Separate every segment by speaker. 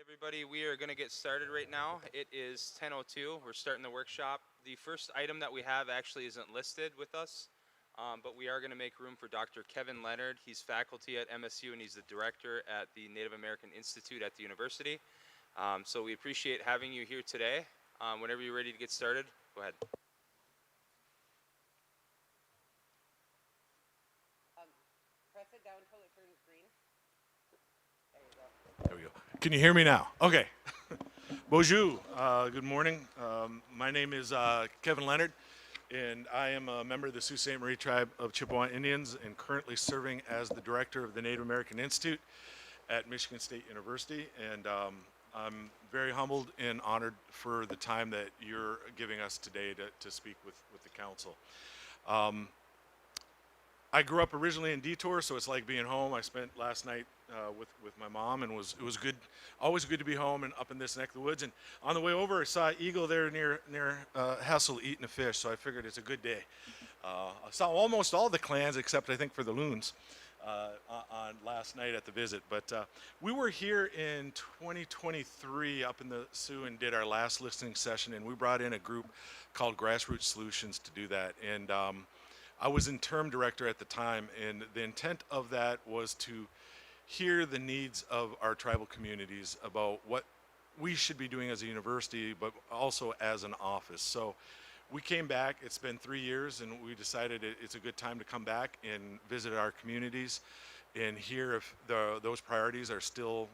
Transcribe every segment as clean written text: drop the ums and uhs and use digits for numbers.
Speaker 1: Everybody, we are going to get started right now. It is 10:02. We're starting the workshop. The first item that we have actually isn't listed with us, but we are going to make room for Dr. Kevin Leonard. He's faculty at MSU and he's the director at the Native American Institute at the university. So we appreciate having you here today. Whenever you're ready to get started, go ahead.
Speaker 2: Press it down until it turns green. There you go.
Speaker 3: There we go. Can you hear me now? Okay. Bonjour. Good morning. My name is Kevin Leonard, and I am a member of the Sault Ste. Marie Tribe of Chippewa Indians and currently serving as the director of the Native American Institute at Michigan State University. And I'm very humbled and honored for the time that you're giving us today to speak with the council. I grew up originally in Detour, so it's like being home. I spent last night with my mom, and it was good, always good to be home and up in this neck of the woods. And on the way over, I saw an eagle there near Hessel eating a fish, so I figured it's a good day. I saw almost all the clans except I think for the loons on last night at the visit. But we were here in 2023 up in the Sioux and did our last listening session, and we brought in a group called Grassroots Solutions to do that. And I was interim director at the time, and the intent of that was to hear the needs of our tribal communities about what we should be doing as a university, but also as an office. So we came back, it's been 3 years, and we decided it's a good time to come back and visit our communities and hear if those priorities are still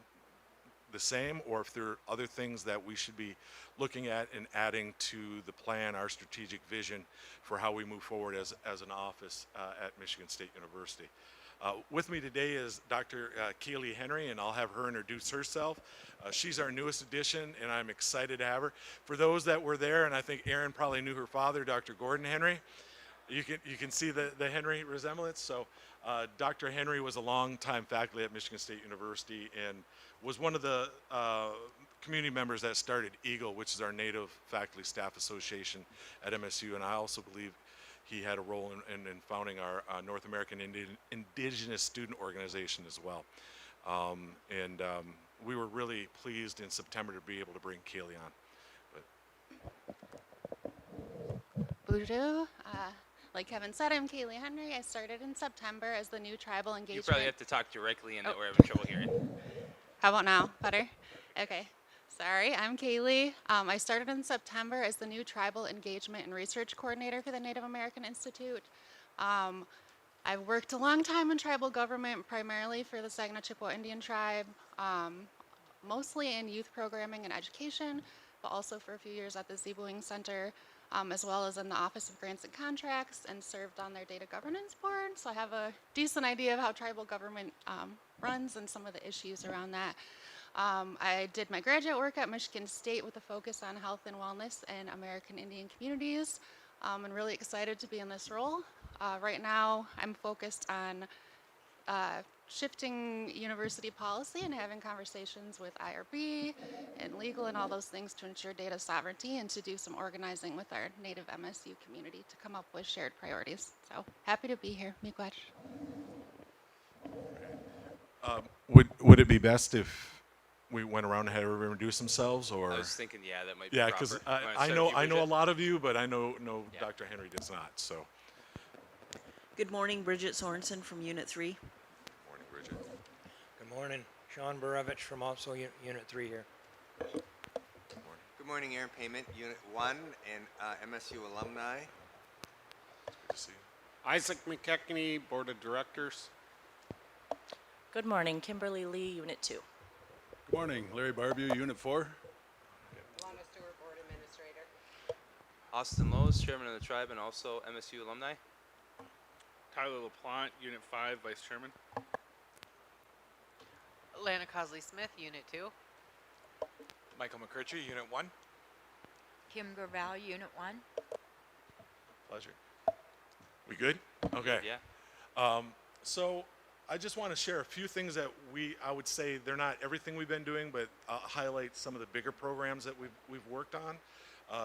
Speaker 3: the same, or if there are other things that we should be looking at and adding to the plan, our strategic vision for how we move forward as an office at Michigan State University. With me today is Dr. Kaylee Henry, and I'll have her introduce herself. She's our newest addition, and I'm excited to have her. For those that were there, and I think Aaron probably knew her father, Dr. Gordon Henry, you can see the Henry resemblance. So Dr. Henry was a longtime faculty at Michigan State University and was one of the community members that started EAGLE, which is our Native Faculty Staff Association at MSU. And I also believe he had a role in founding our North American Indigenous Student Organization as well. We were really pleased in September to be able to bring Kaylee on.
Speaker 4: Bonjour. Like Kevin said, I'm Kaylee Henry. I started in September as the new tribal engagement.
Speaker 1: You probably have to talk directly in that we're having trouble hearing.
Speaker 4: How about now? Better? Okay. Sorry, I'm Kaylee. I started in September as the new tribal engagement and research coordinator for the Native American Institute. I've worked a long time in tribal government, primarily for the Saginaw Chippewa Indian Tribe, mostly in youth programming and education, but also for a few years at the Zeboing Center, as well as in the Office of Grants and Contracts, and served on their data governance board. So I have a decent idea of how tribal government runs and some of the issues around that. I did my graduate work at Michigan State with a focus on health and wellness in American Indian communities. I'm really excited to be in this role. Right now, I'm focused on shifting university policy and having conversations with IRB and legal and all those things to ensure data sovereignty and to do some organizing with our native MSU community to come up with shared priorities. So happy to be here. Miigwech.
Speaker 3: Would it be best if we went around and had everyone introduce themselves, or?
Speaker 1: I was thinking, yeah, that might be
Speaker 3: Yeah,
Speaker 1: proper.
Speaker 3: because
Speaker 1: Wanna
Speaker 3: I
Speaker 1: start
Speaker 3: know
Speaker 1: with you,
Speaker 3: a
Speaker 1: Bridget?
Speaker 3: lot of you, but I know
Speaker 1: Yeah.
Speaker 3: Dr. Henry does not. So,
Speaker 5: Good morning, Bridget Sorensen from Unit 3.
Speaker 3: morning, Bridget.
Speaker 6: Good morning, Sean Barovich from also Unit 3 here.
Speaker 7: Good morning, Aaron Payment, Unit 1, and MSU alumni.
Speaker 3: Good to see you.
Speaker 8: Isaac McKechnie, Board of Directors.
Speaker 9: Good morning, Kimberly Lee, Unit 2.
Speaker 10: Good morning, Larry Barbeau, Unit 4.
Speaker 2: Lana Stewart, Board Administrator.
Speaker 1: Austin Lowe's, Chairman of the Tribe and also MSU alumni.
Speaker 8: Tyler LaPlante, Unit 5, Vice Chairman.
Speaker 2: Lana Cosley Smith, Unit 2.
Speaker 11: Michael McCritchie, Unit 1.
Speaker 9: Kim Graval, Unit 1.
Speaker 3: Pleasure. We good? Okay.
Speaker 1: Yeah.
Speaker 3: So I just want to share a few things that I would say they're not everything we've been doing, but highlight some of the bigger programs that we've worked on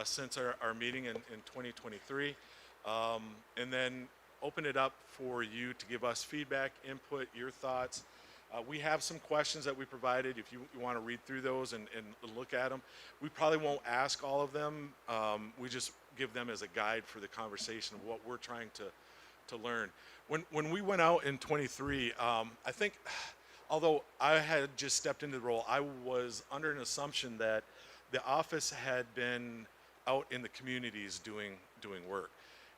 Speaker 3: since our meeting in 2023, and then open it up for you to give us feedback, input, your thoughts. We have some questions that we provided. If you want to read through those and look at them, we probably won't ask all of them. We just give them as a guide for the conversation of what we're trying to learn. When we went out in 23, I think, although I had just stepped into the role, I was under an assumption that the office had been out in the communities doing work.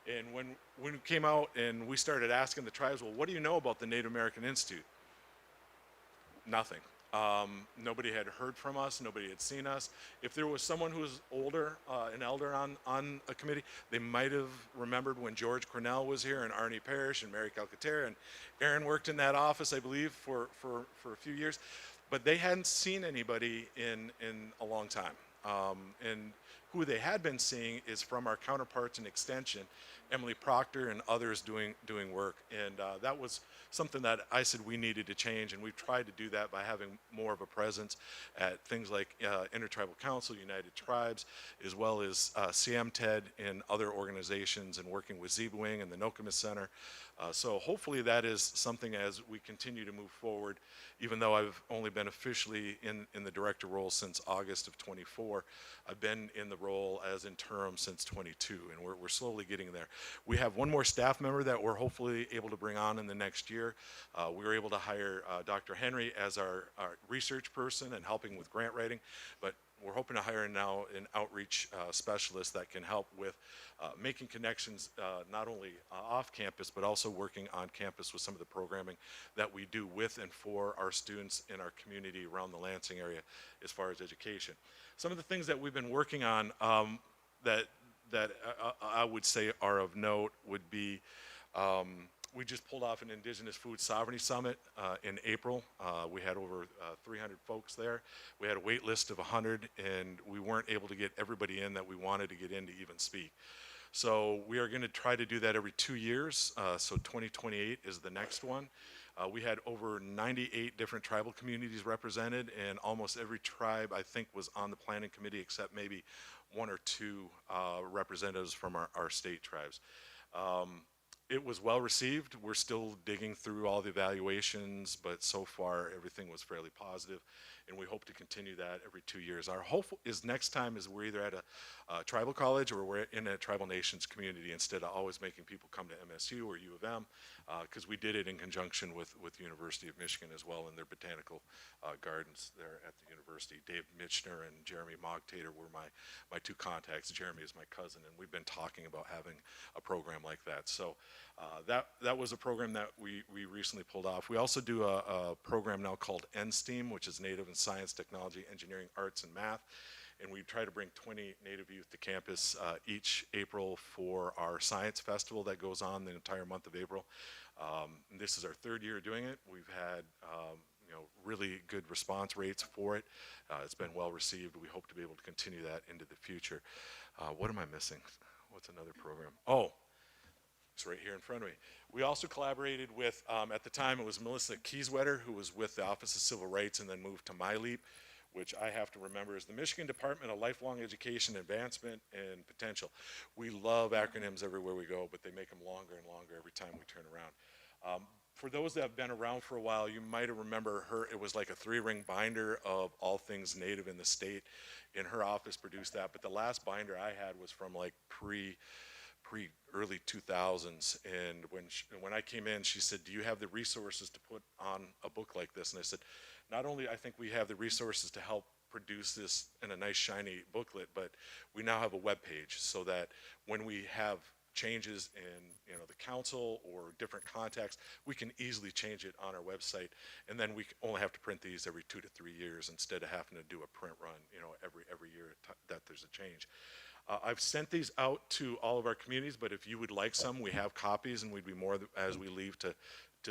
Speaker 3: And when we came out and we started asking the tribes, well, what do you know about the Native American Institute? Nothing. Nobody had heard from us. Nobody had seen us. If there was someone who was older, an elder on a committee, they might have remembered when George Cornell was here and Arnie Parrish and Mary Calcaterra, and Aaron worked in that office, I believe, for a few years. But they hadn't seen anybody in a long time. And who they had been seeing is from our counterparts in Extension, Emily Proctor and others doing work. And that was something that I said we needed to change, and we've tried to do that by having more of a presence at things like Intertribal Council, United Tribes, as well as CMTED and other organizations, and working with Zeebwing and the Nokomis Center. So hopefully that is something as we continue to move forward, even though I've only been officially in the director role since August of 24. I've been in the role as interim since 22, and we're slowly getting there. We have one more staff member that we're hopefully able to bring on in the next year. We were able to hire Dr. Henry as our research person and helping with grant writing, but we're hoping to hire now an outreach specialist that can help with making connections not only off campus, but also working on campus with some of the programming that we do with and for our students in our community around the Lansing area as far as education. Some of the things that we've been working on that I would say are of note would be we just pulled off an Indigenous Food Sovereignty Summit in April. We had over 300 folks there. We had a wait list of 100, and we weren't able to get everybody in that we wanted to get in to even speak. So we are going to try to do that every 2 years. So 2028 is the next one. We had over 98 different tribal communities represented, and almost every tribe, I think, was on the planning committee except maybe one or two representatives from our state tribes. It was well received. We're still digging through all the evaluations, but so far everything was fairly positive, and we hope to continue that every 2 years. Our hope is next time is we're either at a tribal college or we're in a tribal nations community instead of always making people come to MSU or U of M, because we did it in conjunction with the University of Michigan as well in their botanical gardens there at the university. Dave Mitchner and Jeremy Mogtater were my two contacts. Jeremy is my cousin, and we've been talking about having a program like that. So that was a program that we recently pulled off. We also do a program now called NSTEAM, which is Native and Science, Technology, Engineering, Arts, and Math. And we try to bring 20 Native youth to campus each April for our science festival that goes on the entire month of April. And this is our third year doing it. We've had really good response rates for it. It's been well received. We hope to be able to continue that into the future. What am I missing? What's another program? Oh, it's right here in front of me. We also collaborated with, at the time it was Melissa Kieswetter, who was with the Office of Civil Rights and then moved to MyLeap, which I have to remember is the Michigan Department of Lifelong Education, Advancement, and Potential. We love acronyms everywhere we go, but they make them longer and longer every time we turn around. For those that have been around for a while, you might have remember her. It was like a 3-ring binder of all things Native in the state, and her office produced that. But the last binder I had was from like early 2000s, and when I came in, she said, do you have the resources to put on a book like this? And I said, not only I think we have the resources to help produce this in a nice shiny booklet, but we now have a web page so that when we have changes in the council or different contacts, we can easily change it on our website, and then we only have to print these every 2 to 3 years instead of having to do a print run every year that there's a change. I've sent these out to all of our communities, but if you would like some, we have copies, and we'd be more as we leave to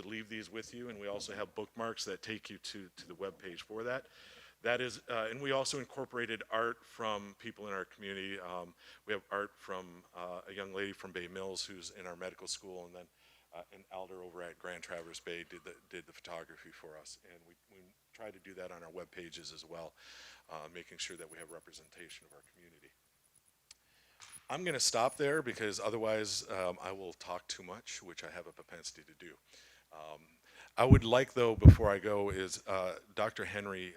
Speaker 3: leave these with you. And we also have bookmarks that take you to the web page for that. That is, and we also incorporated art from people in our community. We have art from a young lady from Bay Mills who's in our medical school, and then an elder over at Grand Traverse Bay did the photography for us. And we try to do that on our web pages as well, making sure that we have representation of our community. I'm going to stop there because otherwise I will talk too much, which I have a propensity to do. I would like, though, before I go, is Dr. Henry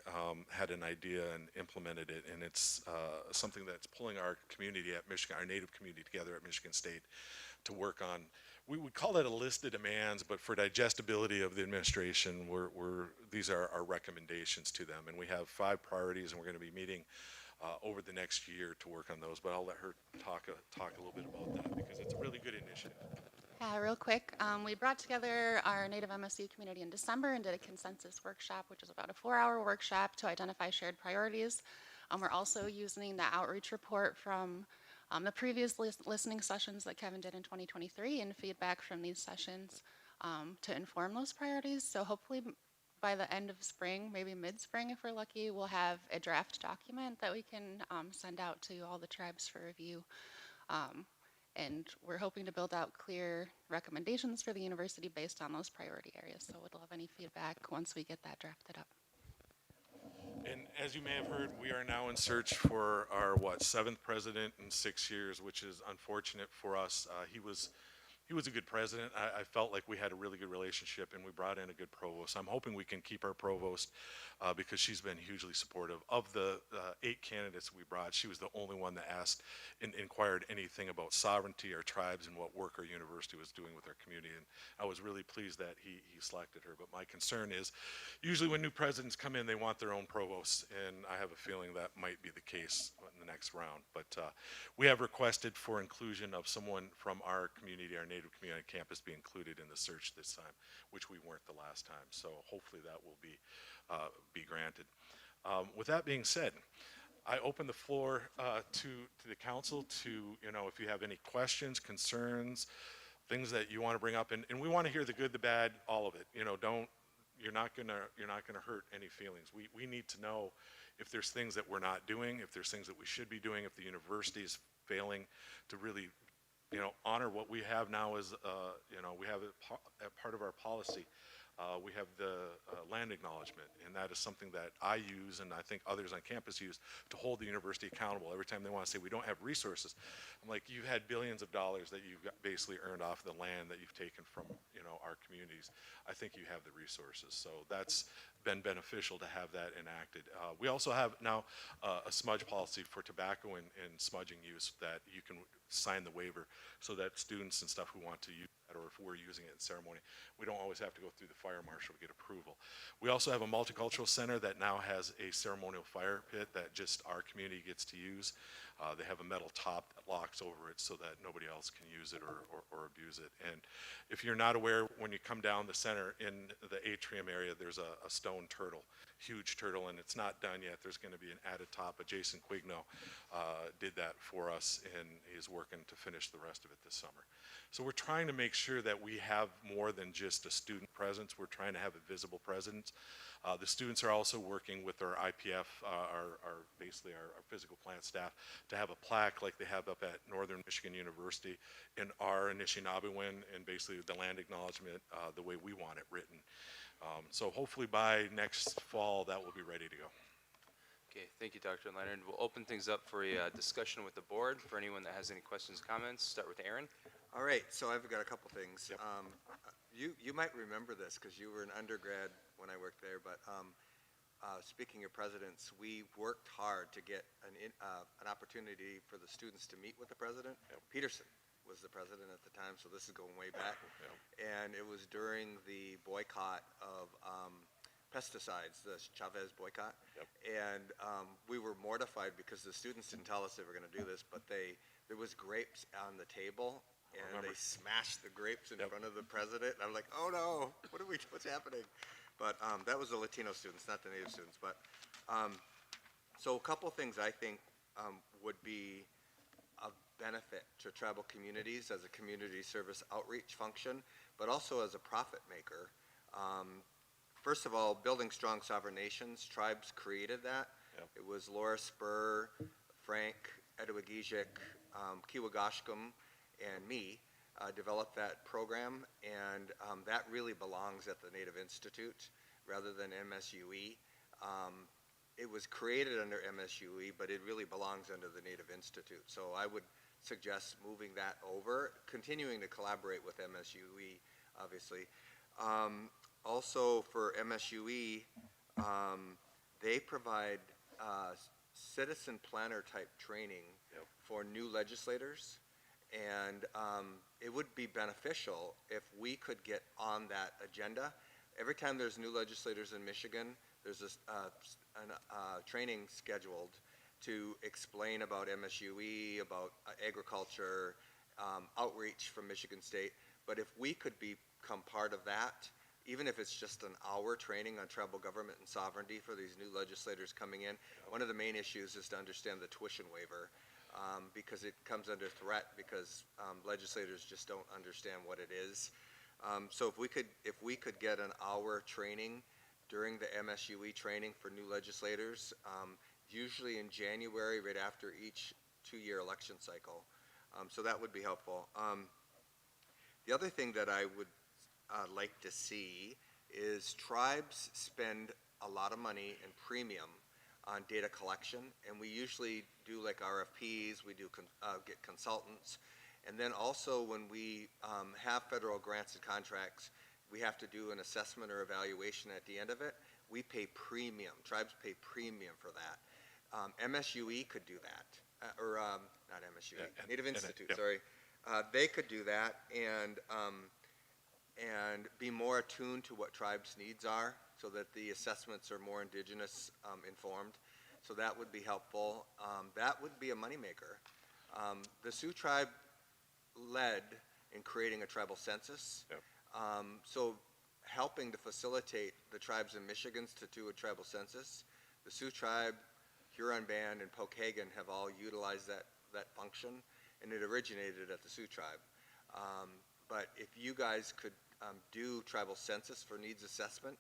Speaker 3: had an idea and implemented it, and it's something that's pulling our community at Michigan, our Native community together at Michigan State to work on. We would call it a list of demands, but for digestibility of the administration, these are our recommendations to them. And we have 5 priorities, and we're going to be meeting over the next year to work on those. But I'll let her talk a little bit about that because it's a really good initiative.
Speaker 4: Yeah, real quick, we brought together our Native MSU community in December and did a consensus workshop, which is about a 4-hour workshop to identify shared priorities. We're also using the outreach report from the previous listening sessions that Kevin did in 2023 and feedback from these sessions to inform those priorities. So hopefully by the end of spring, maybe mid-spring if we're lucky, we'll have a draft document that we can send out to all the tribes for review. And we're hoping to build out clear recommendations for the university based on those priority areas. So we'll have any feedback once we get that drafted up.
Speaker 3: And as you may have heard, we are now in search for our 7th president in 6 years, which is unfortunate for us. He was a good president. I felt like we had a really good relationship, and we brought in a good provost. I'm hoping we can keep our provost because she's been hugely supportive. Of the 8 candidates we brought, she was the only one that asked and inquired anything about sovereignty, our tribes, and what work our university was doing with our community. And I was really pleased that he selected her. But my concern is, usually when new presidents come in, they want their own provost, and I have a feeling that might be the case in the next round. But we have requested for inclusion of someone from our community, our Native community campus, be included in the search this time, which we weren't the last time. So hopefully that will be granted. With that being said, I open the floor to the council to, if you have any questions, concerns, things that you want to bring up, and we want to hear the good, the bad, all of it. You're not gonna hurt any feelings. We need to know if there's things that we're not doing, if there's things that we should be doing, if the university is failing to really honor what we have now as, we have a part of our policy. We have the land acknowledgement, and that is something that I use and I think others on campus use to hold the university accountable. Every time they want to say we don't have resources, I'm like, you've had billions of dollars that you've basically earned off the land that you've taken from our communities. I think you have the resources, so that's been beneficial to have that enacted. We also have now a smudge policy for tobacco and smudging use that you can sign the waiver so that students and stuff who want to use that, or if we're using it in ceremony, we don't always have to go through the fire marshal to get approval. We also have a multicultural center that now has a ceremonial fire pit that just our community gets to use. They have a metal top that locks over it so that nobody else can use it or abuse it. And if you're not aware, when you come down the center in the atrium area, there's a stone turtle, huge turtle, and it's not done yet. There's going to be an added top, but Jason Quigno did that for us, and he's working to finish the rest of it this summer. So we're trying to make sure that we have more than just a student presence. We're trying to have a visible presence. The students are also working with our IPF, basically our physical plant staff, to have a plaque like they have up at Northern Michigan University in our Anishinaabewan, and basically the land acknowledgement the way we want it written. So hopefully by next fall that will be ready to go.
Speaker 1: Okay, thank you, Dr. Leonard. We'll open things up for a discussion with the board. For anyone that has any questions, comments, start with Aaron.
Speaker 7: All right, so I've got a couple things.
Speaker 3: Yep.
Speaker 7: You might remember this because you were an undergrad when I worked there, but speaking of presidents, we worked hard to get an opportunity for the students to meet with the president.
Speaker 3: Yep.
Speaker 7: Peterson was the president at the time, so this is going way back.
Speaker 3: Yep.
Speaker 7: And it was during the boycott of pesticides, the Chavez boycott.
Speaker 3: Yep.
Speaker 7: And we were mortified because the students didn't tell us they were going to do this, but there was grapes on the table, and they smashed the grapes in front of the president. And I'm like, oh no, what's happening? But that was the Latino students, not the Native students. But so a couple things I think would be of benefit to tribal communities as a community service outreach function, but also as a profit maker. First of all, building strong sovereign nations. Tribes created that.
Speaker 3: Yep. It
Speaker 7: It was Laura Spur, Frank Edwigijik, Kiwagashkum, and me developed that program, and that really belongs at the Native Institute rather than MSUE. It was created under MSUE, but it really belongs under the Native Institute. So I would suggest moving that over, continuing to collaborate with MSUE, obviously. Also for MSUE, they provide citizen planner type training for new legislators. And it would be beneficial if we could get on that agenda. Every time there's new legislators in Michigan, there's a training scheduled to explain about MSUE, about agriculture, outreach from Michigan State. But if we could become part of that, even if it's just an hour training on tribal government and sovereignty for these new legislators coming in, one of the main issues is to understand the tuition waiver. Because it comes under threat because legislators just don't understand what it is. So if we could get an hour training during the MSUE training for new legislators, usually in January, right after each 2-year election cycle. So that would be helpful. The other thing that I would like to see is tribes spend a lot of money in premium on data collection, and we usually do like RFPs, we do get consultants, and then also when we have federal grants and contracts, we have to do an assessment or evaluation at the end of it. We pay premium, tribes pay premium for that. MSUE could do that, or not MSUE, Native Institute, sorry. They could do that and be more attuned to what tribes' needs are, so that the assessments are more indigenous informed. So that would be helpful. That would be a moneymaker. The Sioux tribe led in creating a tribal census. So helping to facilitate the tribes in Michigan to do a tribal census, the Sioux tribe, Huron Band, and Pokagon have all utilized that function, and it originated at the Sioux tribe. But if you guys could do tribal census for needs assessment,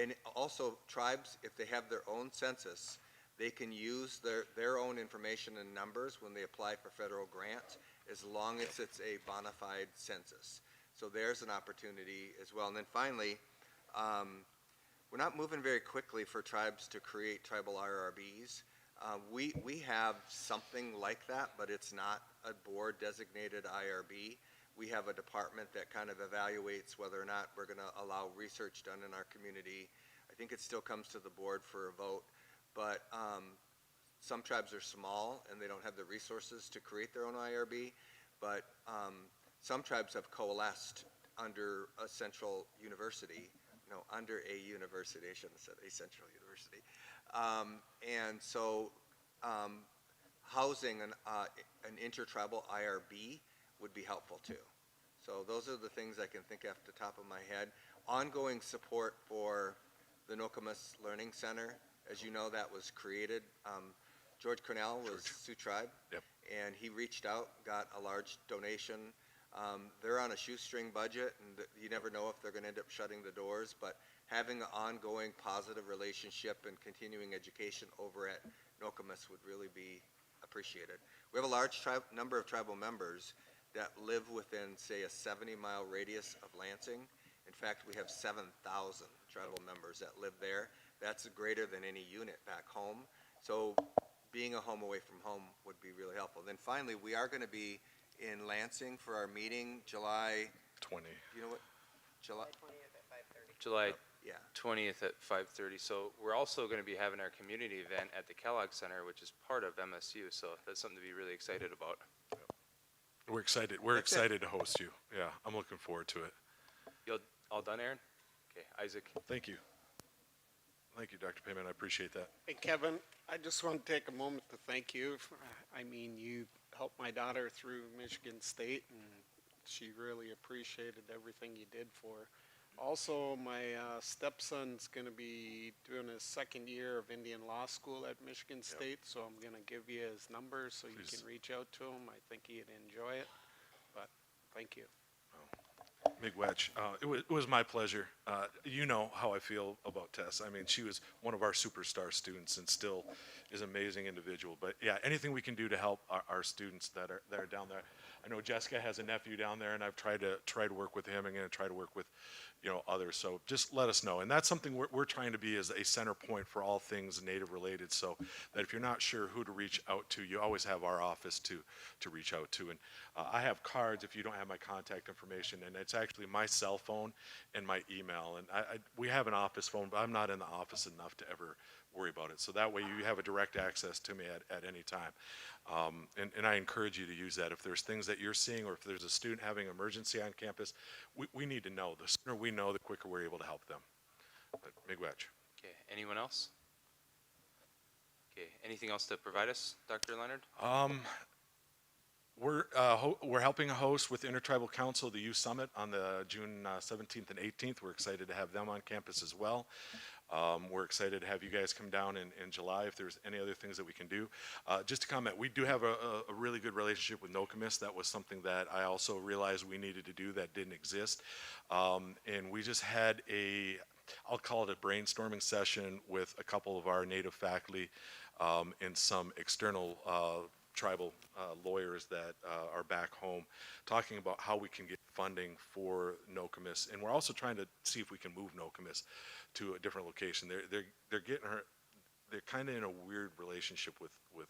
Speaker 7: and also tribes, if they have their own census, they can use their own information and numbers when they apply for federal grants, as long as it's a bona fide census. So there's an opportunity as well. And then finally, we're not moving very quickly for tribes to create tribal IRBs. We have something like that, but it's not a board designated IRB. We have a department that kind of evaluates whether or not we're going to allow research done in our community. I think it still comes to the board for a vote, but some tribes are small and they don't have the resources to create their own IRB, but some tribes have coalesced under a central university, under a university, I shouldn't have said a central university. And so housing an intertribal IRB would be helpful too. So those are the things I can think of off the top of my head. Ongoing support for the Nokomis Learning Center. As you know, that was created. George Cornell was Sioux tribe, and he reached out, got a large donation. They're on a shoestring budget, and you never know if they're going to end up shutting the doors, but having an ongoing positive relationship and continuing education over at Nokomis would really be appreciated. We have a large number of tribal members that live within, say, a 70-mile radius of Lansing. In fact, we have 7,000 tribal members that live there. That's greater than any unit back home. So being a home away from home would be really helpful. Then finally, we are going to be in Lansing for our meeting July
Speaker 3: 20.
Speaker 7: You know what? July
Speaker 2: 20th at 5:30.
Speaker 1: July
Speaker 7: Yeah.
Speaker 1: 20th at 5:30. So we're also going to be having our community event at the Kellogg Center, which is part of MSU. So that's something to be really excited about.
Speaker 3: We're excited. We're
Speaker 7: That's it.
Speaker 3: excited to host you. Yeah, I'm looking forward to it.
Speaker 1: You all done, Aaron? Okay, Isaac.
Speaker 3: Thank you. Thank you, Dr. Payman. I appreciate that.
Speaker 12: Hey, Kevin, I just want to take a moment to thank you. I mean, you helped my daughter through Michigan State, and she really appreciated everything you did for her. Also, my stepson's going to be doing his second year of Indian Law School at Michigan State, so I'm going to give you his number so you can reach out to him. I think he'd enjoy it, but thank you.
Speaker 3: Miigwech, it was my pleasure. You know how I feel about Tess. I mean, she was one of our superstar students and still is an amazing individual. But yeah, anything we can do to help our students that are down there. I know Jessica has a nephew down there, and I've tried to work with him. I'm going to try to work with others. So just let us know. And that's something we're trying to be as a center point for all things Native related, so that if you're not sure who to reach out to, you always have our office to reach out to. And I have cards if you don't have my contact information, and it's actually actually my cell phone and my email. And we have an office phone, but I'm not in the office enough to ever worry about it. So that way you have a direct access to me at any time. And I encourage you to use that. If there's things that you're seeing, or if there's a student having an emergency on campus, we need to know. The sooner we know, the quicker we're able to help them. But miigwech.
Speaker 1: Okay, anyone else? Okay, anything else to provide us, Dr. Leonard?
Speaker 3: We're helping host with Intertribal Council the Youth Summit on the June 17th and 18th. We're excited to have them on campus as well. We're excited to have you guys come down in July if there's any other things that we can do. Just to comment, we do have a really good relationship with NOCOMIS. That was something that I also realized we needed to do that didn't exist. And we just had I'll call it a brainstorming session with a couple of our Native faculty and some external tribal lawyers that are back home, talking about how we can get funding for NOCOMIS. And we're also trying to see if we can move NOCOMIS to a different location. They're kind of in a weird relationship with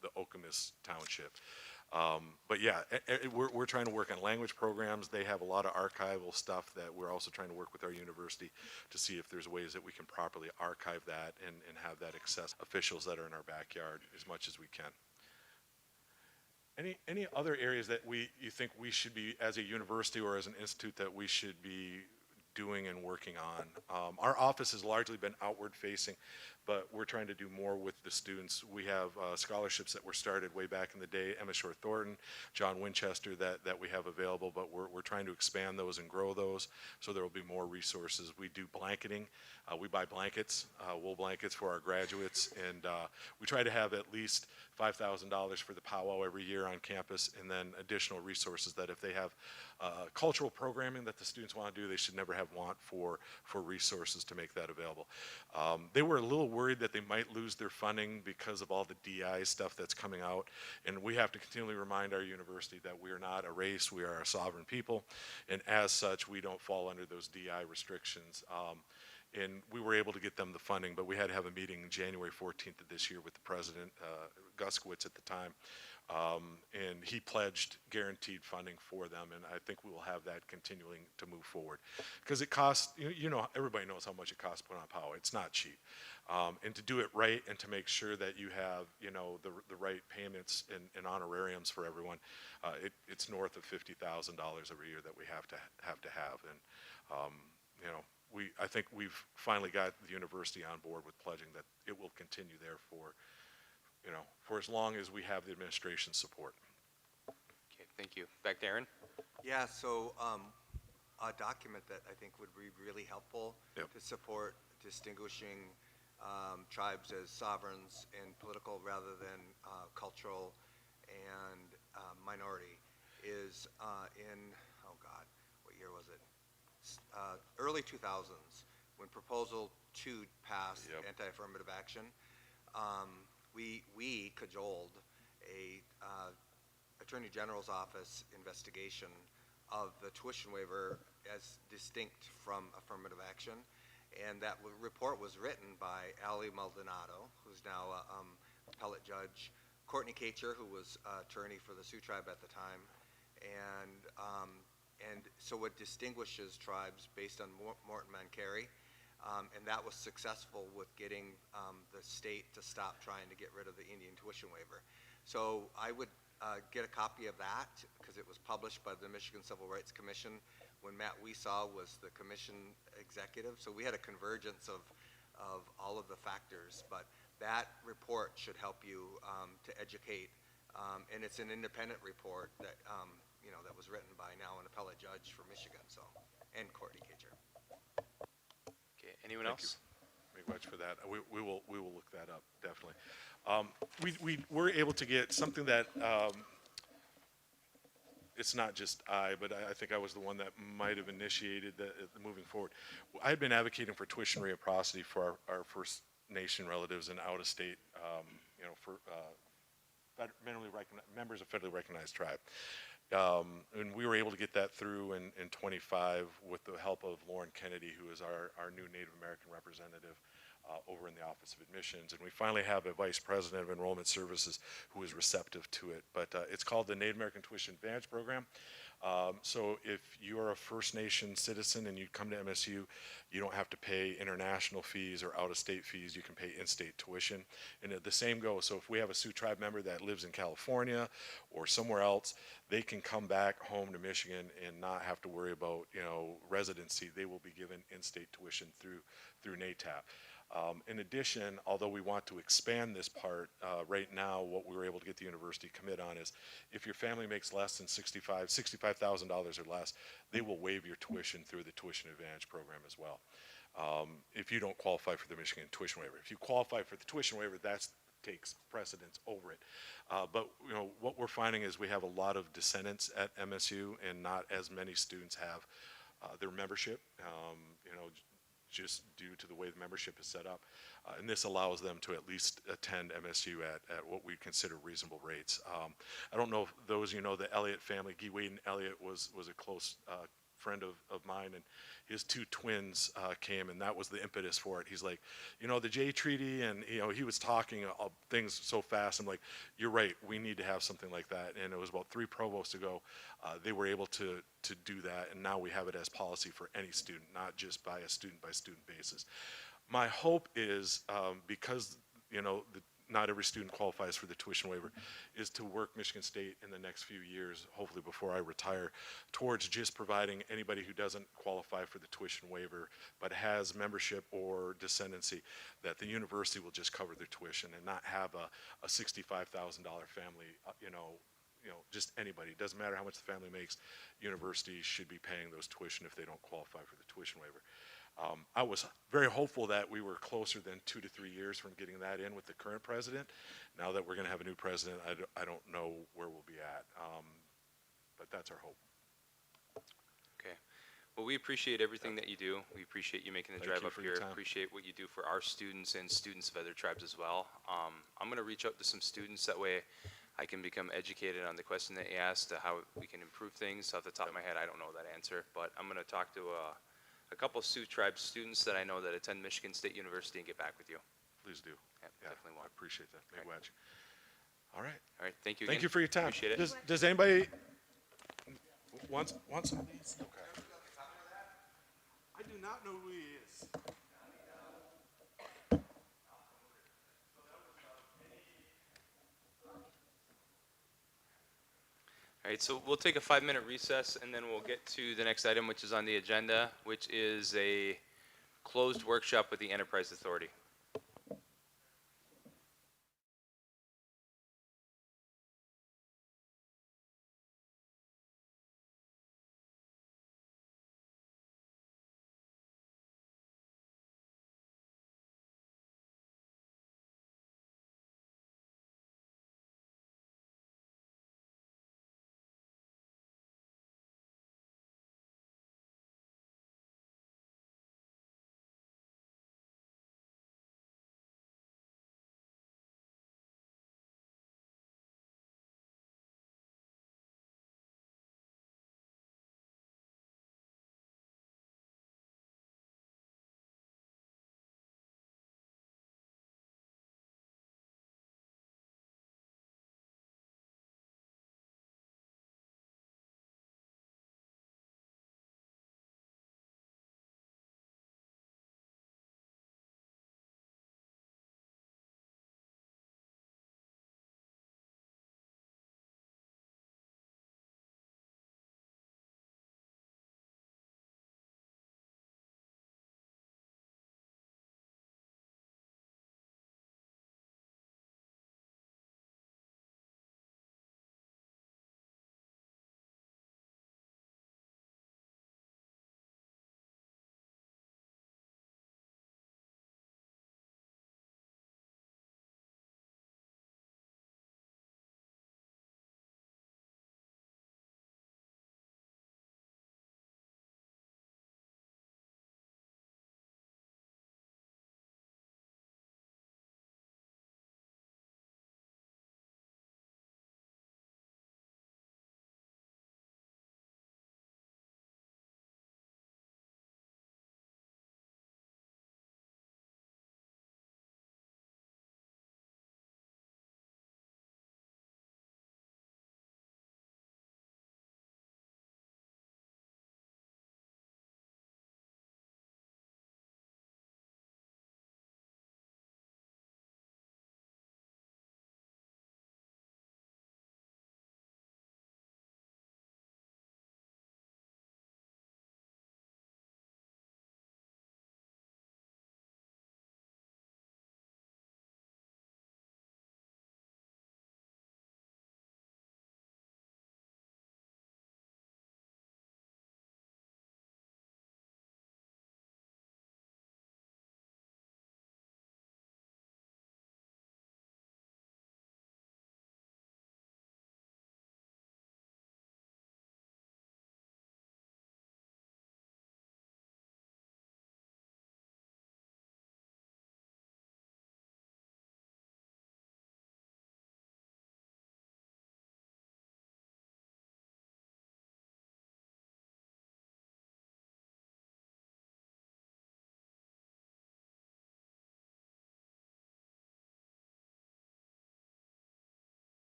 Speaker 3: the Okemos Township. But yeah, we're trying to work on language programs. They have a lot of archival stuff that we're also trying to work with our university to see if there's ways that we can properly archive that and have that access officials that are in our backyard as much as we can. Any other areas that you think we should be, as a university or as an institute, that we should be doing and working on? Our office has largely been outward facing, but we're trying to do more with the students. We have scholarships that were started way back in the day, Emma Shore Thornton, John Winchester, that we have available, but we're trying to expand those and grow those, so there will be more resources. We do blanketing. We buy blankets, wool blankets for our graduates, and we try to have at least $5,000 for the powwow every year on campus, and then additional resources that if they have cultural programming that the students want to do, they should never have want for resources to make that available. They were a little worried that they might lose their funding because of all the DI stuff that's coming out, and we have to continually remind our university that we are not a race, we are a sovereign people, and as such, we don't fall under those DI restrictions. And we were able to get them the funding, but we had to have a meeting January 14th of this year with the president, Guskowitz at the time, and he pledged guaranteed funding for them, and I think we will have that continuing to move forward. Because it costs, everybody knows how much it costs to put on powwow. It's not cheap. And to do it right and to make sure that you have, the right payments and honorariums for everyone, it's north of $50,000 every year that we have to have. And, I think we've finally got the university on board with pledging that it will continue there for as long as we have the administration's support.
Speaker 1: Okay, thank you. Back to Aaron.
Speaker 7: Yeah, so a document that I think would be really helpful to support distinguishing tribes as sovereigns and political rather than cultural and minority is in, what year was it? Early 2000s, when Proposal 2 passed anti-affirmative action, we cajoled a Attorney General's office investigation of the tuition waiver as distinct from affirmative action, and that report was written by Ali Maldonado, who's now appellate judge, Courtney Kacher, who was attorney for the Sioux tribe at the time, and so it distinguishes tribes based on Morton Mancari, and that was successful with getting the state to stop trying to get rid of the Indian tuition waiver. So I would get a copy of that because it was published by the Michigan Civil Rights Commission when Matt Weesaw was the commission executive. So we had a convergence of all of the factors, but that report should help you to educate, and it's an independent report that that was written by now an appellate judge from Michigan, and Courtney Kacher.
Speaker 1: Okay, anyone else?
Speaker 3: Thank you. Much for that. We will look that up, definitely. We were able to get something that it's not just but I think I was the one that might have initiated the moving forward. I had been advocating for tuition reciprocity for our First Nation relatives in out of state, for members of federally recognized tribe. And we were able to get that through in 25 with the help of Lauren Kennedy, who is our new Native American representative over in the Office of Admissions. And we finally have a vice president of enrollment services who is receptive to it. But it's called the Native American Tuition Advantage Program. So if you are a First Nation citizen and you come to MSU, you don't have to pay international fees or out-of-state fees. You can pay in-state tuition. And the same goes. So if we have a Sioux Tribe member that lives in California or somewhere else, they can come back home to Michigan and not have to worry about, residency. They will be given in-state tuition through NATAP. In addition, although we want to expand this part, right now what we were able to get the university commit on is if your family makes less than $65,000 or less, they will waive your tuition through the Tuition Advantage program as well. If you don't qualify for the Michigan tuition waiver. If you qualify for the tuition waiver, that takes precedence over it. But what we're finding is we have a lot of descendants at MSU and not as many students have their membership. Just due to the way the membership is set up. And this allows them to at least attend MSU at what we consider reasonable rates. I don't know if those of you know the Elliott family. Guy Wade and Elliott was a close friend of mine, and his two twins came, and that was the impetus for it. He's like, the Jay Treaty, and he was talking things so fast. I'm like, you're right, we need to have something like that. And it was about 3 provosts ago, they were able to do that, and now we have it as policy for any student, not just by a student basis. My hope is because not every student qualifies for the tuition waiver, is to work Michigan State in the next few years, hopefully before I retire, towards just providing anybody who doesn't qualify for the tuition waiver but has membership or descendancy, that the university will just cover their tuition and not have a $65,000 family, just anybody. It doesn't matter how much the family makes, universities should be paying those tuition if they don't qualify for the tuition waiver. I was very hopeful that we were closer than 2 to 3 years from getting that in with the current president. Now that we're going to have a new president, I don't know where we'll be at, but that's our hope.
Speaker 1: Okay. Well, we appreciate everything that you do. We appreciate you making the drive up here. Appreciate what you do for our students and students of other tribes as well. I'm going to reach out to some students. That way I can become educated on the question that you asked, how we can improve things. Off the top of my head, I don't know that answer, but I'm going to talk to a couple of Sioux Tribe students that I know that attend Michigan State University and get back with you.
Speaker 3: Please do.
Speaker 1: Yeah, definitely will.
Speaker 3: I appreciate that. Miigwech. All right.
Speaker 1: All right. Thank you.
Speaker 3: Thank
Speaker 1: again.
Speaker 3: you for your time.
Speaker 1: Appreciate it.
Speaker 3: Does anybody want some of these? Okay. I do not know who he is.
Speaker 1: All right, so we'll take a 5-minute recess, and then we'll get to the next item, which is on the agenda, which is a closed workshop with the Enterprise Authority.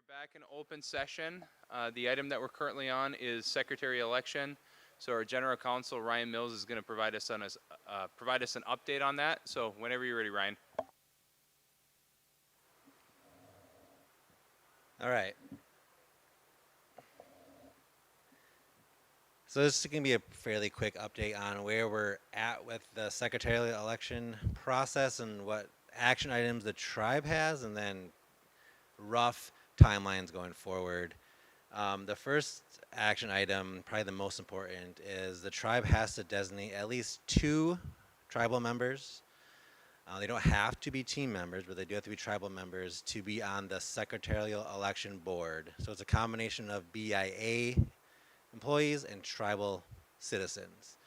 Speaker 1: back in open session. The item that we're currently on is secretary election. So our general counsel, Ryan Mills, is going to provide us an update on that. So whenever you're ready, Ryan.
Speaker 13: All right. So this is going to be a fairly quick update on where we're at with the secretarial election process and what action items the tribe has, and then rough timelines going forward. The first action item, probably the most important, is the tribe has to designate at least 2 tribal members. They don't have to be team members, but they do have to be tribal members to be on the secretarial election board. So it's a combination of BIA employees and tribal citizens.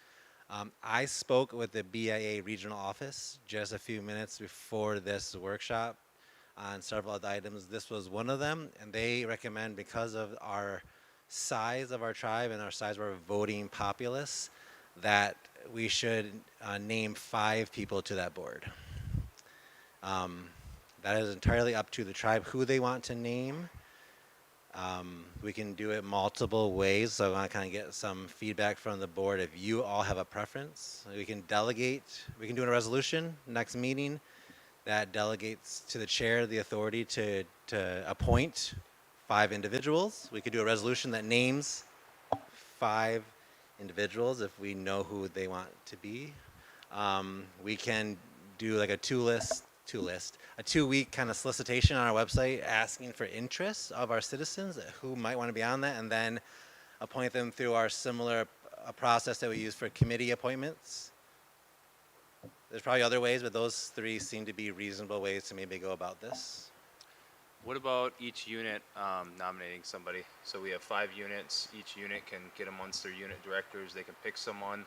Speaker 13: I spoke with the BIA regional office just a few minutes before this workshop on several other items. This was one of them, and they recommend, because of our size of our tribe and our size of our voting populace, that we should name 5 people to that board. That is entirely up to the tribe who they want to name. We can do it multiple ways, so I want to kind of get some feedback from the board if you all have a preference. We can delegate, we can do a resolution next meeting that delegates to the chair the authority to appoint 5 individuals. We could do a resolution that names 5 individuals if we know who they want to be. We can do like a 2-week kind of solicitation on our website asking for interest of our citizens who might want to be on that, and then appoint them through our similar process that we use for committee appointments. There's probably other ways, but those 3 seem to be reasonable ways to maybe go about this.
Speaker 1: What about each unit nominating somebody? So we have 5 units. Each unit can get amongst their unit directors. They can pick someone.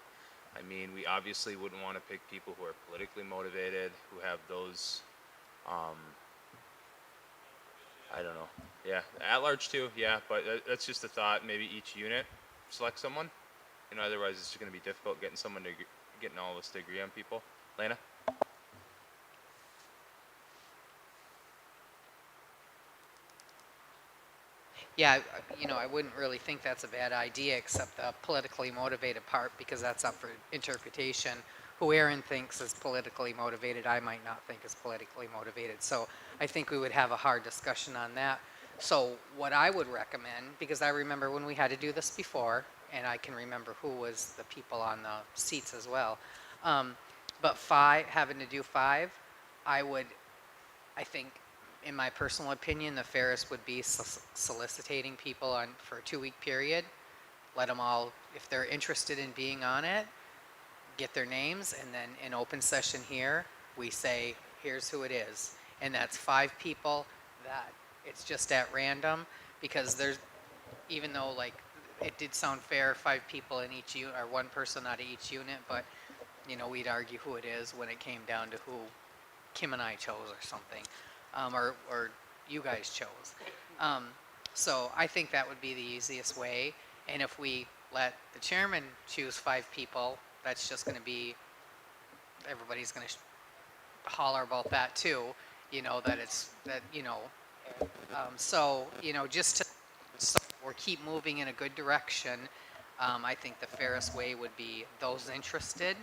Speaker 1: I mean, we obviously wouldn't want to pick people who are politically motivated, who have those, I don't know. Yeah, at large too, yeah, but that's just a thought. Maybe each unit select someone. You know, otherwise it's just going to be difficult getting all of us to agree on people. Lana?
Speaker 2: Yeah, I wouldn't really think that's a bad idea, except the politically motivated part, because that's up for interpretation. Who Aaron thinks is politically motivated, I might not think is politically motivated. So I think we would have a hard discussion on that. So what I would recommend, because I remember when we had to do this before, and I can remember who was the people on the seats as well. But having to do 5, I think, in my personal opinion, the fairest would be soliciting people for a 2-week period. Let them all, if they're interested in being on it, get their names, and then in open session here, we say, here's who it is. And that's 5 people that it's just at random, because even though like it did sound fair, 5 people in each unit, or 1 person out of each unit, but we'd argue who it is when it came down to who Kim and I chose or something. Or you guys chose. So I think that would be the easiest way. And if we let the chairman choose 5 people, that's just going to be, everybody's going to holler about that too. So just to or keep moving in a good direction, I think the fairest way would be those interested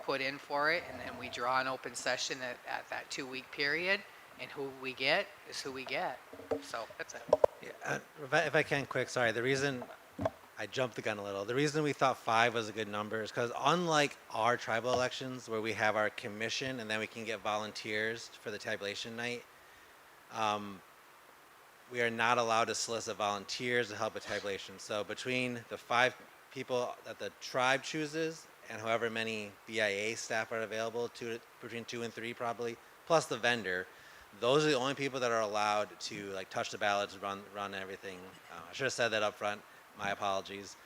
Speaker 2: put in for it, and then we draw an open session at that 2-week period. And who we get is who we get. So that's it.
Speaker 13: Yeah, if I can quick, sorry. The reason I jumped the gun a little, the reason we thought 5 was a good number is because unlike our tribal elections where we have our commission and then we can get volunteers for the tabulation night, we are not allowed to solicit volunteers to help with tabulation. So between the 5 people that the tribe chooses and however many BIA staff are available, between 2 and 3 probably, plus the vendor, those are the only people that are allowed to like touch the ballots, run everything. I should have said that up front. My apologies.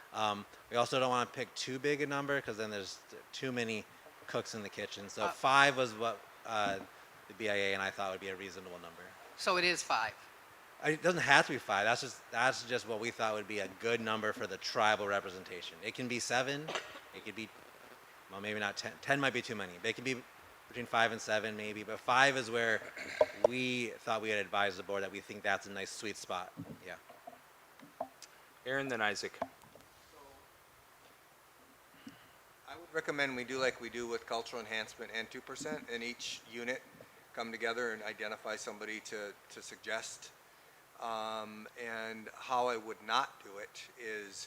Speaker 13: We also don't want to pick too big a number because then there's too many cooks in the kitchen. So 5 was what the BIA and I thought would be a reasonable number.
Speaker 2: So it is 5.
Speaker 13: It doesn't have to be 5. That's just what we thought would be a good number for the tribal representation. It can be 7. It could be, well, maybe not 10. 10 might be too many. But it can be between 5 and 7 maybe, but 5 is where we thought we had advised the board that we think that's a nice sweet spot. Yeah.
Speaker 1: Aaron, then Isaac.
Speaker 7: I would recommend we do like we do with cultural enhancement and 2%, and each unit come together and identify somebody to suggest. And how I would not do it is,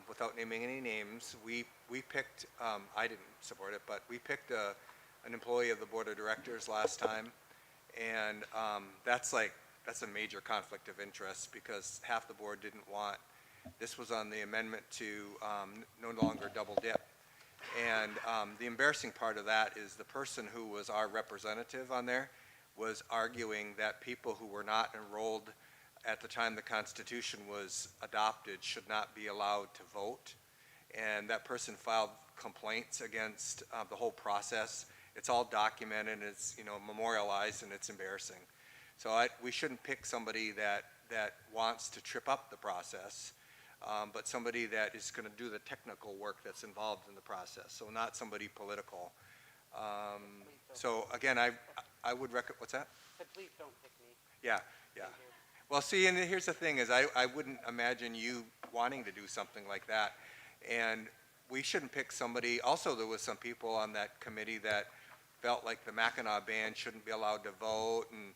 Speaker 7: without naming any names, we picked, I didn't support it, but we picked an employee of the board of directors last time, and that's a major conflict of interest because half the board didn't want, this was on the amendment to no longer double dip. And the embarrassing part of that is the person who was our representative on there was arguing that people who were not enrolled at the time the Constitution was adopted should not be allowed to vote. And that person filed complaints against the whole process. It's all documented, and it's memorialized, and it's embarrassing. So we shouldn't pick somebody that wants to trip up the process. But somebody that is going to do the technical work that's involved in the process, so not somebody political. So again, I would recommend, what's that?
Speaker 2: But please don't pick me.
Speaker 7: Yeah. Well, see, and here's the thing is I wouldn't imagine you wanting to do something like that. And we shouldn't pick somebody, also there was some people on that committee that felt like the Mackinac Band shouldn't be allowed to vote, and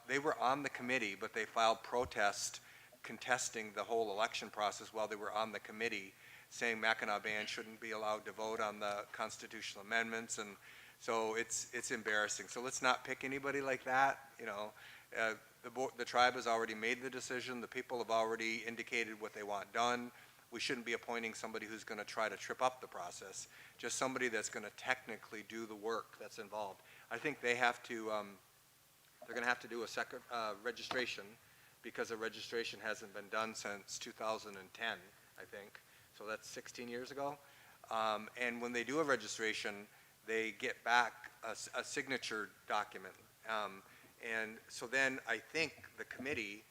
Speaker 7: they were on the committee, but they filed protest contesting the whole election process while they were on the committee, saying Mackinac Band shouldn't be allowed to vote on the constitutional amendments, and so it's embarrassing. So let's not pick anybody like that. The tribe has already made the decision. The people have already indicated what they want done. We shouldn't be appointing somebody who's going to try to trip up the process. Just somebody that's going to technically do the work that's involved. I think they have to. They're going to have to do a second registration, because the registration hasn't been done since 2010, I think. So that's 16 years ago. And when they do a registration, they get back a signature document. And so then I think the committee,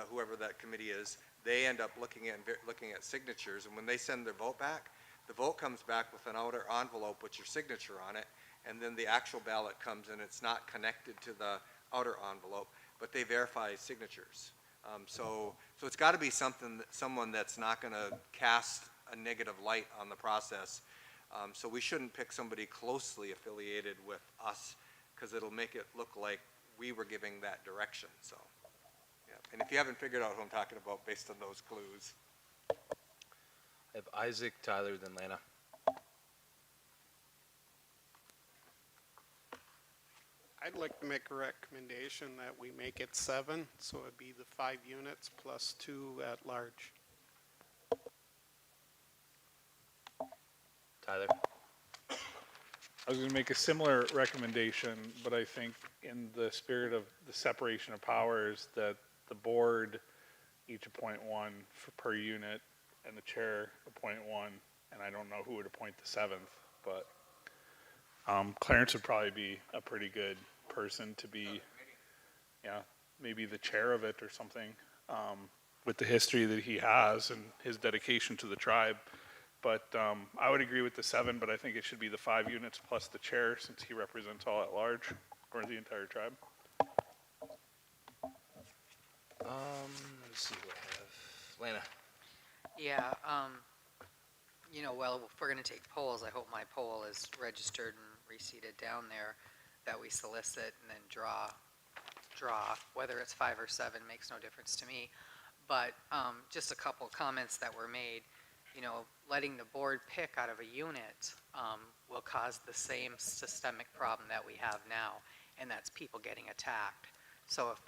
Speaker 7: whoever that committee is, they end up looking at signatures. And when they send their vote back, the vote comes back with an outer envelope with your signature on it. And then the actual ballot comes in. It's not connected to the outer envelope, but they verify signatures. So it's got to be someone that's not going to cast a negative light on the process. So we shouldn't pick somebody closely affiliated with us, because it'll make it look like we were giving that direction. So, yeah. And if you haven't figured out who I'm talking about based on those clues.
Speaker 1: I have Isaac, Tyler, then Lana.
Speaker 12: I'd like to make a recommendation that we make it 7, so it'd be the 5 units plus 2 at large.
Speaker 1: Tyler.
Speaker 8: I was going to make a similar recommendation, but I think in the spirit of the separation of powers, that the board each appoint one per unit, and the chair appoint one, and I don't know who would appoint the 7th, but Clarence would probably be a pretty good person to be, maybe the chair of it or something, with the history that he has and his dedication to the tribe. But I would agree with the 7, but I think it should be the 5 units plus the chair, since he represents all at large, or the entire tribe.
Speaker 1: Let's see what I have. Lana.
Speaker 2: Yeah, well, if we're going to take polls, I hope my poll is registered and reseated down there, that we solicit and then draw. Whether it's 5 or 7 makes no difference to me. But just a couple comments that were made. Letting the board pick out of a unit will cause the same systemic problem that we have now, and that's people getting attacked. So if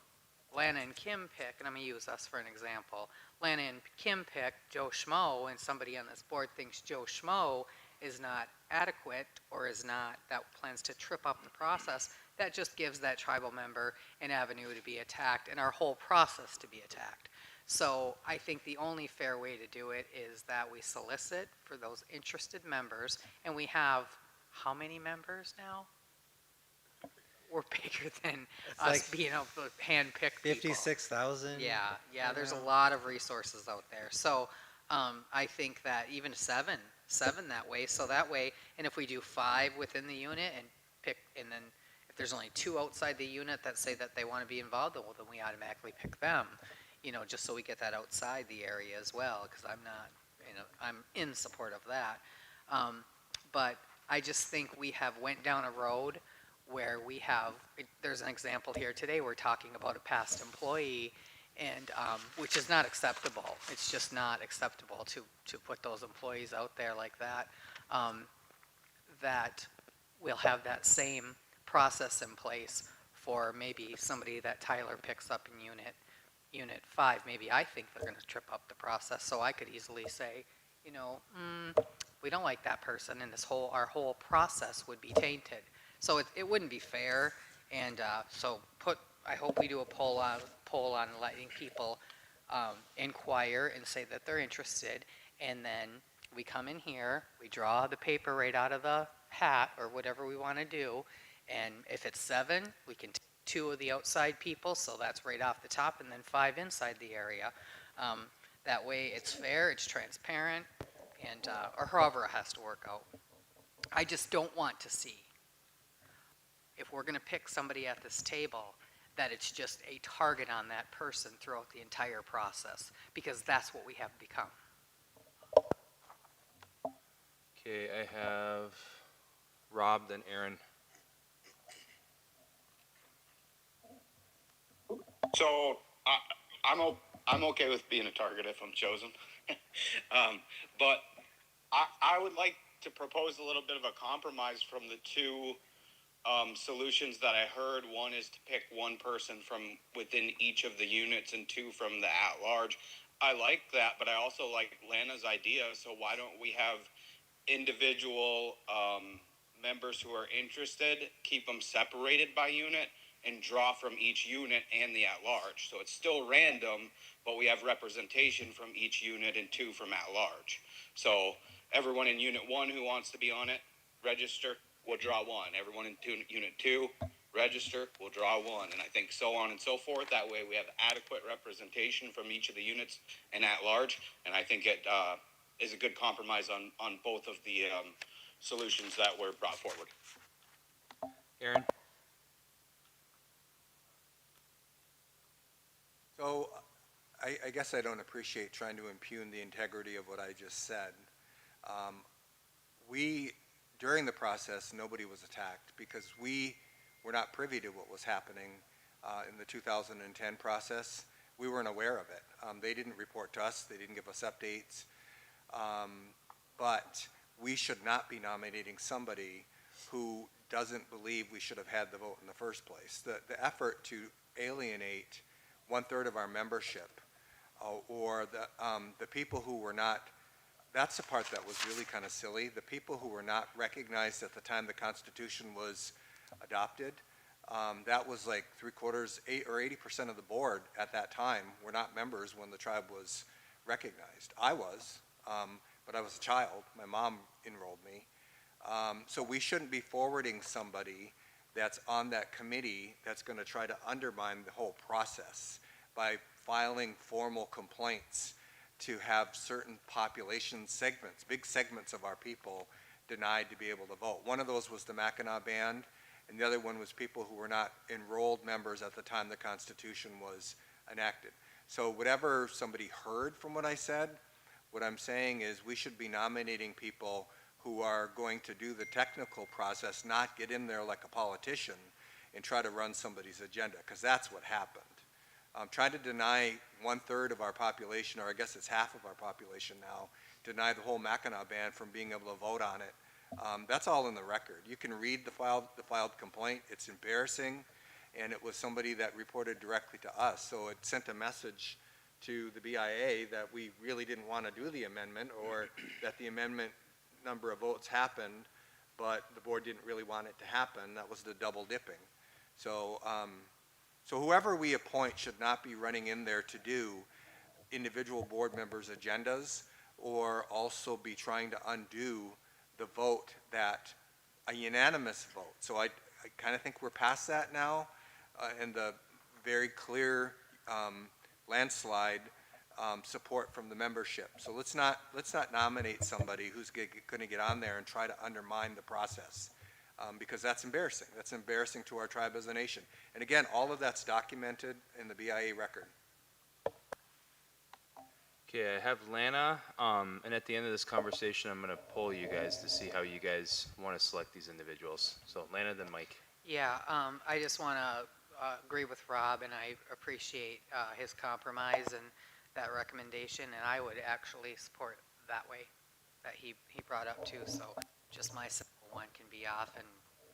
Speaker 2: Lana and Kim pick, and I'm going to use us for an example, Lana and Kim pick Joe Schmo, and somebody on this board thinks Joe Schmo is not adequate or that plans to trip up the process, that just gives that tribal member an avenue to be attacked and our whole process to be attacked. So I think the only fair way to do it is that we solicit for those interested members, and we have how many members now? We're bigger than us being able to handpick people.
Speaker 13: 56,000?
Speaker 2: Yeah, there's a lot of resources out there. So I think that even seven that way, so that way, and if we do 5 within the unit and pick, and then if there's only 2 outside the unit that say that they want to be involved, well, then we automatically pick them, just so we get that outside the area as well, because I'm not, I'm in support of that. But I just think we have went down a road where there's an example here today, we're talking about a past employee, and which is not acceptable. It's just not acceptable to put those employees out there like that. That we'll have that same process in place for maybe somebody that Tyler picks up in unit 5. Maybe I think they're going to trip up the process, so I could easily say, we don't like that person, and our whole process would be tainted. So it wouldn't be fair, and I hope we do a poll on letting people inquire and say that they're interested, and then we come in here, we draw the paper right out of the hat or whatever we want to do, and if it's 7, we can take 2 of the outside people, so that's right off the top, and then 5 inside the area. That way it's fair, it's transparent, and or however it has to work out. I just don't want to see, if we're going to pick somebody at this table, that it's just a target on that person throughout the entire process, because that's what we have become.
Speaker 1: Okay, I have Rob, then Aaron.
Speaker 14: So I'm okay with being a target if I'm chosen, but I would like to propose a little bit of a compromise from the 2 solutions that I heard. One is to pick 1 person from within each of the units and 2 from the at-large. I like that, but I also like Lana's idea. So why don't we have individual members who are interested, keep them separated by unit, and draw from each unit and the at-large. So it's still random, but we have representation from each unit and 2 from at-large. So everyone in unit 1 who wants to be on it, register, we'll draw 1. Everyone in unit 2, register, we'll draw 1. And I think so on and so forth. That way we have adequate representation from each of the units and at-large. And I think it is a good compromise on both of the solutions that were brought forward.
Speaker 1: Aaron?
Speaker 7: So I guess I don't appreciate trying to impugn the integrity of what I just said. During the process, nobody was attacked because we were not privy to what was happening in the 2010 process. We weren't aware of it. They didn't report to us. They didn't give us updates. But we should not be nominating somebody who doesn't believe we should have had the vote in the first place. The effort to alienate 1/3 of our membership or the people who were not, that's the part that was really kind of silly. The people who were not recognized at the time the Constitution was adopted, that was like 3/4, 80% of the board at that time were not members when the tribe was recognized. I was, but I was a child. My mom enrolled me. So we shouldn't be forwarding somebody that's on that committee that's going to try to undermine the whole process by filing formal complaints to have certain population segments, big segments of our people, denied to be able to vote. One of those was the Mackinac Band, and the other one was people who were not enrolled members at the time the Constitution was enacted. So whatever somebody heard from what I said, what I'm saying is we should be nominating people who are going to do the technical process, not get in there like a politician and try to run somebody's agenda, because that's what happened. Trying to deny 1/3 of our population, or I guess it's half of our population now, deny the whole Mackinac Band from being able to vote on it. That's all in the record. You can read the filed complaint. It's embarrassing, and it was somebody that reported directly to us. So it sent a message to the BIA that we really didn't want to do the amendment, or that the amendment number of votes happened, but the board didn't really want it to happen. That was the double dipping. So, so whoever we appoint should not be running in there to do individual board members' agendas, or also be trying to undo the vote that, a unanimous vote. So I kind of think we're past that now, and the very clear landslide support from the membership. So let's not nominate somebody who's going to get on there and try to undermine the process. because that's embarrassing. That's embarrassing to our tribe as a nation. And again, all of that's documented in the BIA record.
Speaker 1: Okay, I have Lana, and at the end of this conversation, I'm going to poll you guys to see how you guys want to select these individuals. So Lana, then Mike.
Speaker 2: Yeah, I just want to agree with Rob, and I appreciate his compromise and that recommendation, and I would actually support that way that he brought up too. So just my simple one can be off, and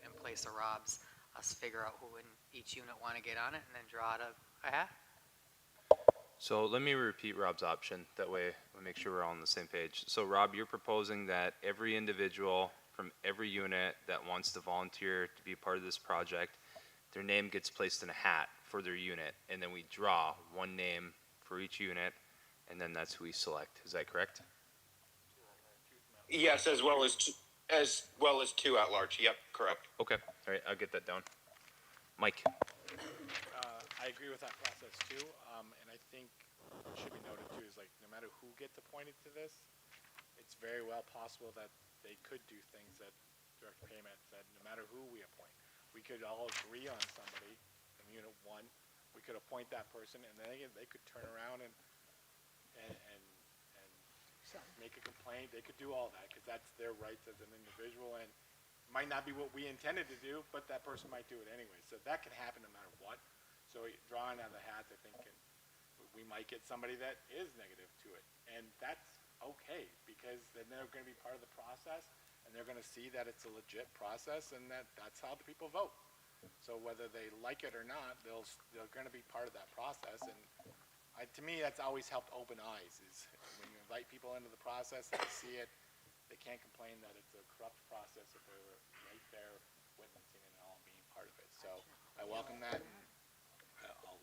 Speaker 2: in place of Rob's, us figure out who in each unit want to get on it, and then draw out a hat.
Speaker 1: So let me repeat Rob's option. That way we make sure we're all on the same page. So Rob, you're proposing that every individual from every unit that wants to volunteer to be part of this project, their name gets placed in a hat for their unit, and then we draw one name for each unit, and then that's who we select. Is that correct?
Speaker 14: Yes, as well as two at large. Yep, correct.
Speaker 1: Okay. All right, I'll get that down. Mike.
Speaker 11: I agree with that process too, and I think it should be noted too is like no matter who gets appointed to this, it's very well possible that they could do things that Director Payment said. No matter who we appoint, we could all agree on somebody in Unit 1. We could appoint that person, and then they could turn around and make a complaint. They could do all that because that's their rights as an individual, and it might not be what we intended to do, but that person might do it anyway. So that can happen no matter what. So drawing out of the hats, I think we might get somebody that is negative to it, and that's okay because then they're going to be part of the process, and they're going to see that it's a legit process, and that's how the people vote. So whether they like it or not, they're going to be part of that process, and to me, that's always helped open eyes. Is when you invite people into the process and they see it, they can't complain that it's a corrupt process if they were right there witnessing it and all being part of it. So I welcome that. I'll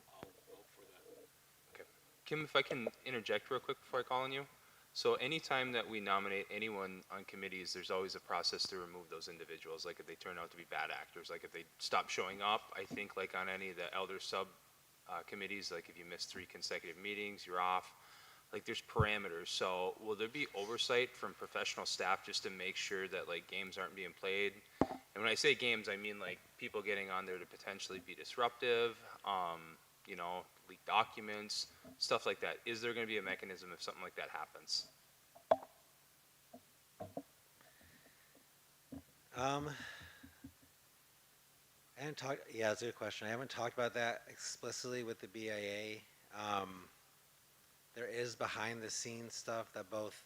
Speaker 11: vote for that.
Speaker 1: Okay. Kim, if I can interject real quick before I call on you. So anytime that we nominate anyone on committees, there's always a process to remove those individuals. Like if they turn out to be bad actors, like if they stop showing up, I think like on any of the elder sub committees, like if you miss 3 consecutive meetings, you're off. Like there's parameters. So will there be oversight from professional staff just to make sure that like games aren't being played? And when I say games, I mean like people getting on there to potentially be disruptive, you know, leak documents, stuff like that. Is there going to be a mechanism if something like that happens?
Speaker 13: I haven't talked. Yeah, that's a good question. I haven't talked about that explicitly with the BIA. There is behind the scenes stuff that both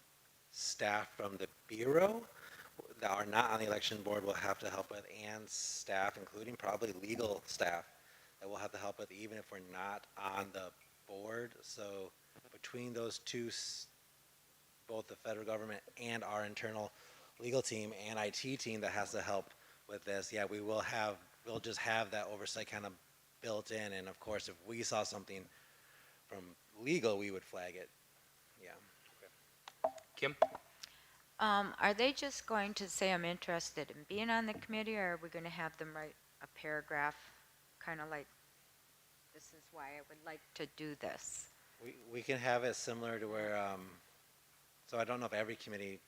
Speaker 13: staff from the bureau that are not on the election board will have to help with, and staff, including probably legal staff, that we'll have to help with even if we're not on the board. So between those two, both the federal government and our internal legal team and IT team that has to help with this, yeah, we'll just have that oversight kind of built in. And of course, if we saw something from legal, we would flag it. Yeah.
Speaker 1: Okay. Kim?
Speaker 15: Are they just going to say I'm interested in being on the committee, or are we going to have them write a paragraph kind of like, this is why I would like to do this?
Speaker 13: We can have it similar to where, so I don't know if every committee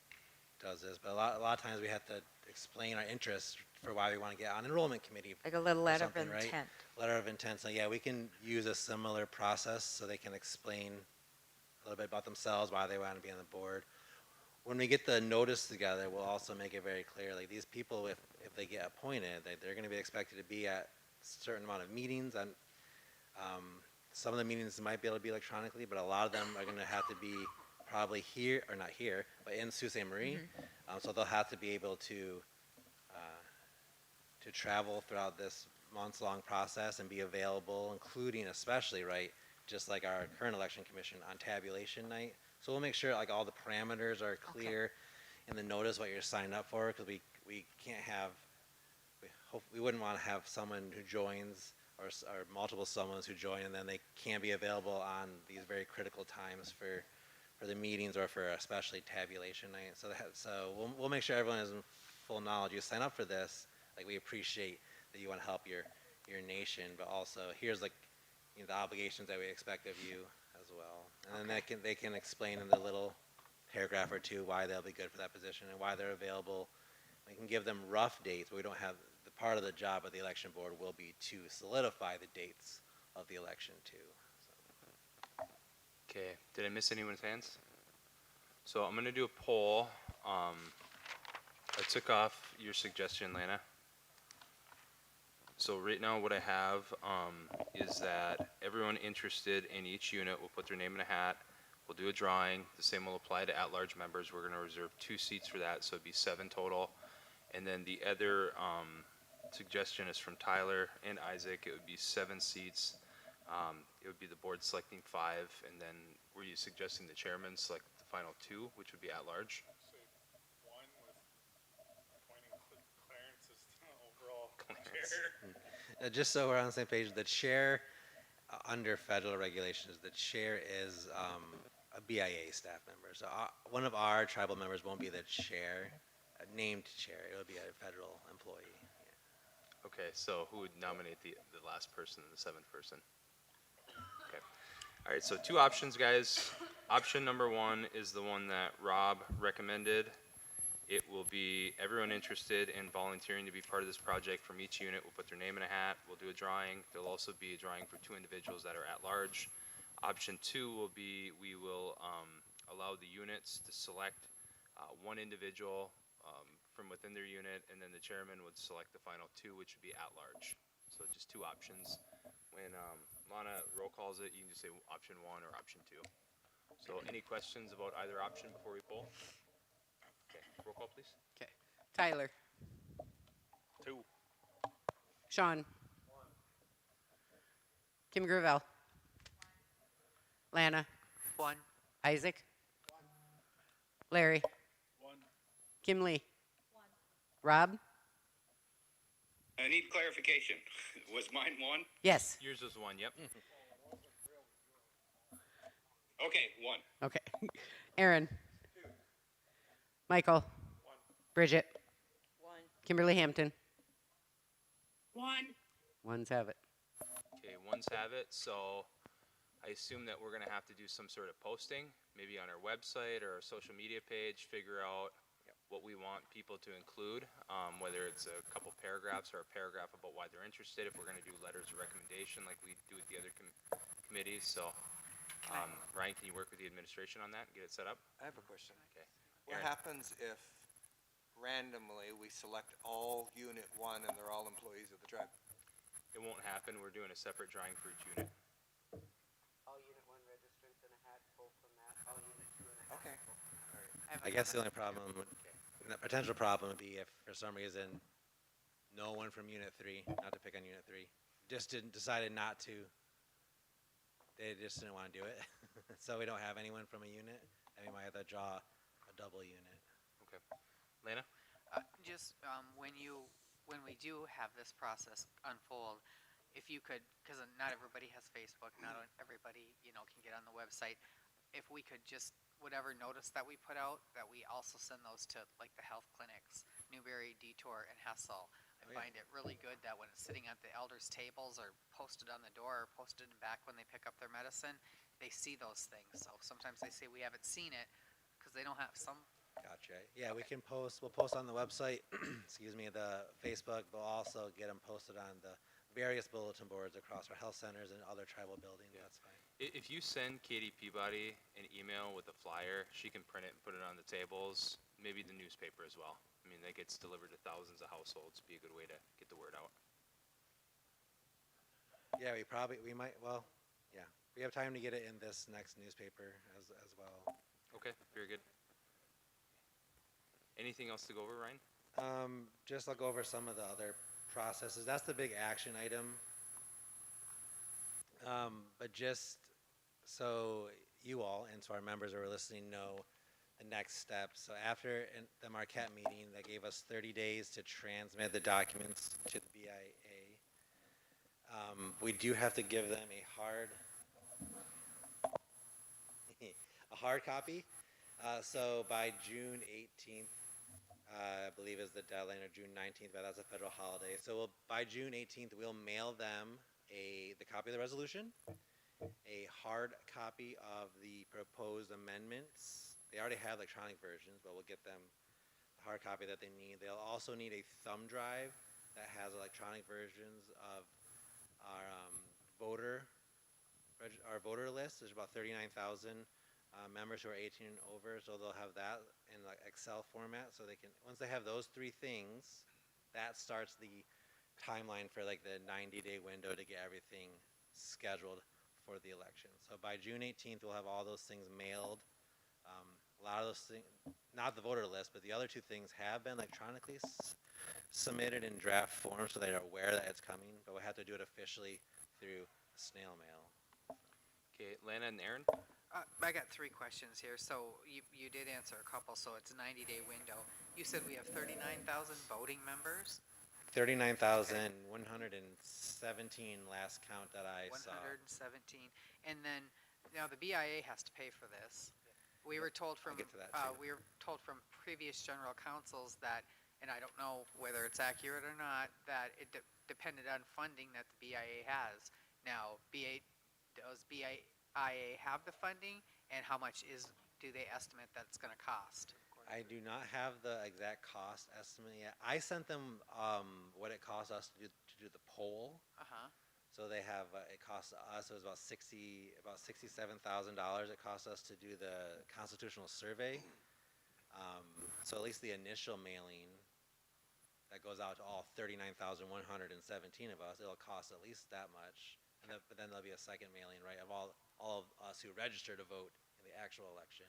Speaker 13: does this, but a lot of times we have to explain our interest for why we want to get on enrollment committee.
Speaker 15: Like a little letter of
Speaker 13: right?
Speaker 15: intent.
Speaker 13: Letter of intent. So yeah, we can use a similar process so they can explain a little bit about themselves, why they want to be on the board. When we get the notice together, we'll also make it very clear, like these people, if they get appointed, they're going to be expected to be at a certain amount of meetings. And some of the meetings might be able to be electronically, but a lot of them are going to have to be probably here, or not here, but in Sault Ste. Marie. So they'll have to be able to travel throughout this months-long process and be available, including especially, right, just like our current election commission on tabulation night. So we'll make sure like all the parameters are clear in the notice what you're signing up for, because we can't have, we wouldn't want to have someone who joins or multiple someones who join and then they can't be available on these very critical times for the meetings or for especially tabulation night. So we'll make sure everyone is in full knowledge. You sign up for this, like we appreciate that you want to help your nation, but also here's like, you know, the obligations that we expect of you as well. And then they can explain in the little paragraph or two why they'll be good for that position and why they're available We can give them rough dates, but we don't have, the part of the job of the election board will be to solidify the dates of the election too.
Speaker 1: Okay, did I miss anyone's hands? So I'm gonna do a poll. I took off your suggestion, Lana. So right now what I have is that everyone interested in each unit will put their name in a hat. We'll do a drawing. The same will apply to at-large members. We're gonna reserve 2 seats for that, so it'd be 7 total. And then the other suggestion is from Tyler and Isaac. It would be 7 seats. It would be the board selecting 5, and then were you suggesting the chairman select the final 2, which would be at large?
Speaker 8: One with appointing Clarence as the overall chair.
Speaker 13: Just so we're on the same page, the chair, under federal regulations, the chair is a BIA staff member. So one of our tribal members won't be the chair, a named chair. It will be a federal employee.
Speaker 1: Okay, so who would nominate the last person and the 7th person? Okay. All right, so 2 options, guys. Option number 1 is the one that Rob recommended. It will be everyone interested in volunteering to be part of this project from each unit will put their name in a hat. We'll do a drawing. There'll also be a drawing for 2 individuals that are at large. Option 2 will be we will allow the units to select 1 individual from within their unit, and then the chairman would select the final 2, which would be at large. So just 2 options. When Lana roll calls it, you can just say option 1 or option 2. So any questions about either option before we poll? Okay, roll call please.
Speaker 16: Okay. Tyler.
Speaker 8: 2.
Speaker 16: Sean. Kim Gravel. Lana.
Speaker 2: 1.
Speaker 16: Isaac. Larry.
Speaker 8: 1.
Speaker 16: Kim Lee. Rob.
Speaker 14: I need clarification. Was mine 1?
Speaker 16: Yes.
Speaker 1: Yours was 1, yep.
Speaker 14: Okay, 1.
Speaker 16: Okay. Aaron. Michael.
Speaker 11: 1.
Speaker 16: Bridget.
Speaker 5: 1.
Speaker 16: Kimberly Hampton.
Speaker 5: 1.
Speaker 16: Ones have it.
Speaker 1: Okay, ones have it. So I assume that we're going to have to do some sort of posting, maybe on our website or our social media page, figure out what we want people to include, whether it's a couple paragraphs or a paragraph about why they're interested, if we're going to do letters of recommendation like we do with the other committees. So Ryan, can you work with the administration on that and get it set up?
Speaker 17: I have a question.
Speaker 1: Okay.
Speaker 17: What
Speaker 1: Aaron.
Speaker 17: happens if randomly we select all Unit 1 and they're all employees of the tribe?
Speaker 1: It won't happen. We're doing a separate drawing for each unit.
Speaker 16: All Unit 1 registrants in a hat, pull from that. All Unit 2 in a hat.
Speaker 17: Okay.
Speaker 13: I guess the only problem, the potential problem would be if for some reason no one from Unit 3, not to pick on Unit 3, decided not to. They just didn't want to do it. So we don't have anyone from a unit, and we might have to draw a double unit.
Speaker 1: Okay. Lana?
Speaker 2: Just when we do have this process unfold, if you could, because not everybody has Facebook, not everybody can get on the website. If we could just, whatever notice that we put out, that we also send those to like the health clinics, Newberry, Detour, and Hessel. I find it really good that when it's sitting at the elders' tables or posted on the door or posted in back when they pick up their medicine, they see those things. So sometimes they say we haven't seen it because they don't have some.
Speaker 13: Gotcha. Yeah, we can post. We'll post on the website. Excuse me, the Facebook. We'll also get them posted on the various bulletin boards across our health centers and other tribal buildings. Yeah. That's fine.
Speaker 1: If you send Katie Peabody an email with a flyer, she can print it and put it on the tables, maybe the newspaper as well. I mean, that gets delivered to thousands of households. Be a good way to get the word out.
Speaker 13: Yeah, we might, well, yeah. We have time to get it in this next newspaper as well.
Speaker 1: Okay, very good. Anything else to go over, Ryan?
Speaker 13: Just I'll go over some of the other processes. That's the big action item. But just so you all and so our members who are listening know the next steps. So after the Marquette meeting, that gave us 30 days to transmit the documents to the BIA. We do have to give them a hard copy. So by June 18th, I believe is the deadline, or June 19th, but that's a federal holiday. So by June 18th, we'll mail them the copy of the resolution, a hard copy of the proposed amendments. They already have electronic versions, but we'll get them hard copy that they need. They'll also need a thumb drive that has electronic versions of our our voter list. There's about 39,000 members who are 18 and over, so they'll have that in like Excel format. So they can, once they have those three things, that starts the timeline for like the 90-day window to get everything scheduled for the election. So by June 18th, we'll have all those things mailed. A lot of those things, not the voter list, but the other two things have been electronically submitted in draft form, so they're aware that it's coming, but we'll have to do it officially through snail mail.
Speaker 1: Okay, Lana and Aaron?
Speaker 2: I got 3 questions here. So you did answer a couple, so it's a 90-day window. You said we have 39,000 voting members?
Speaker 13: 39,117 last count that I saw.
Speaker 2: 117. And then, now the BIA has to pay for this. We were told from,
Speaker 13: get to that too.
Speaker 2: we were told from previous general counsels that, and I don't know whether it's accurate or not, that it depended on funding that the BIA has. Now, does BIA have the funding, and how much do they estimate that it's going to cost?
Speaker 13: I do not have the exact cost estimate yet. I sent them what it cost us to do the poll.
Speaker 2: Uh-huh.
Speaker 13: So they have it cost us, it was about $67,000 it cost us to do the constitutional survey. So at least the initial mailing that goes out to all 39,117 of us, it'll cost at least that much. And but then there'll be a second mailing, right, of all of us who register to vote in the actual election.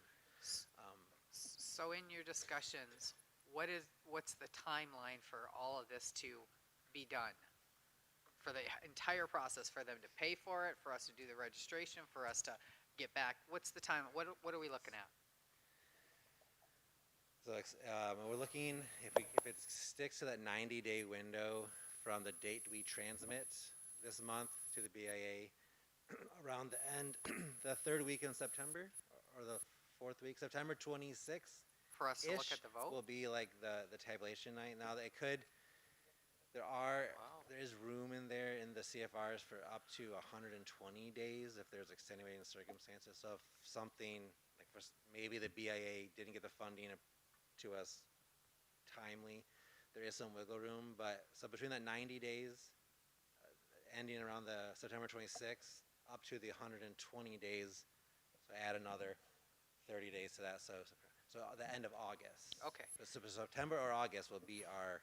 Speaker 2: So in your discussions, what's the timeline for all of this to be done? For the entire process, for them to pay for it, for us to do the registration, for us to get back, what's the time, what are we looking at?
Speaker 13: So we're looking, if it sticks to that 90-day window from the date we transmit this month to the BIA, around the end, the 3rd week in September, or the 4th week, September 26th.
Speaker 2: For us to look at the vote?
Speaker 13: Will be like the tabulation night. Now it could, there is room in there in the CFRs for up to 120 days if there's extenuating circumstances. So if something, like maybe the BIA didn't get the funding to us timely, there is some wiggle room. But so between that 90 days, ending around the September 26th, up to the 120 days, so add another 30 days to that. So the end of August.
Speaker 2: Okay.
Speaker 13: So September or August will be our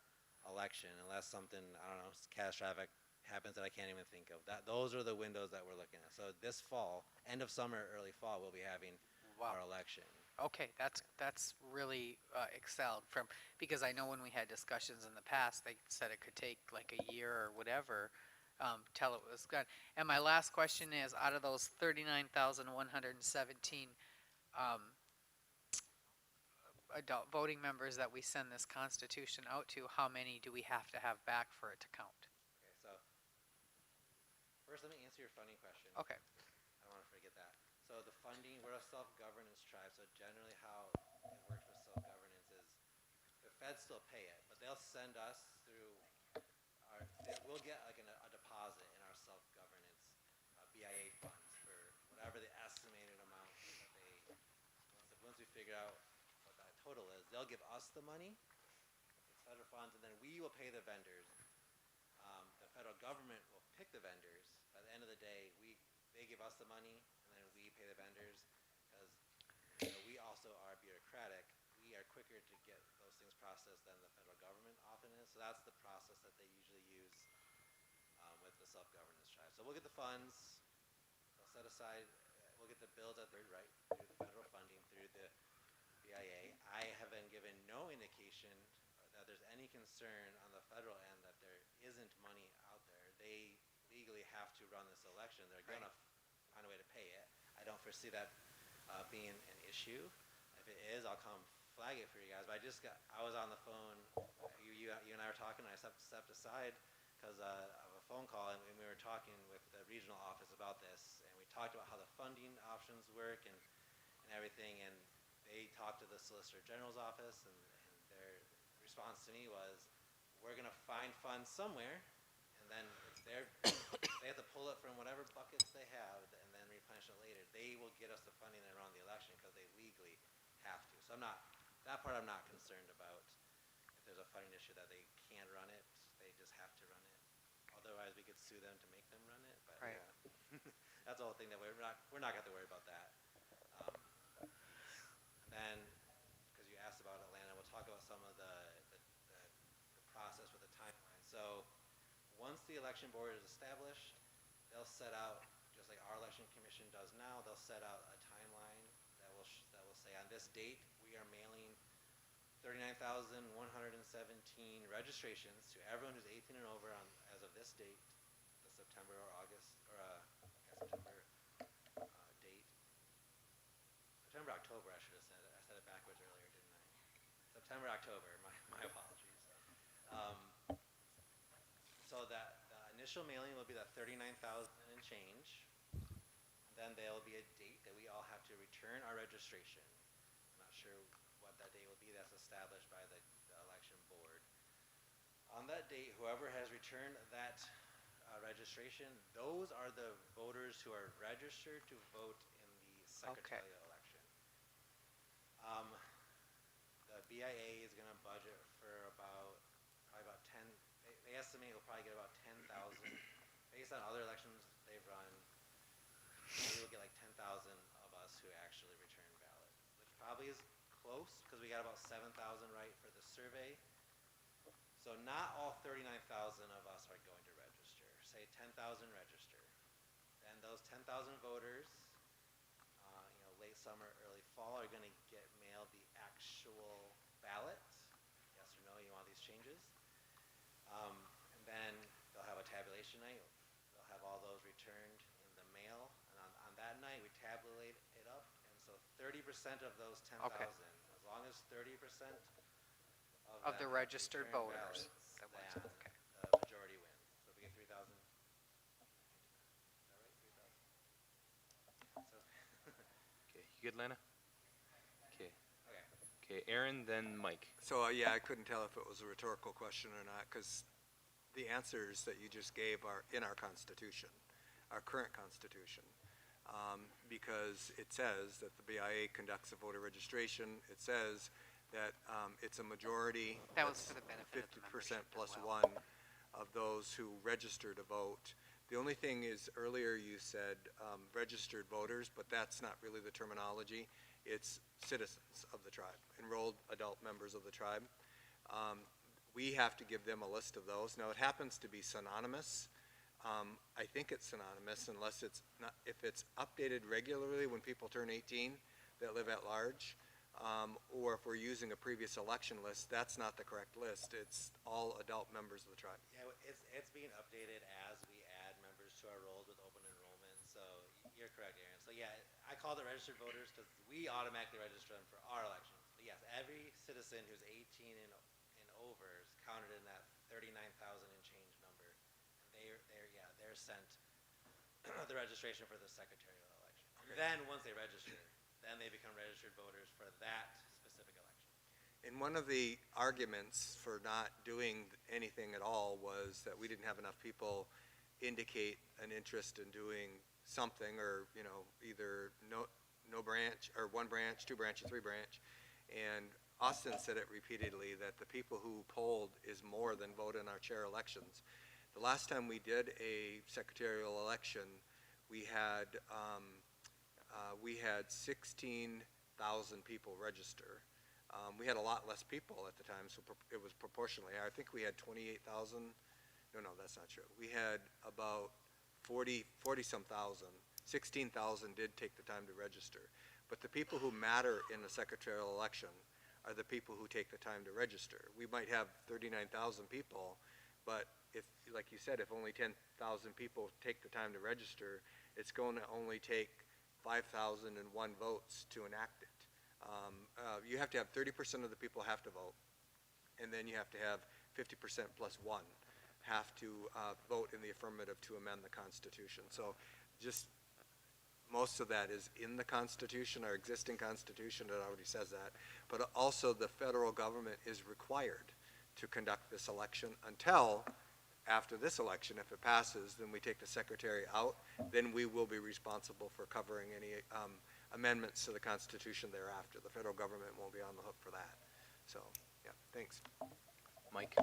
Speaker 13: election, unless something, I don't know, catastrophic happens that I can't even think of. Those are the windows that we're looking at. So this fall, end of summer, early fall, we'll be having our election.
Speaker 2: Okay, that's really excelled from, because I know when we had discussions in the past, they said it could take like a year or whatever till it was done. And my last question is, out of those 39,117 adult voting members that we send this constitution out to, how many do we have to have back for it to count?
Speaker 13: Okay, so first let me answer your funding question.
Speaker 2: Okay.
Speaker 13: I don't want to forget that. So the funding, we're a self-governance tribe, so generally how it works with self-governance is the feds still pay it, but they'll send us through we'll get like a deposit in our self-governance BIA funds for whatever the estimated amount that they, once we figure out what that total is, they'll give us the money, it's federal funds, and then we will pay the vendors. The federal government will pick the vendors. By the end of the day, they give us the money, and then we pay the vendors, because we also are bureaucratic. We are quicker to get those things processed than the federal government often is. So that's the process that they usually use with the self-governance tribe. So we'll get the funds, they'll set aside, we'll get the bills at third right through the federal funding through the BIA. I have been given no indication that there's any concern on the federal end that there isn't money out there. They legally have to run this election. They're going to find a way to pay it. I don't foresee that being an issue. If it is, I'll come flag it for you guys. But I was on the phone, you and I were talking, and I stepped aside because of a phone call, and we were talking with the regional office about this, and we talked about how the funding options work and everything, and they talked to the Solicitor General's office, and their response to me was, we're going to find funds somewhere, and then it's they have to pull it from whatever buckets they have and then replenish it later. They will get us the funding around the election because they legally have to. So that part I'm not concerned about. funding issue that they can't run it, they just have to run it. Otherwise, we could sue them to make them run it, but
Speaker 2: Right.
Speaker 13: that's the whole thing that we're not going to have to worry about that. Then, because you asked about Atlanta, we'll talk about some of the process with the timeline. So once the election board is established, they'll set out, just like our election commission does now, they'll set out a timeline that will say on this date, we are mailing 39,117 registrations to everyone who's 18 and over as of this date, the September or August, or September date. September, October, I should have said it. I said it backwards earlier, didn't I? September, October, my apologies. So that the initial mailing will be that 39,000 and change. Then there will be a date that we all have to return our registration. I'm not sure what that date will be. That's established by the election board. On that date, whoever has returned that registration, those are the voters who are registered to vote in the secretarial election. The BIA is going to budget for probably about 10. They estimate we'll probably get about 10,000. Based on other elections they've run, we will get like 10,000 of us who actually return ballots, which probably is close because we got about 7,000 right for the survey. So not all 39,000 of us are going to register. Say 10,000 register. Then those 10,000 voters, late summer, early fall, are going to get mailed the actual ballot. Yes or no, you want these changes? And then they'll have a tabulation night. They'll have all those returned in the mail. And on that night, we tabulate it up. And so 30% of those 10,000, as long as 30%
Speaker 2: Of the
Speaker 13: them
Speaker 2: registered
Speaker 13: return
Speaker 2: voters.
Speaker 13: ballots, then the majority wins. So if we get 3,000. Is that right? 3,000? So
Speaker 1: Okay, you good, Lana? Okay.
Speaker 13: Okay.
Speaker 1: Okay, Aaron, then Mike.
Speaker 7: So, yeah, I couldn't tell if it was a rhetorical question or not, because the answers that you just gave are in our Constitution, our current Constitution, because it says that the BIA conducts a voter registration. It says that it's a majority.
Speaker 2: That was for the benefit of the
Speaker 7: 50%
Speaker 2: membership
Speaker 7: plus
Speaker 2: as well.
Speaker 7: one of those who register to vote. The only thing is, earlier you said registered voters, but that's not really the terminology. It's citizens of the tribe, enrolled adult members of the tribe. We have to give them a list of those. Now, it happens to be synonymous. I think it's synonymous unless it's not, if it's updated regularly when people turn 18 that live at large, or if we're using a previous election list, that's not the correct list. It's all adult members of the tribe.
Speaker 13: Yeah, it's being updated as we add members to our rolls with open enrollment. So you're correct, Aaron. So yeah, I call it registered voters because we automatically register them for our elections. But yes, every citizen who's 18 and over is counted in that 39,000 and change number. They're sent the registration for the secretarial election.
Speaker 7: Okay.
Speaker 13: Then once they register, then they become registered voters for that specific election.
Speaker 7: And one of the arguments for not doing anything at all was that we didn't have enough people indicate an interest in doing something, or either no branch, or one branch, two branch, or three branch. And Austin said it repeatedly that the people who polled is more than vote in our chair elections. The last time we did a secretarial election, we had 16,000 people register. We had a lot less people at the time, so it was proportionally. I think we had 28,000. No, that's not true. We had about 40-some thousand. 16,000 did take the time to register. But the people who matter in the secretarial election are the people who take the time to register. We might have 39,000 people, but if, like you said, if only 10,000 people take the time to register, it's going to only take 5,001 votes to enact it. You have to have 30% of the people have to vote, and then you have to have 50% plus one have to vote in the affirmative to amend the Constitution. So just most of that is in the Constitution, our existing Constitution, it already says that. But also the federal government is required to conduct this election until after this election. If it passes, then we take the secretary out. Then we will be responsible for covering any amendments to the Constitution thereafter. The federal government won't be on the hook for that. So, yeah, thanks.
Speaker 18: Mike?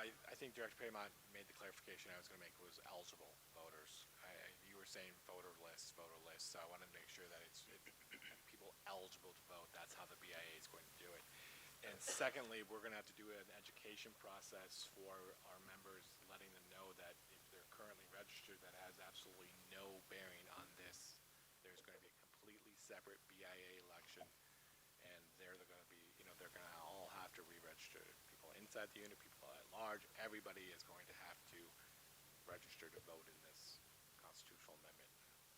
Speaker 11: I think Director Paymont made the clarification I was going to make was eligible voters. You were saying voter lists, so I wanted to make sure that it's people eligible to vote. That's how the BIA is going to do it. And secondly, we're going to have to do an education process for our members, letting them know that if they're currently registered, that has absolutely no bearing on this. There's going to be a completely separate BIA election, and they're going to be, they're going to all have to re-register. People inside the unit, people at large, everybody is going to have to register to vote in this constitutional amendment.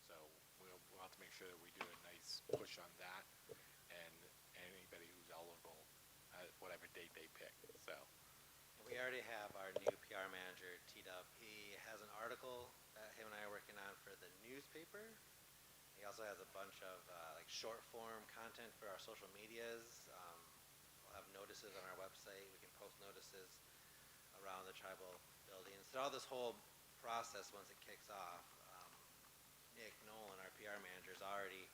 Speaker 11: So we'll have to make sure that we do a nice push on that, and anybody who's eligible at whatever date they pick. So
Speaker 13: We already have our new PR manager teed up. He has an article that him and I are working on for the newspaper. He also has a bunch of like short form content for our social medias. We'll have notices on our website. We can post notices around the tribal buildings. Throughout this whole process, once it kicks off, Nick Nolan, our PR manager, is already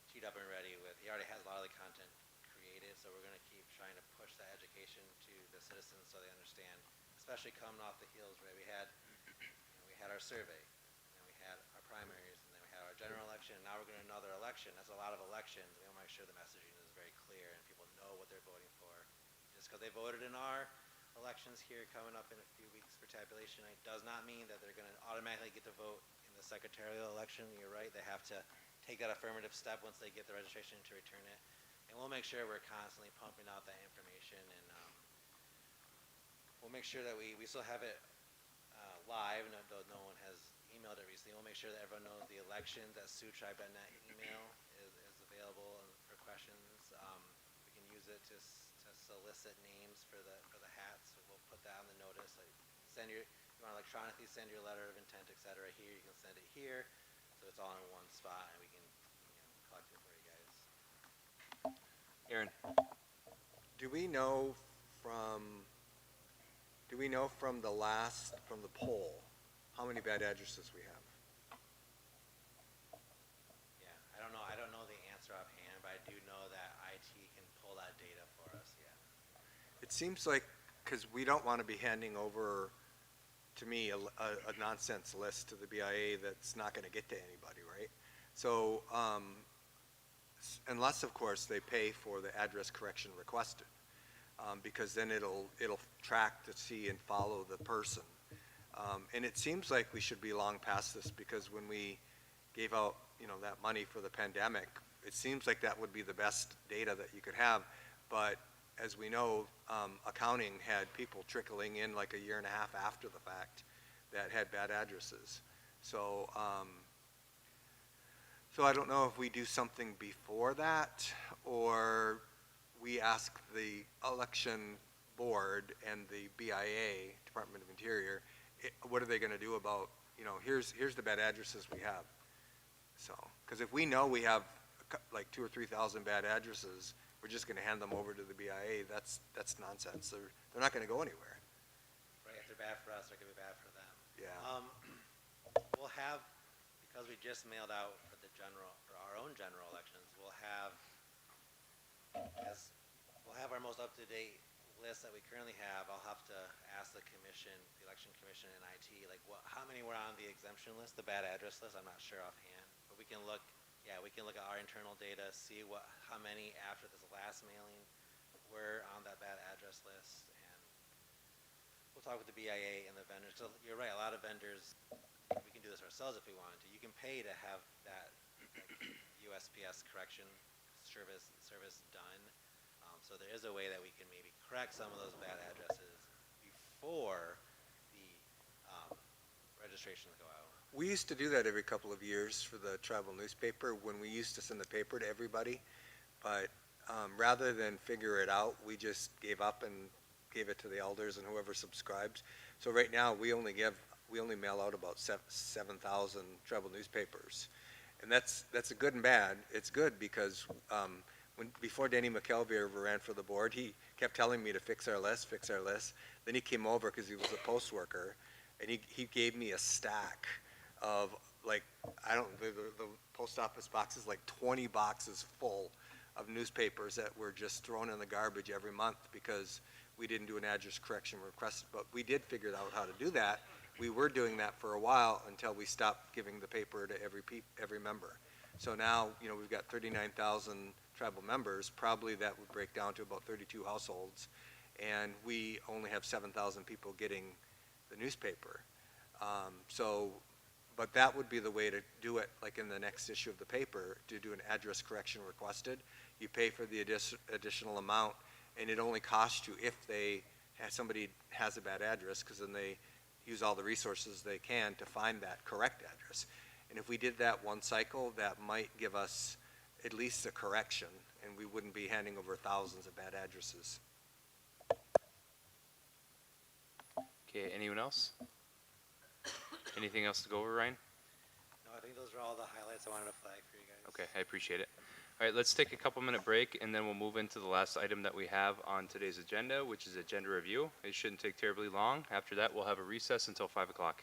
Speaker 13: teed up and ready with. He already has a lot of the content created, so we're going to keep trying to push that education to the citizens so they understand, especially coming off the heels where we had our survey, and we had our primaries, and then we had our general election, and now we're going to another election. That's a lot of elections. We want to make sure the messaging is very clear and people know what they're voting for. Just because they voted in our elections here coming up in a few weeks for tabulation night does not mean that they're going to automatically get to vote in the secretarial election. You're right. They have to take that affirmative step once they get the registration to return it. And we'll make sure we're constantly pumping out that information, and we'll make sure that we still have it live, though no one has emailed it recently. We'll make sure that everyone knows the elections at SiouxTribe.net email is available for questions. We can use it to solicit names for the hats. So we'll put that on the notice. Like you want to electronically send your letter of intent, etc. Here, you can send it here, so it's all in one spot, and we can collect it for you guys.
Speaker 18: Aaron?
Speaker 7: Do we know from the poll how many bad addresses we have?
Speaker 13: Yeah, I don't know the answer offhand, but I do know that IT can pull that data for us. Yeah.
Speaker 7: It seems like, because we don't want to be handing over, to me, a nonsense list to the BIA that's not going to get to anybody, right? So unless, of course, they pay for the address correction requested, because then it'll track to see and follow the person. And it seems like we should be long past this, because when we gave out, that money for the pandemic, it seems like that would be the best data that you could have. But as we know, accounting had people trickling in like a year and a half after the fact that had bad addresses. So so I don't know if we do something before that, or we ask the election board and the BIA, Department of Interior, what are they going to do about, here's the bad addresses we have. So, because if we know we have like 2,000 or 3,000 bad addresses, we're just going to hand them over to the BIA. That's nonsense. They're not going to go anywhere.
Speaker 13: Right. If they're bad for us, they're going to be bad for them.
Speaker 7: Yeah.
Speaker 13: We'll have, because we just mailed out for our own general elections, we'll have our most up-to-date list that we currently have. I'll have to ask the commission, the election commission and IT, like how many were on the exemption list, the bad address list. I'm not sure offhand, but we can look. Yeah, we can look at our internal data, see how many after this last mailing were on that bad address list, and we'll talk with the BIA and the vendors. So you're right, a lot of vendors, we can do this ourselves if we wanted to. You can pay to have that USPS correction service done. So there is a way that we can maybe correct some of those bad addresses before the registrations go out.
Speaker 7: We used to do that every couple of years for the tribal newspaper when we used to send the paper to everybody. But rather than figure it out, we just gave up and gave it to the elders and whoever subscribes. So right now we only mail out about 7,000 tribal newspapers, and that's a good and bad. It's good because before Danny McKelvey ever ran for the board, he kept telling me to fix our list. Then he came over because he was a post worker, and he gave me a stack of like, I don't, the post office box is like 20 boxes full of newspapers that were just thrown in the garbage every month because we didn't do an address correction request, but we did figure out how to do that. We were doing that for a while until we stopped giving the paper to every member. So now, you know, we've got 39,000 tribal members. Probably that would break down to about 32 households, and we only have 7,000 people getting the newspaper. But that would be the way to do it, like in the next issue of the paper, to do an address correction requested. You pay for the additional amount, and it only costs you if somebody has a bad address, because then they use all the resources they can to find that correct address. And if we did that one cycle, that might give us at least a correction, and we wouldn't be handing over thousands of bad addresses.
Speaker 1: Okay, anyone else? Anything else to go over, Ryan?
Speaker 6: No, I think those are all the highlights I wanted to flag for you guys.
Speaker 1: Okay, I appreciate it. All right, let's take a couple-minute break, and then we'll move into the last item that we have on today's agenda, which is agenda review. It shouldn't take terribly long. After that, we'll have a recess until 5 o'clock.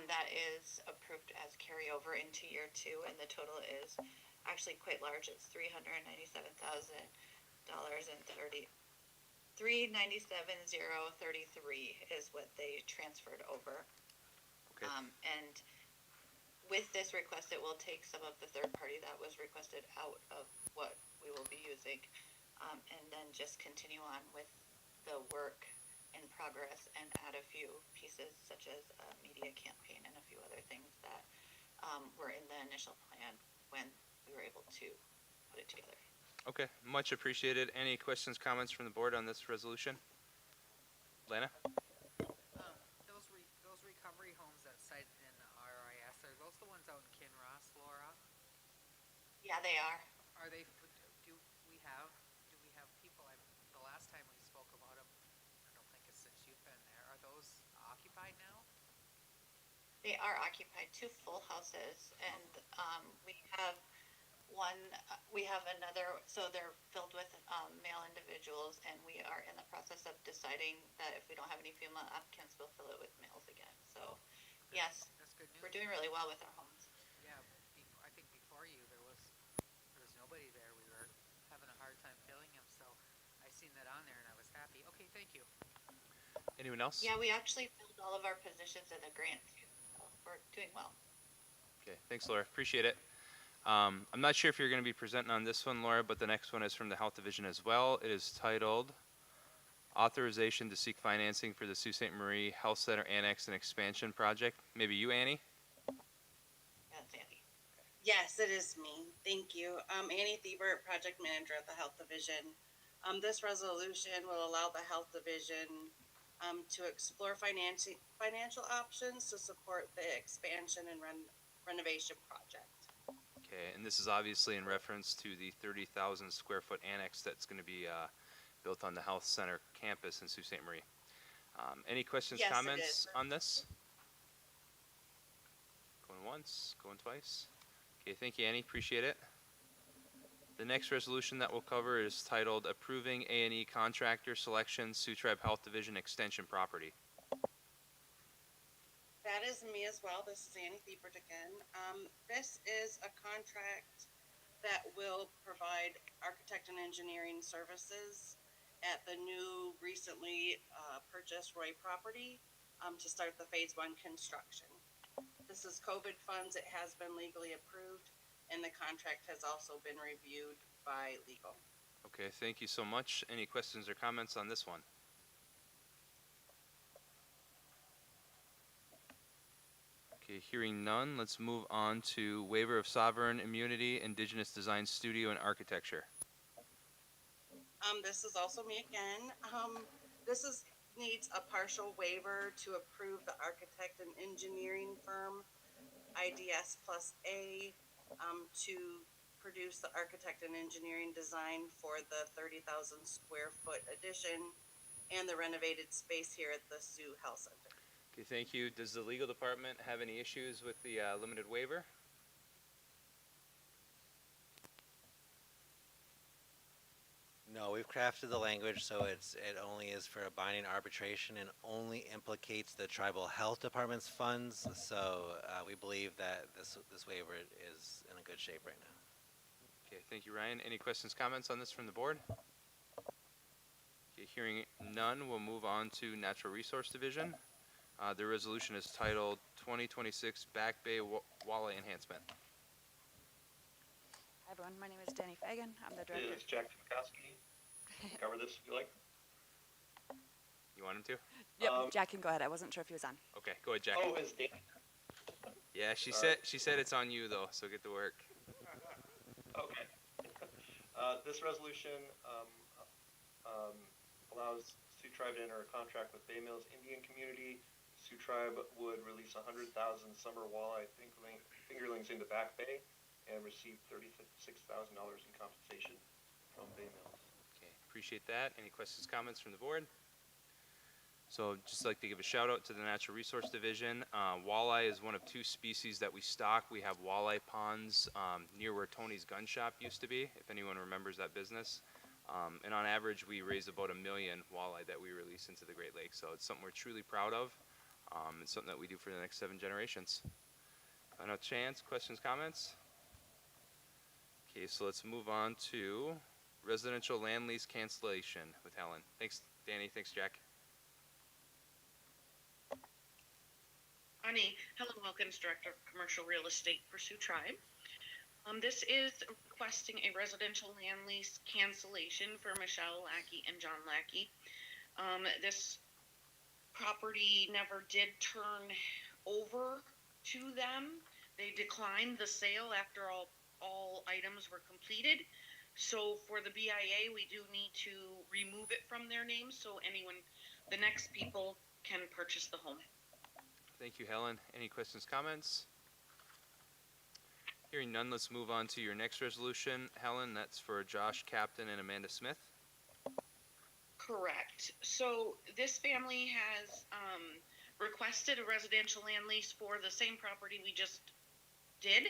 Speaker 19: that is approved as carryover into year 2, and the total is actually quite large. It's $397,000 $397,033 is what they transferred over.
Speaker 1: Okay.
Speaker 19: And with this request, it will take some of the third party that was requested out of what we will be using, and then just continue on with the work in progress and add a few pieces such as a media campaign and a few other things that were in the initial plan when we were able to put it together.
Speaker 1: Okay, much appreciated. Any questions, comments from the board on this resolution? Lana?
Speaker 2: Those recovery homes that cited in the RIS, are those the ones out in Kinross, Laura?
Speaker 19: Yeah, they are.
Speaker 2: Are they, do we have people, the last time we spoke about them, I don't think it's since you've been there, are those occupied now?
Speaker 19: They are occupied, 2 full houses, and we have another, so they're filled with male individuals, and we are in the process of deciding that if we don't have any female applicants, we'll fill it with males again. So, yes,
Speaker 2: That's good news.
Speaker 19: we're doing really well with our homes.
Speaker 2: Yeah, I think before you, there was nobody there. We were having a hard time filling them, so I seen that on there and I was happy. Okay, thank you.
Speaker 1: Anyone else?
Speaker 19: Yeah, we actually filled all of our positions in the grant too, so we're doing well.
Speaker 1: Okay, thanks, Laura. Appreciate it. I'm not sure if you're going to be presenting on this one, Laura, but the next one is from the Health Division as well. It is titled Authorization to Seek Financing for the Sault Ste. Marie Health Center Annex and Expansion Project. Maybe you, Annie?
Speaker 19: That's Annie.
Speaker 20: Yes, it is me. Thank you. Annie Thiebert, Project Manager at the Health Division. This resolution will allow the Health Division to explore financial options to support the expansion and renovation project.
Speaker 1: Okay, and this is obviously in reference to the 30,000 square foot annex that's going to be built on the Health Center campus in Sault Ste. Marie. Any questions,
Speaker 20: Yes, it
Speaker 1: comments
Speaker 20: is.
Speaker 1: on this? Going once, going twice. Okay, thank you, Annie. Appreciate it. The next resolution that we'll cover is titled Approving A&E Contractor Selection Sioux Tribe Health Division Extension Property.
Speaker 20: That is me as well. This is Annie Thiebert again. This is a contract that will provide architect and engineering services at the new recently purchased Roy property to start the phase 1 construction. This is COVID funds. It has been legally approved, and the contract has also been reviewed by legal.
Speaker 1: Okay, thank you so much. Any questions or comments on this one? Okay, hearing none, let's move on to waiver of sovereign immunity, Indigenous Design Studio and Architecture.
Speaker 20: This is also me again. This needs a partial waiver to approve the architect and engineering firm, IDS plus A, to produce the architect and engineering design for the 30,000 square foot addition and the renovated space here at the Sioux Health Center.
Speaker 1: Okay, thank you. Does the legal department have any issues with the limited waiver?
Speaker 13: No, we've crafted the language so it only is for a binding arbitration and only implicates the tribal health department's funds. So we believe that this waiver is in a good shape right now.
Speaker 1: Okay, thank you, Ryan. Any questions, comments on this from the board? Okay, hearing none, we'll move on to Natural Resource Division. The resolution is titled 2026 Back Bay Walleye Enhancement.
Speaker 21: Hi everyone, my name is Danny Fagan. I'm the director.
Speaker 22: Is Jack Timkowski. Cover this if you like.
Speaker 1: You want him to?
Speaker 21: Yep, Jack can go ahead. I wasn't sure if he was on.
Speaker 1: Okay, go ahead, Jack.
Speaker 22: Oh, is Danny?
Speaker 1: Yeah, she said it's on you though, so get to work.
Speaker 22: Okay. This resolution allows Sioux Tribe to enter a contract with Bay Mills Indian Community. Sioux Tribe would release 100,000 summer walleye fingerlings into Back Bay and receive $36,000 in compensation from Bay Mills.
Speaker 1: Okay, appreciate that. Any questions, comments from the board? So just like to give a shout out to the Natural Resource Division. Walleye is one of 2 species that we stock. We have walleye ponds near where Tony's Gun Shop used to be, if anyone remembers that business. And on average, we raise about 1 million walleye that we release into the Great Lakes. So it's something we're truly proud of. It's something that we do for the next 7 generations. Final chance, questions, comments? Okay, so let's move on to residential land lease cancellation with Helen. Thanks, Danny. Thanks, Jack.
Speaker 9: Ani, Helen Wilkins, Director of Commercial Real Estate for Sioux Tribe. This is requesting a residential land lease cancellation for Michelle Lackey and John Lackey. This property never did turn over to them. They declined the sale after all items were completed. So for the BIA, we do need to remove it from their names so the next people can purchase the home.
Speaker 1: Thank you, Helen. Any questions, comments? Hearing none, let's move on to your next resolution. Helen, that's for Josh Captain and Amanda Smith.
Speaker 9: Correct. So this family has requested a residential land lease for the same property we just did.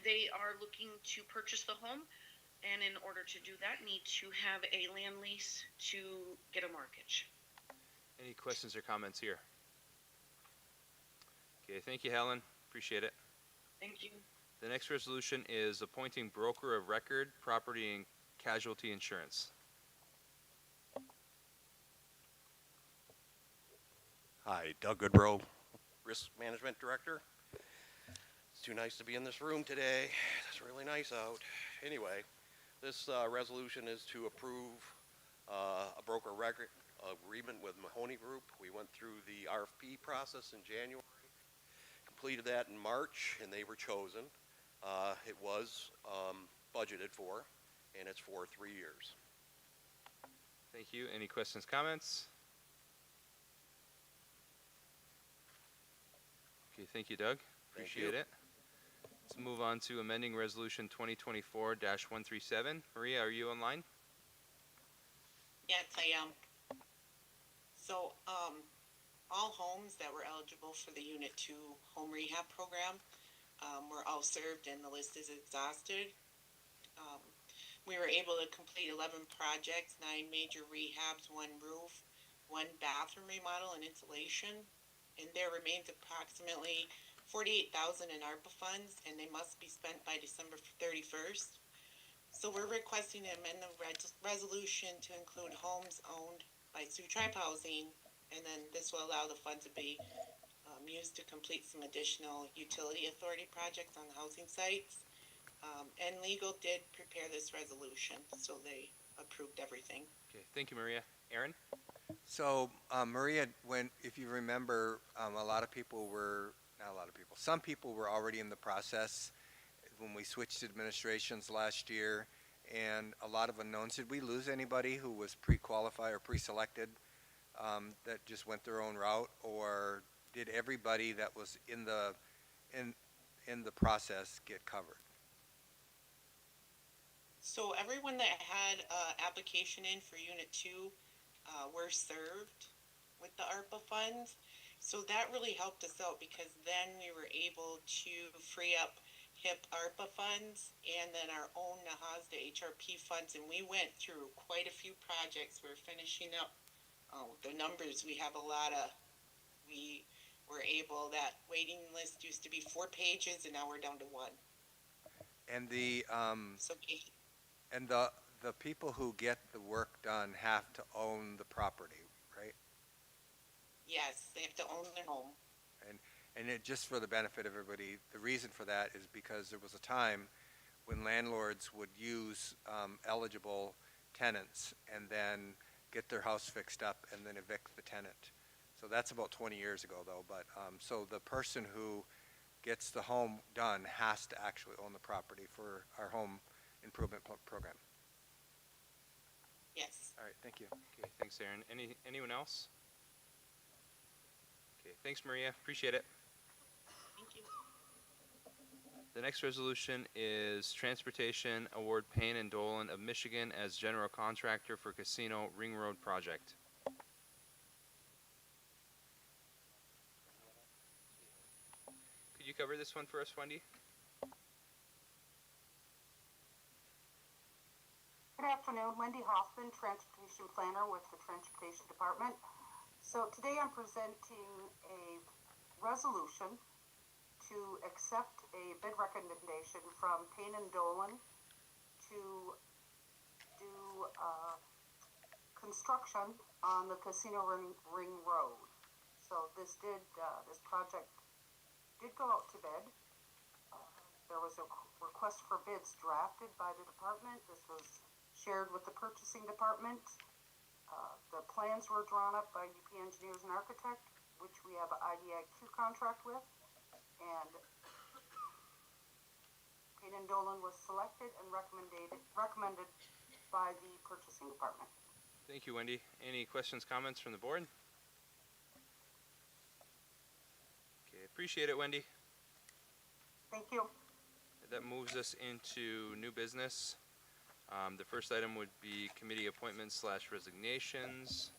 Speaker 9: They are looking to purchase the home, and in order to do that, need to have a land lease to get a mortgage.
Speaker 1: Any questions or comments here? Okay, thank you, Helen. Appreciate it.
Speaker 9: Thank you.
Speaker 1: The next resolution is appointing broker of record, property and casualty insurance.
Speaker 10: Hi, Doug Goodrow, Risk Management Director. It's too nice to be in this room today. It's really nice out. Anyway, this resolution is to approve a broker record agreement with Mahoney Group. We went through the RFP process in January, completed that in March, and they were chosen. It was budgeted for, and it's for 3 years.
Speaker 1: Thank you. Any questions, comments? Okay, thank you, Doug. Appreciate it. Let's move on to amending resolution 2024-137. Maria, are you online?
Speaker 23: Yes, I am. So, all homes that were eligible for the Unit 2 home rehab program were all served, and the list is exhausted. We were able to complete 11 projects, 9 major rehabs, 1 roof, 1 bathroom remodel and insulation, and there remains approximately $48,000 in ARPA funds, and they must be spent by December 31st. So we're requesting to amend the resolution to include homes owned by Sioux Tribe Housing, and then this will allow the funds to be used to complete some additional utility authority projects on the housing sites. And legal did prepare this resolution, so they approved everything.
Speaker 1: Okay, thank you, Maria. Aaron?
Speaker 17: So, Maria, if you remember, some people were already in the process when we switched administrations last year, and a lot of unknowns. Did we lose anybody who was pre-qualified or pre-selected that just went their own route, or did everybody that was in the process get covered?
Speaker 23: So everyone that had application in for Unit 2 were served with the ARPA funds. So that really helped us out, because then we were able to free up HIP ARPA funds and then our own Nahasda HRP funds. And we went through quite a few projects. We're finishing up the numbers. We have a lot of, we were able, that waiting list used to be 4 pages and now we're down to 1.
Speaker 17: And the
Speaker 23: So
Speaker 17: and the people who get the work done have to own the property, right?
Speaker 23: yes, they have to own their home.
Speaker 17: And it, just for the benefit of everybody, the reason for that is because there was a time when landlords would use eligible tenants and then get their house fixed up and then evict the tenant. So that's about 20 years ago, though. But so the person who gets the home done has to actually own the property for our home improvement program.
Speaker 23: Yes.
Speaker 1: All right, thank you. Okay, thanks, Aaron. Anyone else? Okay, thanks, Maria. Appreciate it.
Speaker 23: Thank you.
Speaker 1: The next resolution is Transportation Award Payne and Dolan of Michigan as general contractor for Casino Ring Road project. Could you cover this one for us, Wendy?
Speaker 24: Good afternoon, Wendy Hoffman, Transportation Planner with the Transportation Department.
Speaker 16: So today I'm presenting a resolution to accept a bid recommendation from Payne and Dolan to do construction on the Casino Ring Road. So this project did go out to bid. There was a request for bids drafted by the department. This was shared with the purchasing department. The plans were drawn up by UP Engineers and Architect, which we have an IDIQ contract with, and Payne and Dolan was selected and recommended by the purchasing department.
Speaker 1: Thank you, Wendy. Any questions, comments from the board? Okay, appreciate it, Wendy.
Speaker 16: Thank you.
Speaker 1: That moves us into new business. The first item would be committee appointments / resignations.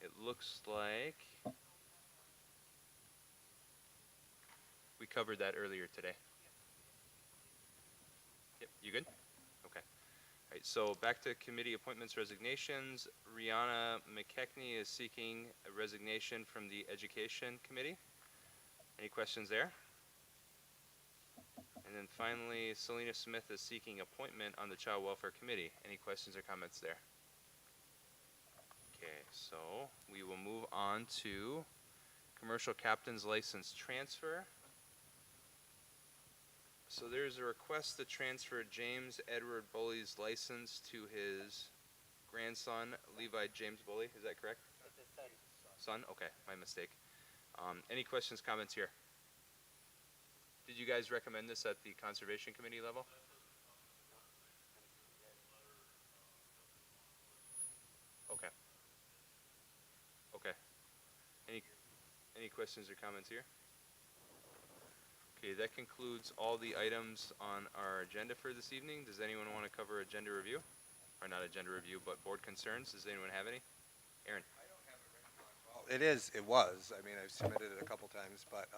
Speaker 1: It looks like we covered that earlier today. Yep, you good? Okay. All right, so back to committee appointments, resignations. Rihanna McKechnie is seeking a resignation from the Education Committee. Any questions there? And then finally, Selena Smith is seeking appointment on the Child Welfare Committee. Any questions or comments there? Okay, so we will move on to commercial captain's license transfer. So there's a request to transfer James Edward Bully's license to his grandson, Levi James Bully. Is that correct? Son? Okay, my mistake. Any questions, comments here? Did you guys recommend this at the Conservation Committee level? Okay. Okay. Any questions or comments here? Okay, that concludes all the items on our agenda for this evening. Does anyone want to cover agenda review? Or not agenda review, but board concerns? Does anyone have any? Aaron?
Speaker 17: Well, it was. I mean, I've submitted it a couple times, but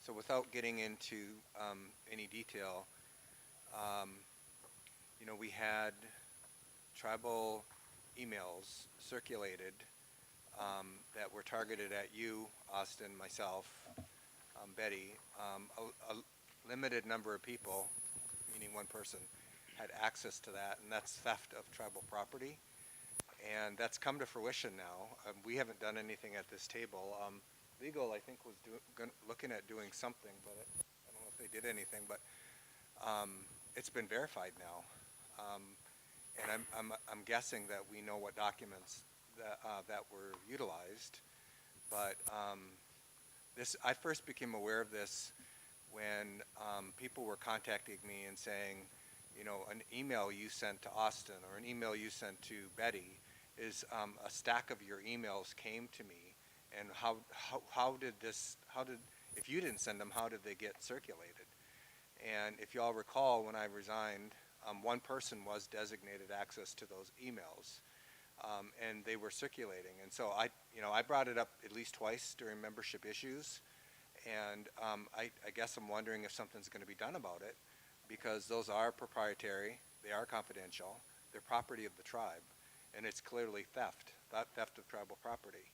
Speaker 17: so without getting into any detail, you know, we had tribal emails circulated that were targeted at you, Austin, myself, Betty. A limited number of people, meaning one person, had access to that, and that's theft of tribal property. And that's come to fruition now. We haven't done anything at this table. Legal, I think, was looking at doing something, but I don't know if they did anything. But it's been verified now, and I'm guessing that we know what documents that were utilized. But I first became aware of this when people were contacting me and saying, you know, an email you sent to Austin or an email you sent to Betty is a stack of your emails came to me. And how did if you didn't send them, how did they get circulated? And if you all recall, when I resigned, one person was designated access to those emails, and they were circulating. And so I brought it up at least twice during membership issues, and I guess I'm wondering if something's going to be done about it, because those are proprietary, they are confidential, they're property of the tribe, and it's clearly theft of tribal property.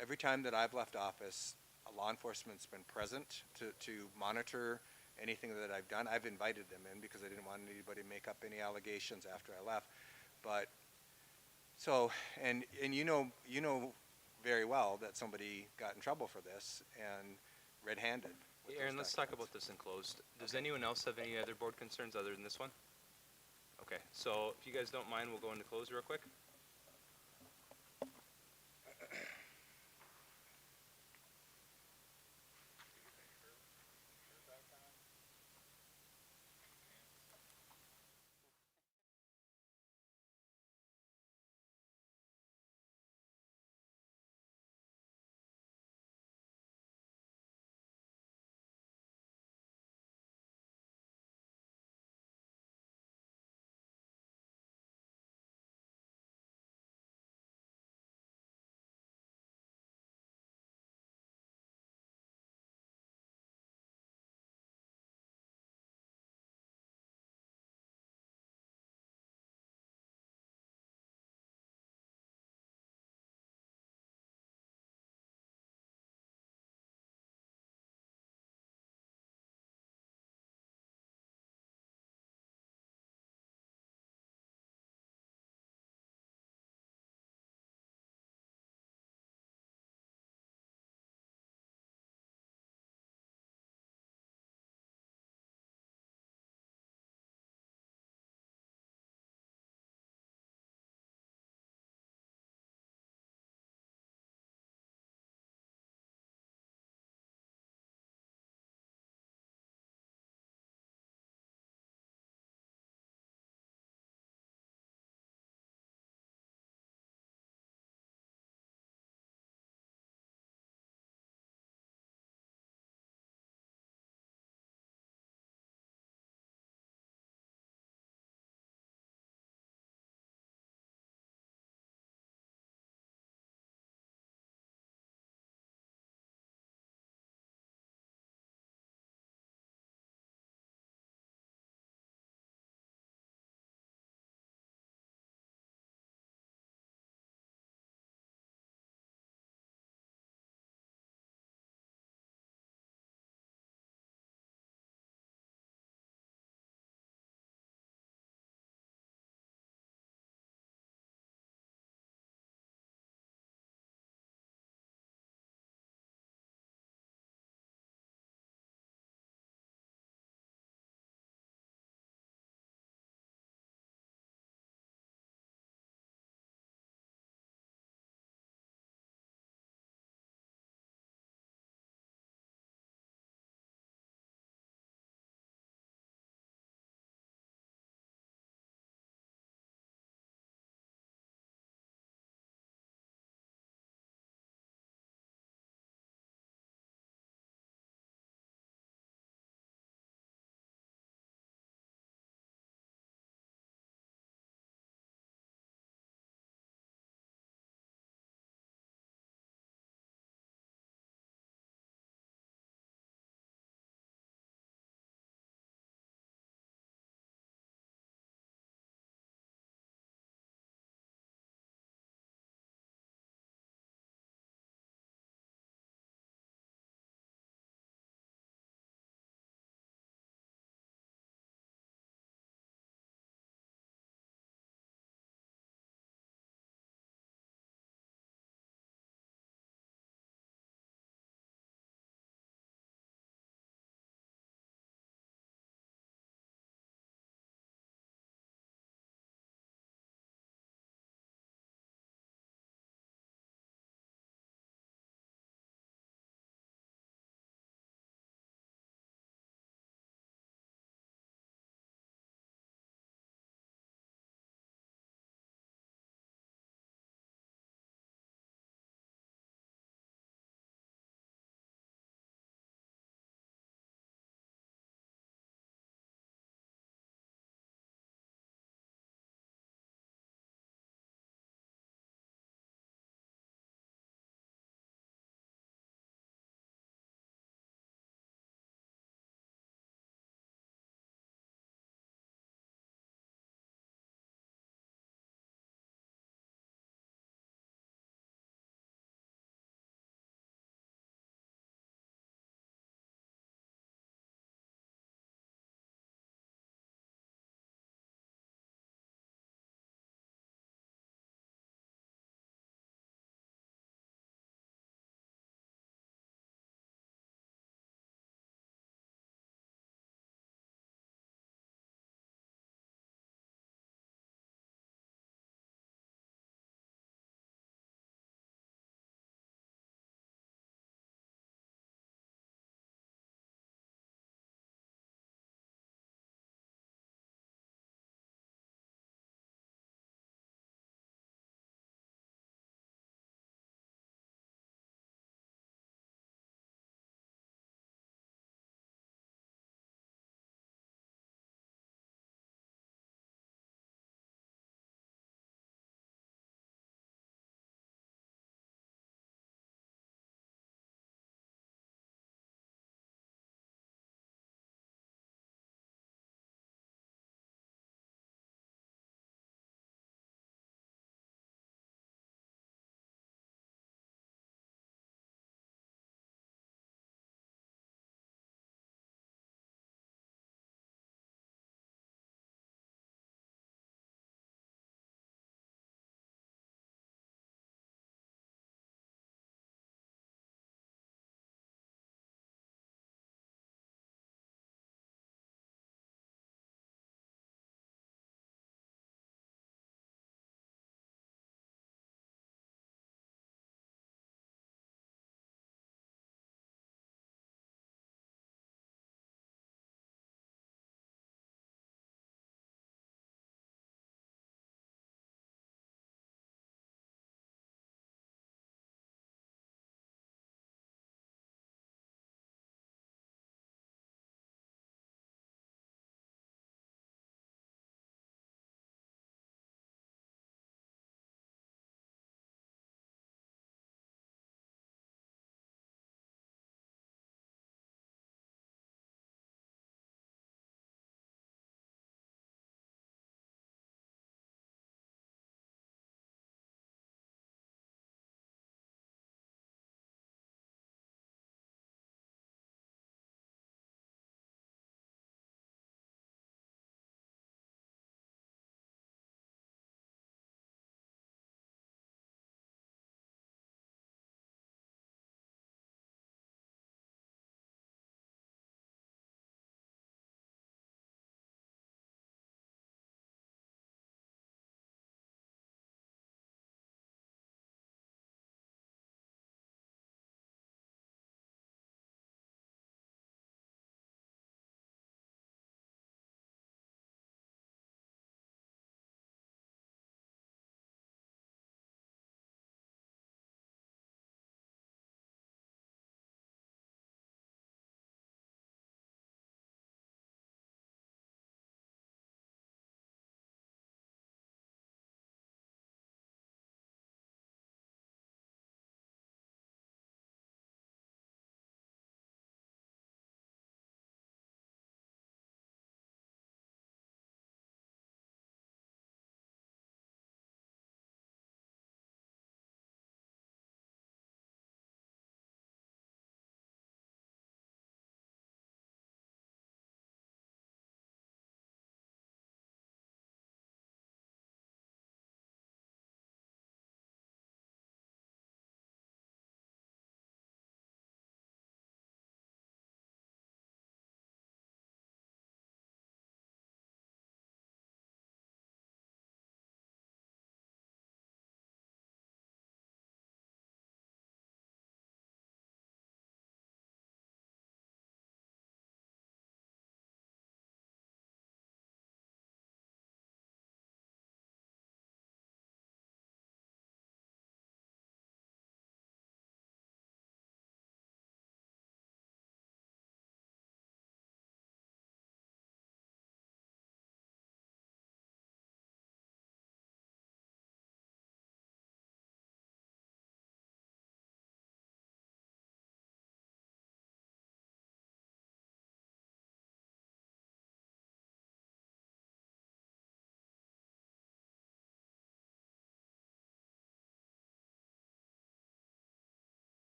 Speaker 17: Every time that I've left office, law enforcement's been present to monitor anything that I've done. I've invited them in because I didn't want anybody to make up any allegations after I left. But so, and you know very well that somebody got in trouble for this and red-handed.
Speaker 1: Hey, Aaron, let's talk about this in closed. Does anyone else have any other board concerns other than this one? Okay, so if you guys don't mind, we'll go into close real quick.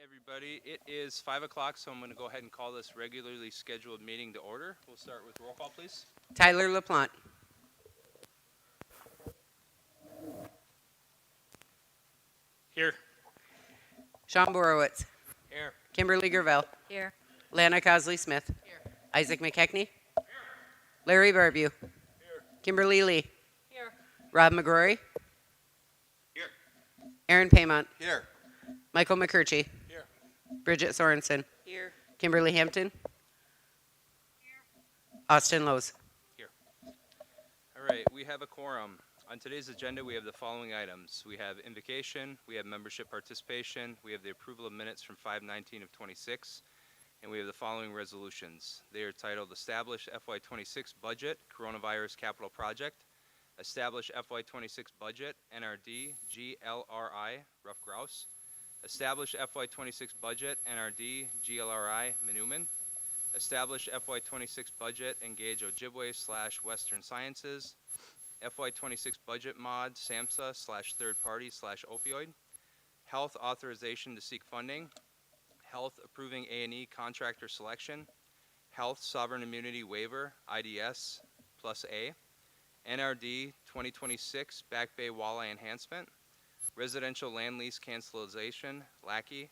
Speaker 1: Everybody, it is 5 o'clock, so I'm going to go ahead and call this regularly scheduled meeting to order. We'll start with roll call, please.
Speaker 3: Tyler LaPlante.
Speaker 8: Here.
Speaker 3: Sean Borowitz.
Speaker 1: Here.
Speaker 3: Kimberly Gravel.
Speaker 15: Here.
Speaker 3: Lana Cosley Smith. Isaac McKechnie. Larry Barbew. Kimberly Lee.
Speaker 15: Here.
Speaker 3: Rob McGrory.
Speaker 14: Here.
Speaker 3: Aaron Paymont.
Speaker 7: Here.
Speaker 3: Michael McCurchy.
Speaker 8: Here.
Speaker 3: Bridget Sorensen.
Speaker 5: Here.
Speaker 3: Kimberly Hampton. Austin Lowe's.
Speaker 1: All right, we have a quorum. On today's agenda, we have the following items. We have invocation, we have membership participation, we have the approval of minutes from 5/19 of 26, and we have the following resolutions. They are titled Establish FY26 Budget, Coronavirus Capital Project, Establish FY26 Budget, NRD, GLRI, Rough Grouse, Establish FY26 Budget, NRD, GLRI, Manuman, Establish FY26 Budget, Engage Ojibwe/Western Sciences, FY26 Budget Mod, SAMHSA/third party/opioid, Health Authorization to Seek Funding, Health Approving A&E Contractor Selection, Health Sovereign Immunity Waiver, IDS plus A, NRD 2026 Back Bay Walleye Enhancement, Residential Land Lease Cancellation, Lackey,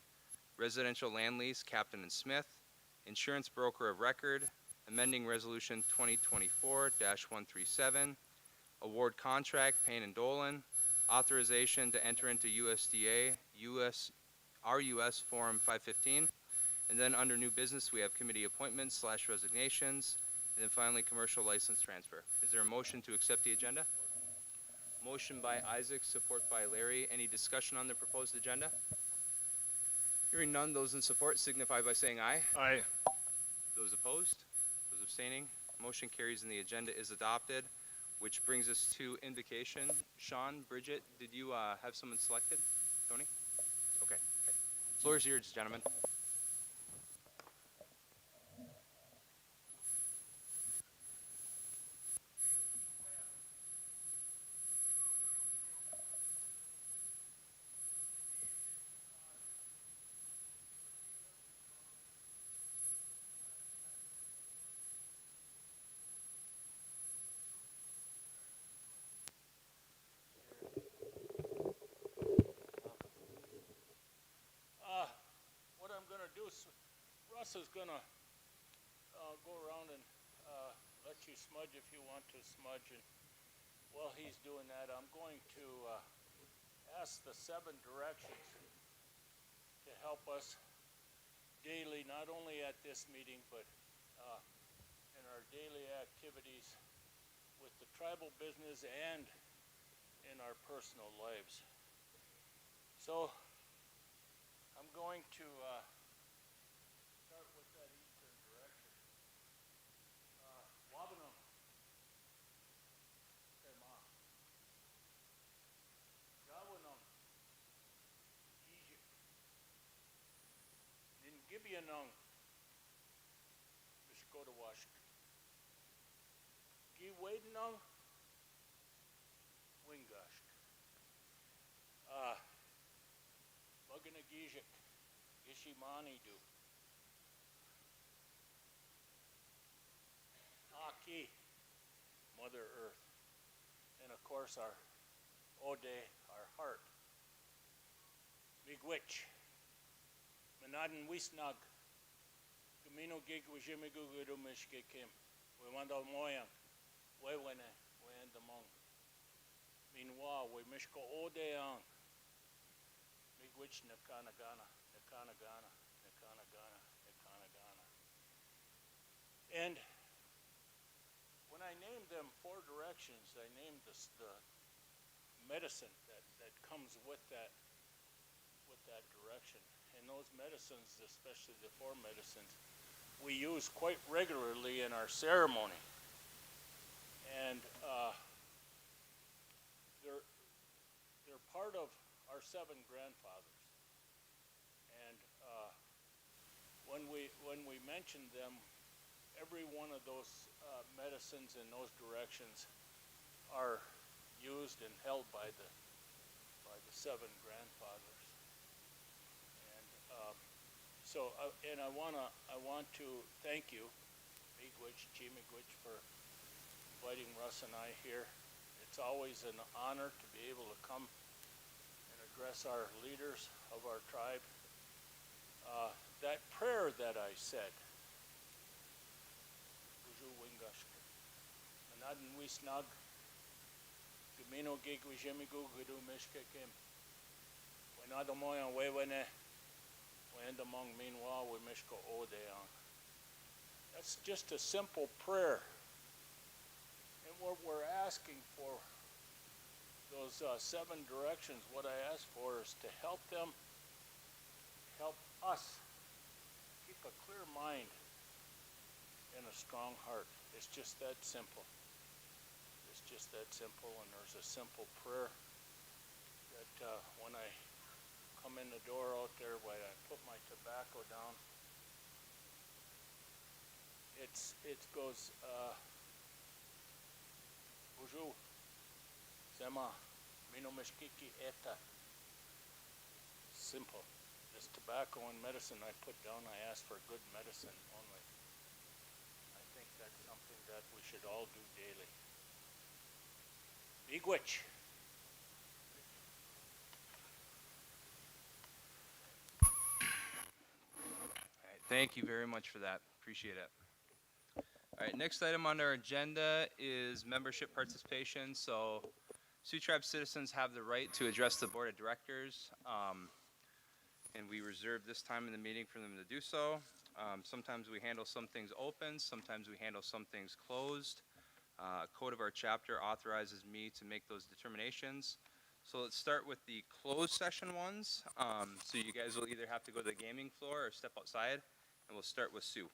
Speaker 1: Residential Land Lease Captain and Smith, Insurance Broker of Record, Amending Resolution 2024-137, Award Contract, Payne and Dolan, Authorization to enter into USDA, RUS Form 515, and then under New Business, we have Committee Appointments/Resignations, and then finally, Commercial License Transfer. Is there a motion to accept the agenda? Motion by Isaac, support by Larry. Any discussion on the proposed agenda? Hearing none, those in support signify by saying aye.
Speaker 8: Aye.
Speaker 1: Those opposed? Those abstaining? Motion carries and the agenda is adopted, which brings us to invocation. Sean, Bridget, did you have someone selected? Tony? Okay. Floor is yours, gentlemen.
Speaker 4: What I'm gonna do is, Russ is gonna go around and let you smudge if you want to smudge, and while he's doing that, I'm going to ask the 7 directions to help us daily, not only at this meeting, but in our daily activities with the tribal business and in our personal lives. So I'm going to start with that eastern direction. Wabanum. Tema. Gawanum. Gijik. Ningibianung. Mishkodawashk. Giwadenung. Wingashk. Maganagijik, Ishimanidu, Aki, Mother Earth, and of course our Ode, our heart. Miigwech, Manadan Wisnag, Gamino Gig Wajimigugudumish-Gikim, Wimanda Moyang, Wewene, Wendamong, Minwa, Wimishko Odeang, Miigwech Nakanagana, Nakanagana, Nakanagana, Nakanagana. And when I named them 4 directions, I named the medicine that comes with that direction. And those medicines, especially the 4 medicines, we use quite regularly in our ceremony. And they're part of our 7 grandfathers. And when we mentioned them, every one of those medicines and those directions are used and held by the 7 grandfathers. And So, and I want to thank you, Miigwech, Chief Miigwech, for inviting Russ and I here. It's always an honor to be able to come and address our leaders of our tribe. That prayer that I said, Guju Wingashka, Anadin Wisnag, Gumino Gigwijemigu, Gudu Mishkekim, Wenadamoyan Wewene, Wendamong meanwhile we Mishko Odeon. That's just a simple prayer. And what we're asking for, those 7 directions, what I ask for is to help them, help us keep a clear mind and a strong heart. It's just that simple. It's just that simple, and there's a simple prayer that when I come in the door out there, when I put my tobacco down, it goes, Buju, Zema, Mino Meshkiki Eta. Simple. This tobacco and medicine I put down, I ask for good medicine only. I think that's something that we should all do daily. Miigwech.
Speaker 1: All right, thank you very much for that. Appreciate it. All right, next item on our agenda is membership participation. So Sioux Tribe citizens have the right to address the board of directors, and we reserve this time in the meeting for them to do so. Sometimes we handle some things open, sometimes we handle some things closed. A code of our chapter authorizes me to make those determinations. So let's start with the closed session ones. So you guys will either have to go to the gaming floor or step outside, and we'll start with Sue.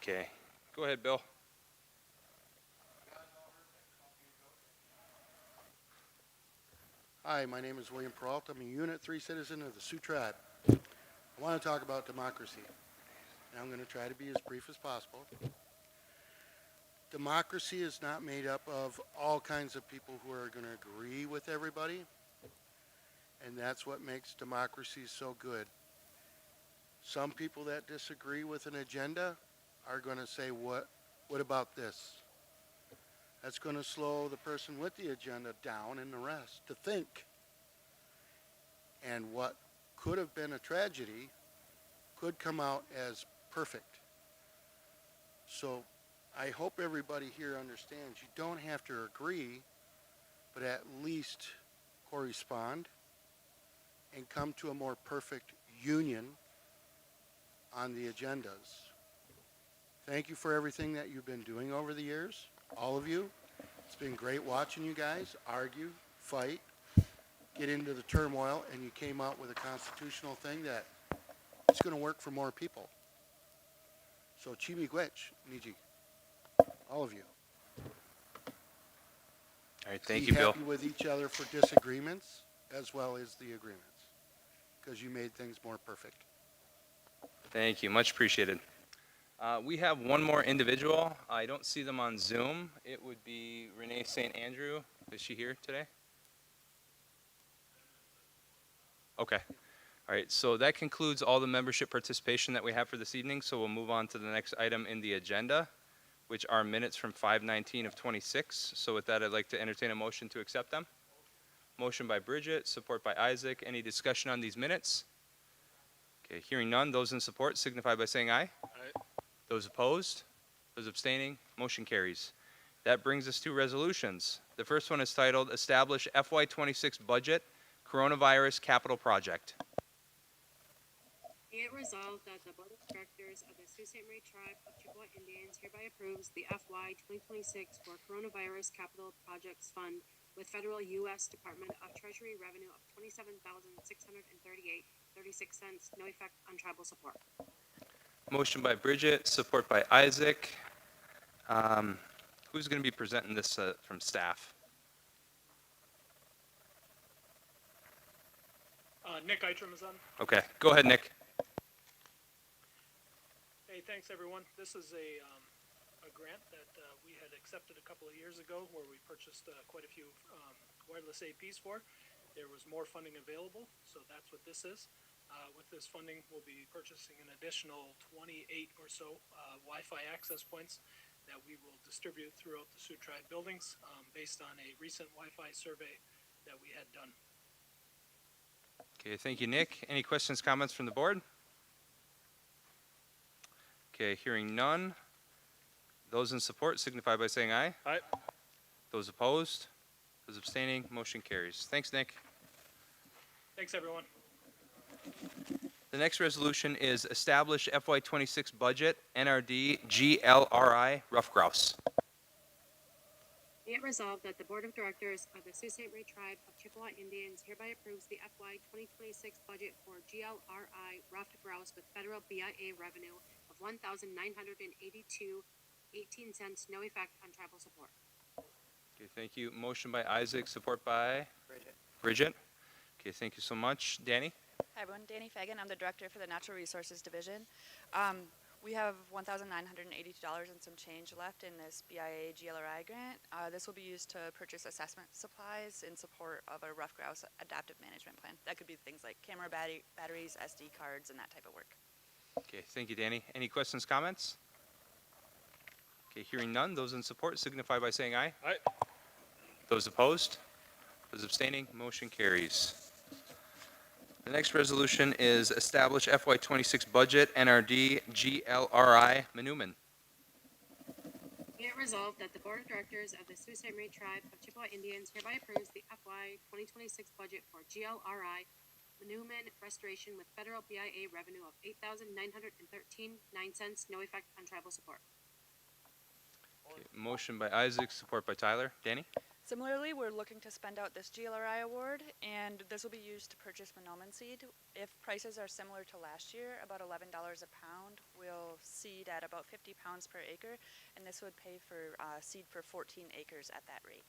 Speaker 1: Okay, go ahead, Bill.
Speaker 11: Hi, my name is William Peralta. I'm a Unit 3 citizen of the Sioux Tribe. I want to talk about democracy, and I'm going to try to be as brief as possible. Democracy is not made up of all kinds of people who are going to agree with everybody, and that's what makes democracy so good. Some people that disagree with an agenda are going to say, what about this? That's going to slow the person with the agenda down and the rest to think. And what could have been a tragedy could come out as perfect. So I hope everybody here understands you don't have to agree, but at least correspond and come to a more perfect union on the agendas. Thank you for everything that you've been doing over the years, all of you. It's been great watching you guys argue, fight, get into the turmoil, and you came out with a constitutional thing that is going to work for more people. So Chimigwech, Niji, all of you.
Speaker 1: All right, thank
Speaker 11: Be
Speaker 1: you, Bill.
Speaker 11: happy with each other for disagreements as well as the agreements, because you made things more perfect.
Speaker 1: Thank you, much appreciated. We have one more individual. I don't see them on Zoom. It would be Renee St. Andrew. Is she here today? Okay. All right, so that concludes all the membership participation that we have for this evening, so we'll move on to the next item in the agenda, which are minutes from 5/19 of 26. So with that, I'd like to entertain a motion to accept them. Motion by Bridget, support by Isaac. Any discussion on these minutes? Okay, hearing none, those in support signify by saying aye.
Speaker 8: Aye.
Speaker 1: Those opposed? Those abstaining? Motion carries. That brings us to resolutions. The first one is titled Establish FY26 Budget Coronavirus Capital Project.
Speaker 12: Be it resolved that the Board of Directors of the Sault Ste. Marie Tribe of Chippewa Indians hereby approves the FY 2026 for Coronavirus Capital Projects Fund with federal U.S. Department of Treasury revenue of $27,638.36, no effect on tribal support.
Speaker 1: Motion by Bridget, support by Isaac. Who's going to be presenting this from staff?
Speaker 18: Nick Eitram is on.
Speaker 1: Okay, go ahead, Nick.
Speaker 18: Hey, thanks everyone. This is a grant that we had accepted a couple of years ago where we purchased quite a few wireless APs for. There was more funding available, so that's what this is. With this funding, we'll be purchasing an additional 28 or so Wi-Fi access points that we will distribute throughout the Sioux Tribe buildings based on a recent Wi-Fi survey that we had done.
Speaker 1: Okay, thank you, Nick. Any questions, comments from the board? Okay, hearing none. Those in support signify by saying aye.
Speaker 18: Aye.
Speaker 1: Those opposed? Those abstaining? Motion carries. Thanks, Nick.
Speaker 18: Thanks everyone.
Speaker 1: The next resolution is Establish FY26 Budget NRD GLRI Rough Grouse.
Speaker 12: Be it resolved that the Board of Directors of the Sault Ste. Marie Tribe of Chippewa Indians hereby approves the FY 2026 budget for GLRI ruffed grouse with federal BIA revenue of $1,982.18, no effect on tribal support.
Speaker 1: Okay, thank you. Motion by Isaac, support by Bridget. Okay, thank you so much. Danny?
Speaker 21: Hi everyone, Danny Fagan. I'm the director for the Natural Resources Division. We have $1,982 and some change left in this BIA GLRI grant. This will be used to purchase assessment supplies in support of a rough grouse adaptive management plan. That could be things like camera batteries, SD cards, and that type of work.
Speaker 1: Okay, thank you, Danny. Any questions, comments? Okay, hearing none. Those in support signify by saying aye.
Speaker 18: Aye.
Speaker 1: Those opposed? Those abstaining? Motion carries. The next resolution is Establish FY26 Budget NRD GLRI Manuman.
Speaker 12: Be it resolved that the Board of Directors of the Sault Ste. Marie Tribe of Chippewa Indians hereby approves the FY 2026 budget for GLRI Manuman Restoration with federal BIA revenue of $8,913.09, no effect on tribal support.
Speaker 1: Okay, motion by Isaac, support by Tyler. Danny?
Speaker 21: Similarly, we're looking to spend out this GLRI award, and this will be used to purchase Monoman seed. If prices are similar to last year, about $11 a pound, we'll seed at about 50 pounds per acre, and this would pay for seed for 14 acres at that rate.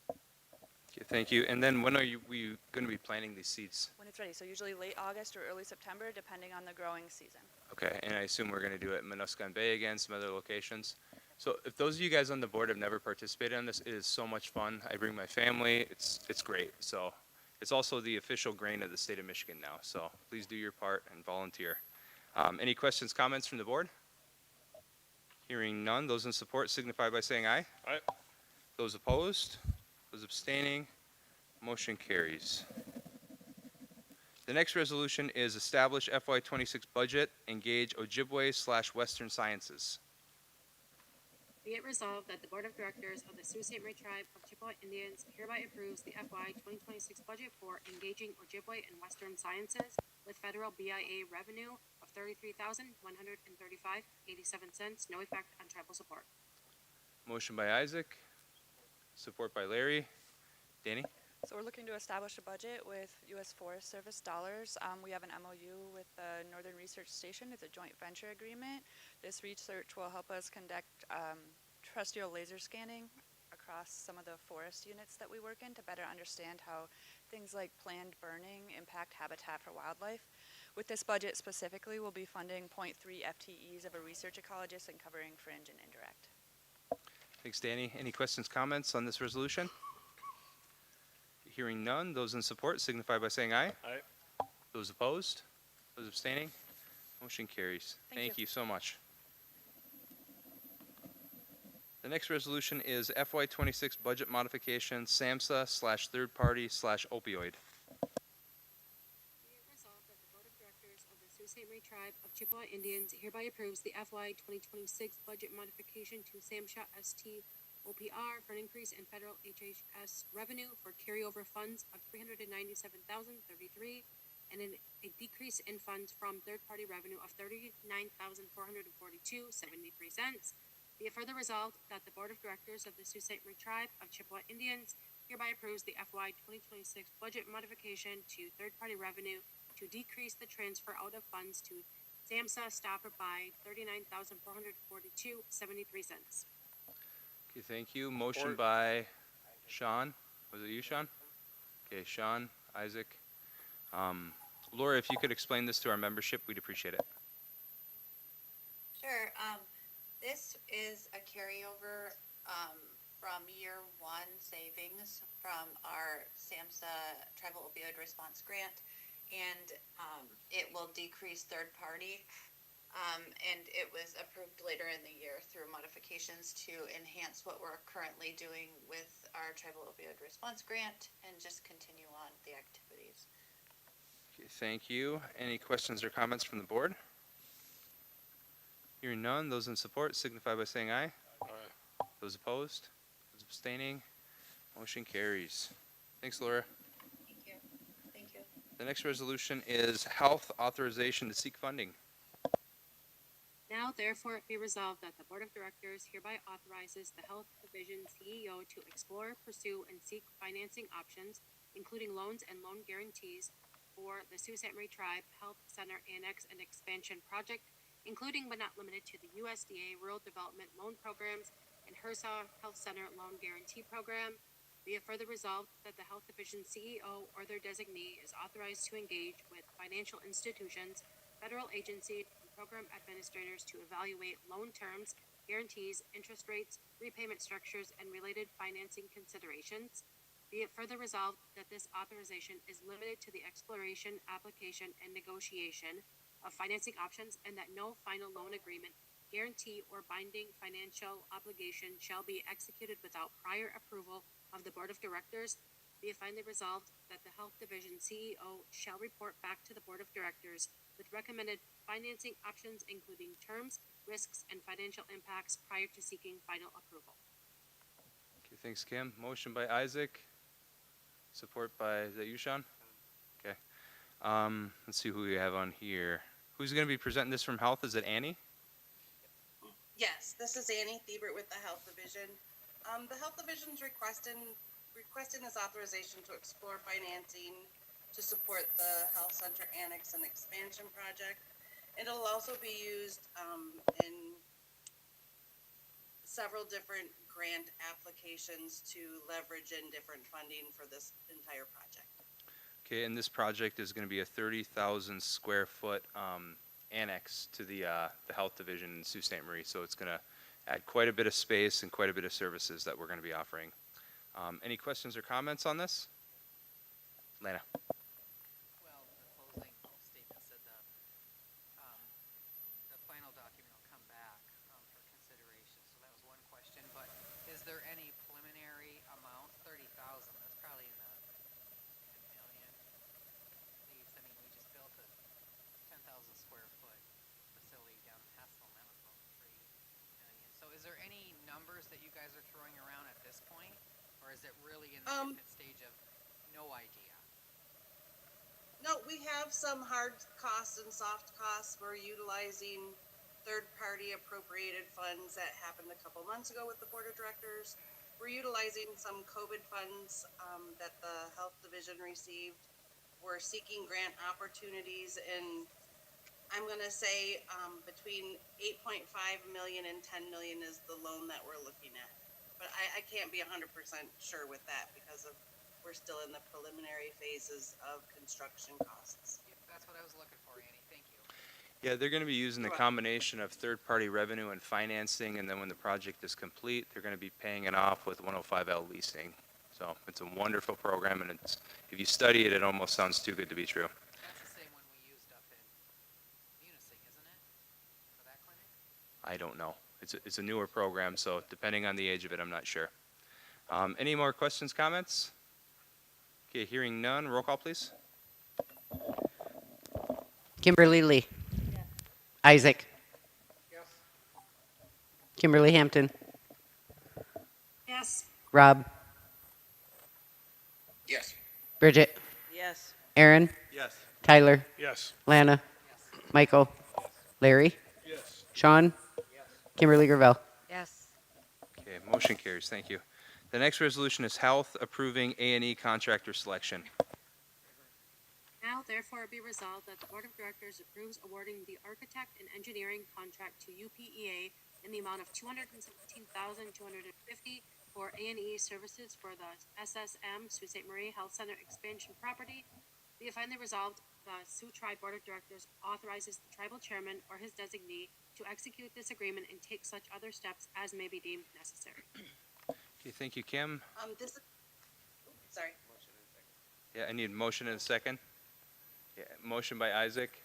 Speaker 1: Okay, thank you. And then when are we going to be planting these seeds?
Speaker 21: When it's ready, so usually late August or early September, depending on the growing season.
Speaker 1: Okay, and I assume we're going to do it in Minuscon Bay again, some other locations. So if those of you guys on the board have never participated in this, it is so much fun. I bring my family. It's great. So it's also the official grain of the state of Michigan now. So please do your part and volunteer. Any questions, comments from the board? Hearing none, those in support signify by saying aye.
Speaker 8: Aye.
Speaker 1: Those opposed? Those abstaining? Motion carries. The next resolution is establish FY26 budget, engage Ojibwe/Western Sciences.
Speaker 12: Be it resolved that the Board of Directors of the Sault Ste. Marie Tribe of Chippewa Indians hereby approves the FY 2026 budget for engaging Ojibwe and Western Sciences with federal BIA revenue of $33,135.87, no effect on tribal support.
Speaker 1: Motion by Isaac, support by Larry. Danny?
Speaker 21: So we're looking to establish a budget with U.S. Forest Service dollars. We have an MOU with the Northern Research Station. It's a joint venture agreement. This research will help us conduct terrestrial laser scanning across some of the forest units that we work in to better understand how things like planned burning impact habitat for wildlife. With this budget specifically, we'll be funding 0.3 FTEs of a research ecologist and covering fringe and indirect.
Speaker 1: Thanks, Danny. Any questions, comments on this resolution? Hearing none, those in support signify by saying aye.
Speaker 8: Aye.
Speaker 1: Those opposed? Those abstaining? Motion carries. Thank you so much. The next resolution is FY26 budget modification, SAMHSA/third-party/opioid.
Speaker 12: Be it resolved that the Board of Directors of the Sault Ste. Marie Tribe of Chippewa Indians hereby approves the FY 2026 budget modification to SAMHSA ST OPR for an increase in federal HHS revenue for carryover funds of $397,033 and a decrease in funds from third-party revenue of $39,442.73. Be it further resolved that the Board of Directors of the Sault Ste. Marie Tribe of Chippewa Indians hereby approves the FY 2026 budget modification to third-party revenue to decrease the transfer out of funds to SAMHSA stopper by $39,442.73.
Speaker 1: Okay, thank you. Motion by Sean. Was it you, Sean? Okay, Sean, Isaac. Laura, if you could explain this to our membership, we'd appreciate it.
Speaker 2: Sure. This is a carryover from year one savings from our SAMHSA Tribal Opioid Response Grant, and it will decrease third party. And it was approved later in the year through modifications to enhance what we're currently doing with our Tribal Opioid Response Grant and just continue on the activities.
Speaker 1: Okay, thank you. Any questions or comments from the board? Hearing none, those in support signify by saying aye.
Speaker 8: Aye.
Speaker 1: Those opposed? Those abstaining? Motion carries. Thanks, Laura.
Speaker 2: Thank you. Thank you.
Speaker 1: The next resolution is health authorization to seek funding.
Speaker 12: Now therefore be resolved that the Board of Directors hereby authorizes the Health Division CEO to explore, pursue, and seek financing options, including loans and loan guarantees for the Sault Ste. Marie Tribe Health Center Annex and Expansion Project, including but not limited to the USDA Rural Development Loan Programs and HRSA Health Center Loan Guarantee Program. Be it further resolved that the Health Division CEO or their designee is authorized to engage with financial institutions, federal agencies, and program administrators to evaluate loan terms, guarantees, interest rates, repayment structures, and related financing considerations. Be it further resolved that this authorization is limited to the exploration, application, and negotiation of financing options, and that no final loan agreement, guarantee, or binding financial obligation shall be executed without prior approval of the Board of Directors. Be it finally resolved that the Health Division CEO shall report back to the Board of Directors with recommended financing options, including terms, risks, and financial impacts prior to seeking final approval.
Speaker 1: Okay, thanks, Kim. Motion by Isaac. Support by, is that you, Sean? Okay. Let's see who we have on here. Who's going to be presenting this from Health? Is it Annie?
Speaker 20: Yes, this is Annie Thiebert with the Health Division. The Health Division's requesting requesting this authorization to explore financing to support the health center annex and expansion project. And it'll also be used, in several different grant applications to leverage in different funding for this entire project.
Speaker 1: Okay, and this project is going to be a 30,000 square foot annex to the health division in Sault Ste. Marie. So it's going to add quite a bit of space and quite a bit of services that we're going to be offering. Any questions or comments on this? Lana?
Speaker 3: Well, the closing statement said the final document will come back for consideration. So that was one question. But is there any preliminary amount? 30,000. That's probably in the 10 million. Please, I mean, we just built a 10,000 square foot facility down in Hessel, and that was about 3 million. So is there any numbers that you guys are throwing around at this point? Or is it really in the infant stage of no idea?
Speaker 20: No, we have some hard costs and soft costs. We're utilizing third-party appropriated funds that happened a couple months ago with the board of directors. We're utilizing some COVID funds that the health division received. We're seeking grant opportunities, and I'm gonna say between 8.5 million and 10 million is the loan that we're looking at. But I can't be 100% sure with that because we're still in the preliminary phases of construction costs.
Speaker 3: Yep, that's what I was looking for, Annie. Thank you.
Speaker 1: Yeah, they're going to be using the combination of third-party revenue and financing, and then when the project is complete, they're going to be paying it off with 105L leasing. So it's a wonderful program, and it's, if you study it, it almost sounds too good to be true.
Speaker 3: That's the same one we used up in Munising, isn't it? For that clinic?
Speaker 1: I don't know. It's a newer program, so depending on the age of it, I'm not sure. Any more questions, comments? Okay, hearing none, roll call, please.
Speaker 3: Kimberly Lee. Isaac. Kimberly Hampton.
Speaker 21: Yes.
Speaker 3: Rob.
Speaker 14: Yes.
Speaker 3: Bridget.
Speaker 5: Yes.
Speaker 3: Aaron.
Speaker 7: Yes.
Speaker 3: Tyler.
Speaker 8: Yes.
Speaker 3: Lana. Michael. Larry.
Speaker 8: Yes.
Speaker 3: Sean. Kimberly Gravel.
Speaker 15: Yes.
Speaker 1: Okay, motion carries. Thank you. The next resolution is health approving A&E contractor selection.
Speaker 12: Now therefore be resolved that the Board of Directors approves awarding the architect and engineering contract to UPEA in the amount of $217,250 for A&E services for the SSM Sault Ste. Marie Health Center expansion property. Be it finally resolved, the Sioux Tribe Board of Directors authorizes the tribal chairman or his designee to execute this agreement and take such other steps as may be deemed necessary.
Speaker 1: Okay, thank you, Kim.
Speaker 20: This is, sorry.
Speaker 1: Yeah, I need a motion and a second. Yeah, motion by Isaac,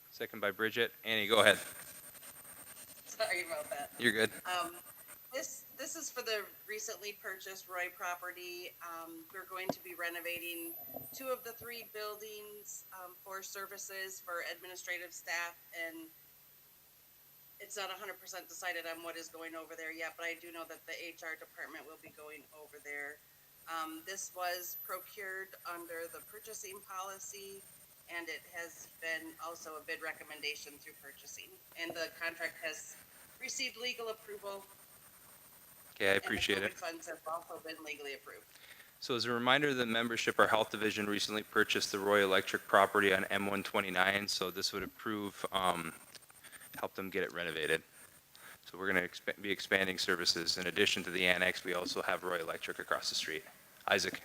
Speaker 1: second by Bridget. Annie, go ahead.
Speaker 20: Sorry about that.
Speaker 1: You're good.
Speaker 20: This is for the recently purchased Roy property. We're going to be renovating 2 of the 3 buildings for services for administrative staff, and it's not 100% decided on what is going over there yet, but I do know that the HR department will be going over there. This was procured under the purchasing policy, and it has been also a bid recommendation through purchasing, and the contract has received legal approval.
Speaker 1: Okay, I appreciate
Speaker 20: And
Speaker 1: it.
Speaker 20: the COVID funds have also been legally approved.
Speaker 1: So as a reminder to the membership, our health division recently purchased the Roy Electric property on M129, so this would approve, help them get it renovated. So we're going to be expanding services. In addition to the annex, we also have Roy Electric across the street. Isaac.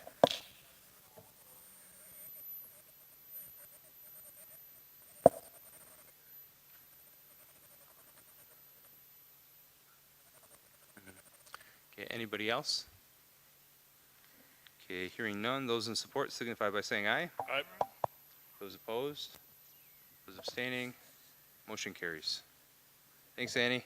Speaker 1: Okay, anybody else? Okay, hearing none, those in support signify by saying aye.
Speaker 8: Aye.
Speaker 1: Those opposed? Those abstaining? Motion carries. Thanks, Annie.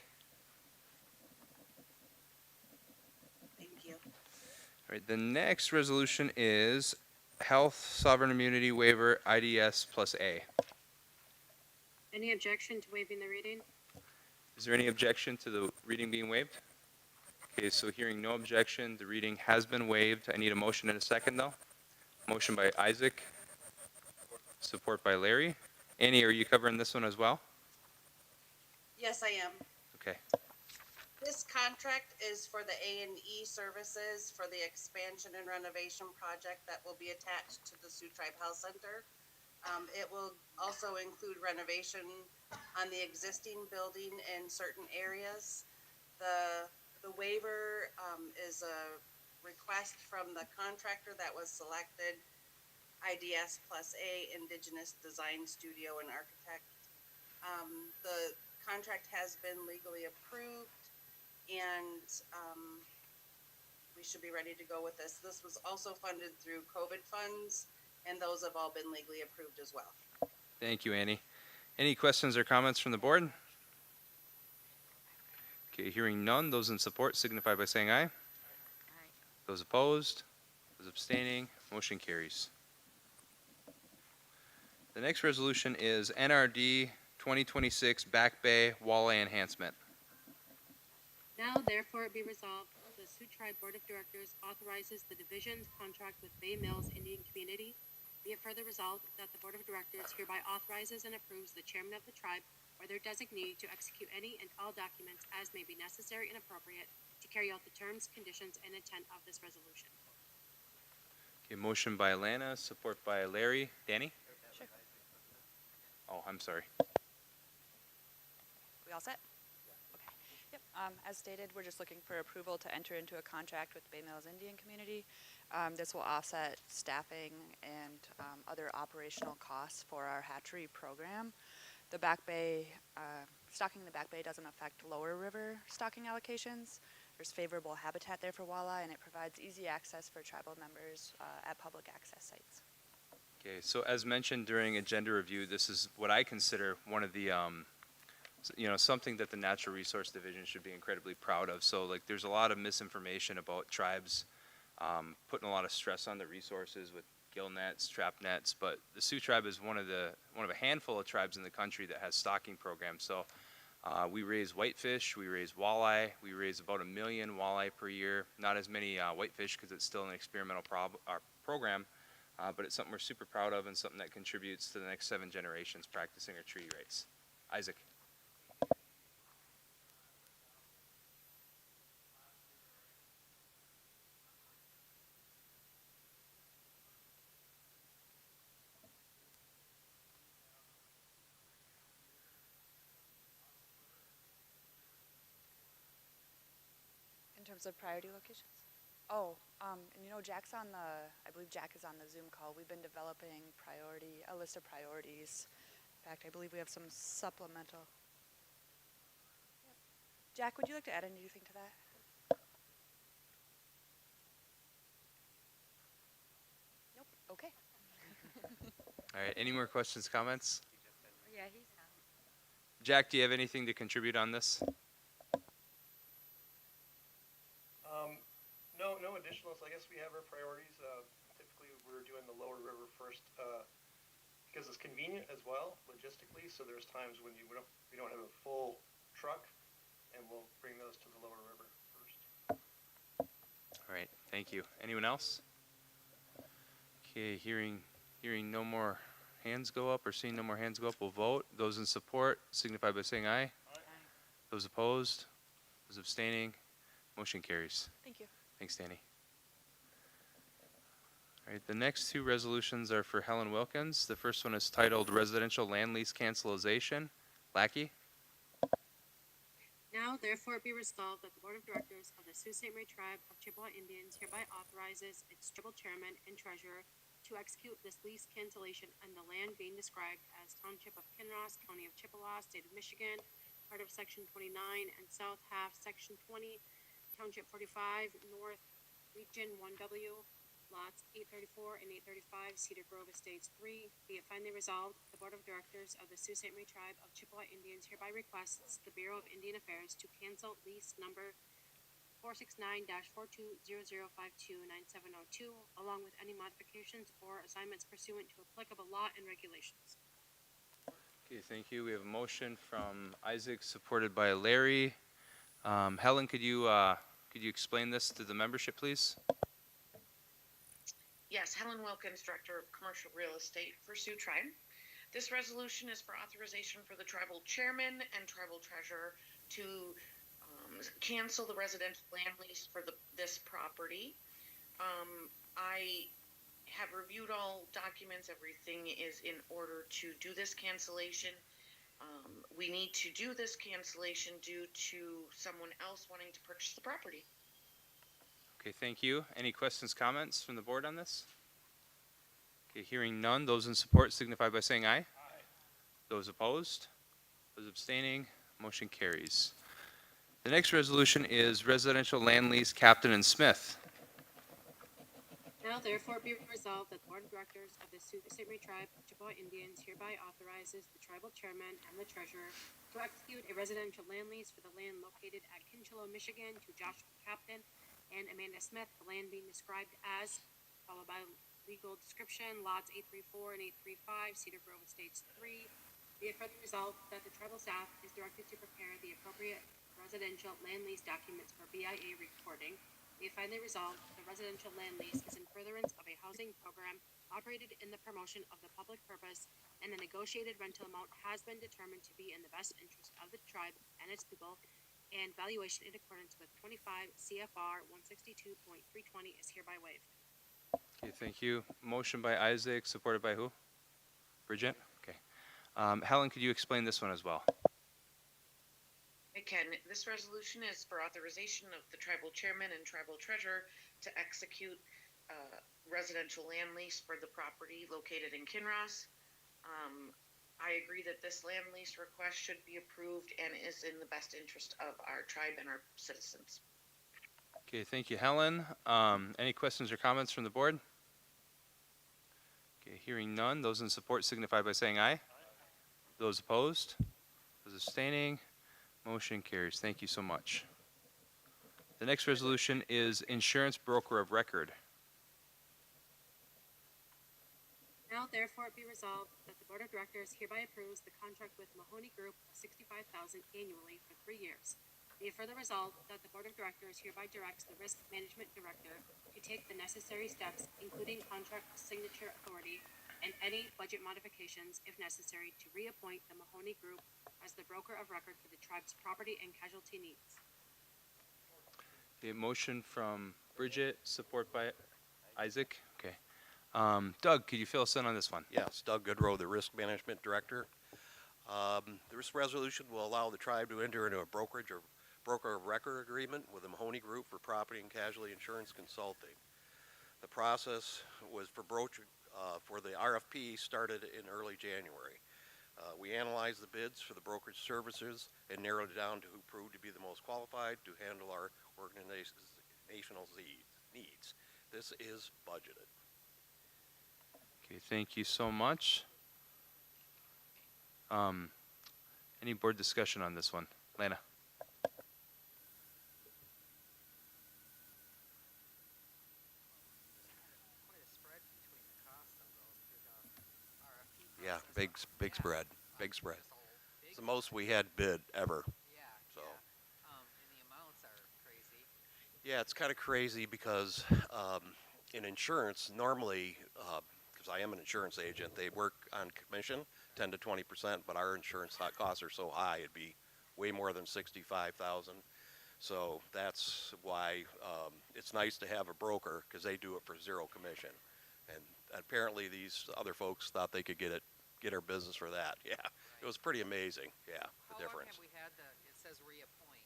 Speaker 20: Thank you.
Speaker 1: All right, the next resolution is Health Sovereign Immunity Waiver, IDS plus A.
Speaker 12: Any objection to waiving the reading?
Speaker 1: Is there any objection to the reading being waived? Okay, so hearing no objection, the reading has been waived. I need a motion and a second, though. Motion by Isaac, support by Larry. Annie, are you covering this one as well?
Speaker 20: Yes, I am.
Speaker 1: Okay.
Speaker 20: This contract is for the A&E services for the expansion and renovation project that will be attached to the Sioux Tribe Health Center. It will also include renovation on the existing building in certain areas. The waiver is a request from the contractor that was selected, IDS plus A, Indigenous Design Studio and Architect. The contract has been legally approved, and we should be ready to go with this. This was also funded through COVID funds, and those have all been legally approved as well.
Speaker 1: Thank you, Annie. Any questions or comments from the board? Okay, hearing none, those in support signify by saying aye. Those opposed, those abstaining, motion carries. The next resolution is NRD 2026 Back Bay Walleye Enhancement.
Speaker 12: Now therefore it be resolved, the Sioux Tribe Board of Directors authorizes the division's contract with Bay Mills Indian Community. Be it further resolved that the Board of Directors hereby authorizes and approves the chairman of the tribe or their designee to execute any and all documents as may be necessary and appropriate to carry out the terms, conditions, and intent of this resolution.
Speaker 1: Okay, motion by Alana, support by Larry. Danny?
Speaker 21: Sure.
Speaker 1: Oh, I'm sorry.
Speaker 21: We all set? Okay. Yep. As stated, we're just looking for approval to enter into a contract with Bay Mills Indian Community. This will offset staffing and other operational costs for our hatchery program. The Back Bay, stocking the Back Bay doesn't affect lower river stocking allocations. There's favorable habitat there for walleye, and it provides easy access for tribal members at public access sites.
Speaker 1: Okay, so as mentioned during agenda review, this is what I consider one of the, something that the Natural Resource Division should be incredibly proud of. So, like, there's a lot of misinformation about tribes putting a lot of stress on the resources with gill nets, trap nets, but the Sioux Tribe is one of a handful of tribes in the country that has stocking programs. So, we raise whitefish, we raise walleye, we raise about 1 million walleye per year. Not as many whitefish because it's still an experimental program. But it's something we're super proud of and something that contributes to the next 7 generations practicing our treaty rights. Isaac.
Speaker 21: In terms of priority locations? Oh, and Jack's on I believe Jack is on the Zoom call. We've been developing a list of priorities. In fact, I believe we have some supplemental. Jack, would you like to add anything to that? Nope, okay.
Speaker 1: All right, any more questions, comments?
Speaker 15: Yeah, he's on.
Speaker 1: Jack, do you have anything to contribute on this?
Speaker 22: No additionals. I guess we have our priorities. Typically, we're doing the lower river first because it's convenient as well logistically. So there's times when we don't have a full truck, and we'll bring those to the lower river first.
Speaker 1: All right, thank you. Anyone else? Okay, hearing no more hands go up or seeing no more hands go up, we'll vote. Those in support signify by saying aye. Aye. Those opposed, those abstaining, motion carries.
Speaker 21: Thank you.
Speaker 1: Thanks, Danny. All right, the next 2 resolutions are for Helen Wilkins. The first one is titled Residential Land Lease Cancellation. Lackey?
Speaker 12: Now therefore it be resolved that the Board of Directors of the Sault Ste. Marie Tribe of Chippewa Indians hereby authorizes its tribal chairman and treasurer to execute this lease cancellation on the land being described as Township of Kinross, County of Chippewa, State of Michigan, part of Section 29 and South half Section 20, Township 45, North, Region 1W, lots 834 and 835, Cedar Grove Estates 3. Be it finally resolved, the Board of Directors of the Sault Ste. Marie Tribe of Chippewa Indians hereby requests the Bureau of Indian Affairs to cancel lease number 469-4200529702, along with any modifications or assignments pursuant to applicable law and regulations.
Speaker 1: Okay, thank you. We have a motion from Isaac, supported by Larry. Helen, could you explain this to the membership, please?
Speaker 9: Yes, Helen Wilkins, Director of Commercial Real Estate for Sioux Tribe. This resolution is for authorization for the tribal chairman and tribal treasurer to cancel the residential land lease for this property. I have reviewed all documents. Everything is in order to do this cancellation. We need to do this cancellation due to someone else wanting to purchase the property.
Speaker 1: Okay, thank you. Any questions, comments from the board on this? Okay, hearing none. Those in support signify by saying aye. Aye. Those opposed? Those abstaining? Motion carries. The next resolution is residential land lease Captain and Smith.
Speaker 12: Now therefore be resolved that the Board of Directors of the Sault Ste. Marie Tribe of Chippewa Indians hereby authorizes the tribal chairman and the treasurer to execute a residential land lease for the land located at Kinchelo, Michigan to Joshua Captain and Amanda Smith, the land being described as, followed by legal description, lots 834 and 835, Cedar Grove Estates 3. Be it further resolved that the tribal staff is directed to prepare the appropriate residential land lease documents for BIA recording. Be it finally resolved, the residential land lease is in furtherance of a housing program operated in the promotion of the public purpose, and the negotiated rental amount has been determined to be in the best interest of the tribe and its people, and valuation in accordance with 25 CFR 162.320 is hereby waived.
Speaker 1: Okay, thank you. Motion by Isaac, supported by who? Bridget? Okay. Helen, could you explain this one as well?
Speaker 9: I can. This resolution is for authorization of the tribal chairman and tribal treasurer to execute residential land lease for the property located in Kinross. I agree that this land lease request should be approved and is in the best interest of our tribe and our citizens.
Speaker 1: Okay, thank you, Helen. Any questions or comments from the board? Okay, hearing none. Those in support signify by saying aye. Those opposed? Those abstaining? Motion carries. Thank you so much. The next resolution is insurance broker of record.
Speaker 12: Now therefore be resolved that the Board of Directors hereby approves the contract with Mahoney Group of $65,000 annually for 3 years. Be it further resolved that the Board of Directors hereby directs the Risk Management Director to take the necessary steps, including contract signature authority and any budget modifications, if necessary, to reappoint the Mahoney Group as the broker of record for the tribe's property and casualty needs.
Speaker 1: A motion from Bridget, support by Isaac. Okay. Doug, could you fill us in on this one?
Speaker 10: Yes, Doug Goodrow, the Risk Management Director. This resolution will allow the tribe to enter into a brokerage or broker of record agreement with the Mahoney Group for property and casualty insurance consulting. The process was for the RFP started in early January. We analyzed the bids for the brokerage services and narrowed it down to who proved to be the most qualified to handle our organization's needs. This is budgeted.
Speaker 1: Okay, thank you so much. Any board discussion on this one? Lana?
Speaker 10: Yeah, big spread. It's the most we had bid ever. So.
Speaker 3: And the amounts are crazy.
Speaker 10: Yeah, it's kind of crazy because in insurance, normally, because I am an insurance agent, they work on commission, 10 to 20%, but our insurance costs are so high, it'd be way more than $65,000. So that's why it's nice to have a broker, because they do it for zero commission. And apparently these other folks thought they could get our business for that. Yeah, it was pretty amazing. Yeah, the difference.
Speaker 3: How long have we had it says reappoint?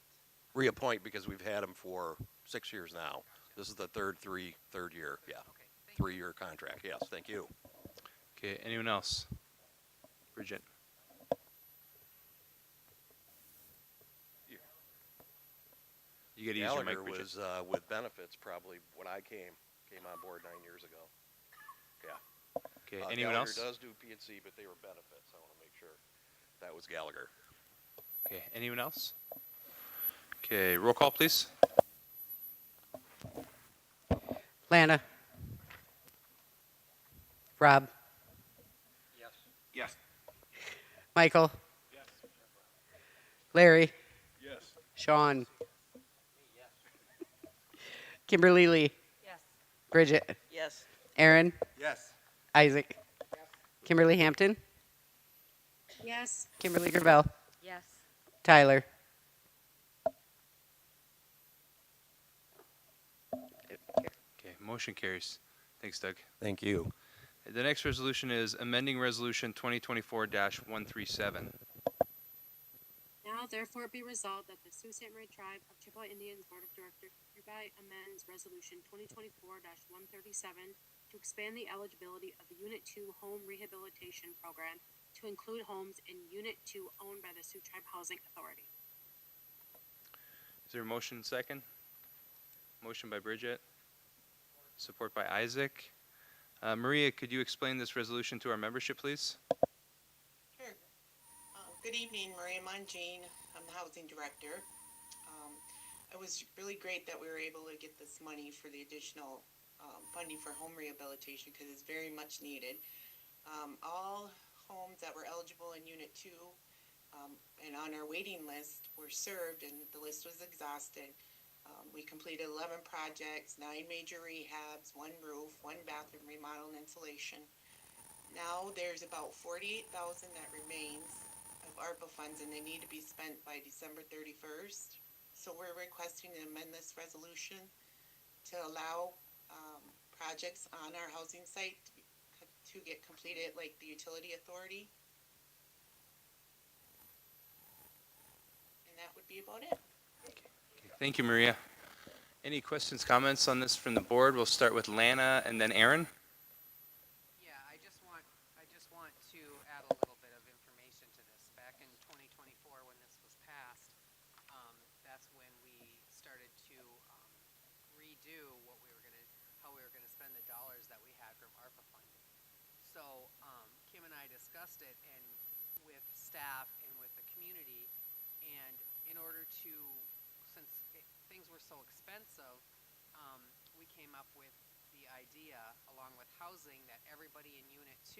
Speaker 10: Reappoint because we've had them for 6 years now. This is the third year. Yeah,
Speaker 3: Okay,
Speaker 10: 3-year contract. Yes, thank you.
Speaker 1: Okay, anyone else? Bridget? You gotta use your mic,
Speaker 10: Gallagher
Speaker 1: Bridget.
Speaker 10: was with benefits probably when I came on board 9 years ago. Yeah.
Speaker 1: Okay, anyone else?
Speaker 10: Gallagher does do P&C, but they were benefits. I want to make sure that was Gallagher.
Speaker 1: Okay, anyone else? Okay, roll call, please.
Speaker 6: Lana. Rob.
Speaker 14: Yes.
Speaker 6: Michael. Larry.
Speaker 4: Yes.
Speaker 6: Sean. Kimberly Lee.
Speaker 21: Yes.
Speaker 6: Bridget.
Speaker 21: Yes.
Speaker 6: Aaron.
Speaker 7: Yes.
Speaker 6: Isaac. Kimberly Hampton.
Speaker 12: Yes.
Speaker 6: Kimberly Gravel.
Speaker 15: Yes.
Speaker 6: Tyler.
Speaker 1: Motion carries. Thanks, Doug.
Speaker 10: Thank you.
Speaker 1: The next resolution is amending Resolution 2024-137.
Speaker 12: Now therefore be resolved that the Sault Ste. Marie Tribe of Chippewa Indians Board of Directors hereby amends Resolution 2024-137 to expand the eligibility of the Unit 2 Home Rehabilitation Program to include homes in Unit 2 owned by the Sioux Tribe Housing Authority.
Speaker 1: Is there a motion second? Motion by Bridget. Support by Isaac. Maria, could you explain this resolution to our membership, please?
Speaker 13: Sure. Good evening, Maria Mongine. I'm the Housing Director. It was really great that we were able to get this money for the additional funding for home rehabilitation because it's very much needed. All homes that were eligible in Unit 2 and on our waiting list were served, and the list was exhausted. We completed 11 projects, 9 major rehabs, 1 roof, 1 bathroom remodel and insulation. Now there's about $48,000 that remains of ARPA funds, and they need to be spent by December 31st. So we're requesting to amend this resolution to allow projects on our housing site to get completed, like the utility authority. And that would be about it.
Speaker 1: Thank you, Maria. Any questions, comments on this from the board? We'll start with Lana and then Aaron.
Speaker 3: Yeah, I just want to add a little bit of information to this. Back in 2024, when this was passed, that's when we started to redo how we were gonna spend the dollars that we had from ARPA funding. So Kim and I discussed it and with staff and with the community, and in order to, since things were so expensive, we came up with the idea, along with housing, that everybody in Unit 2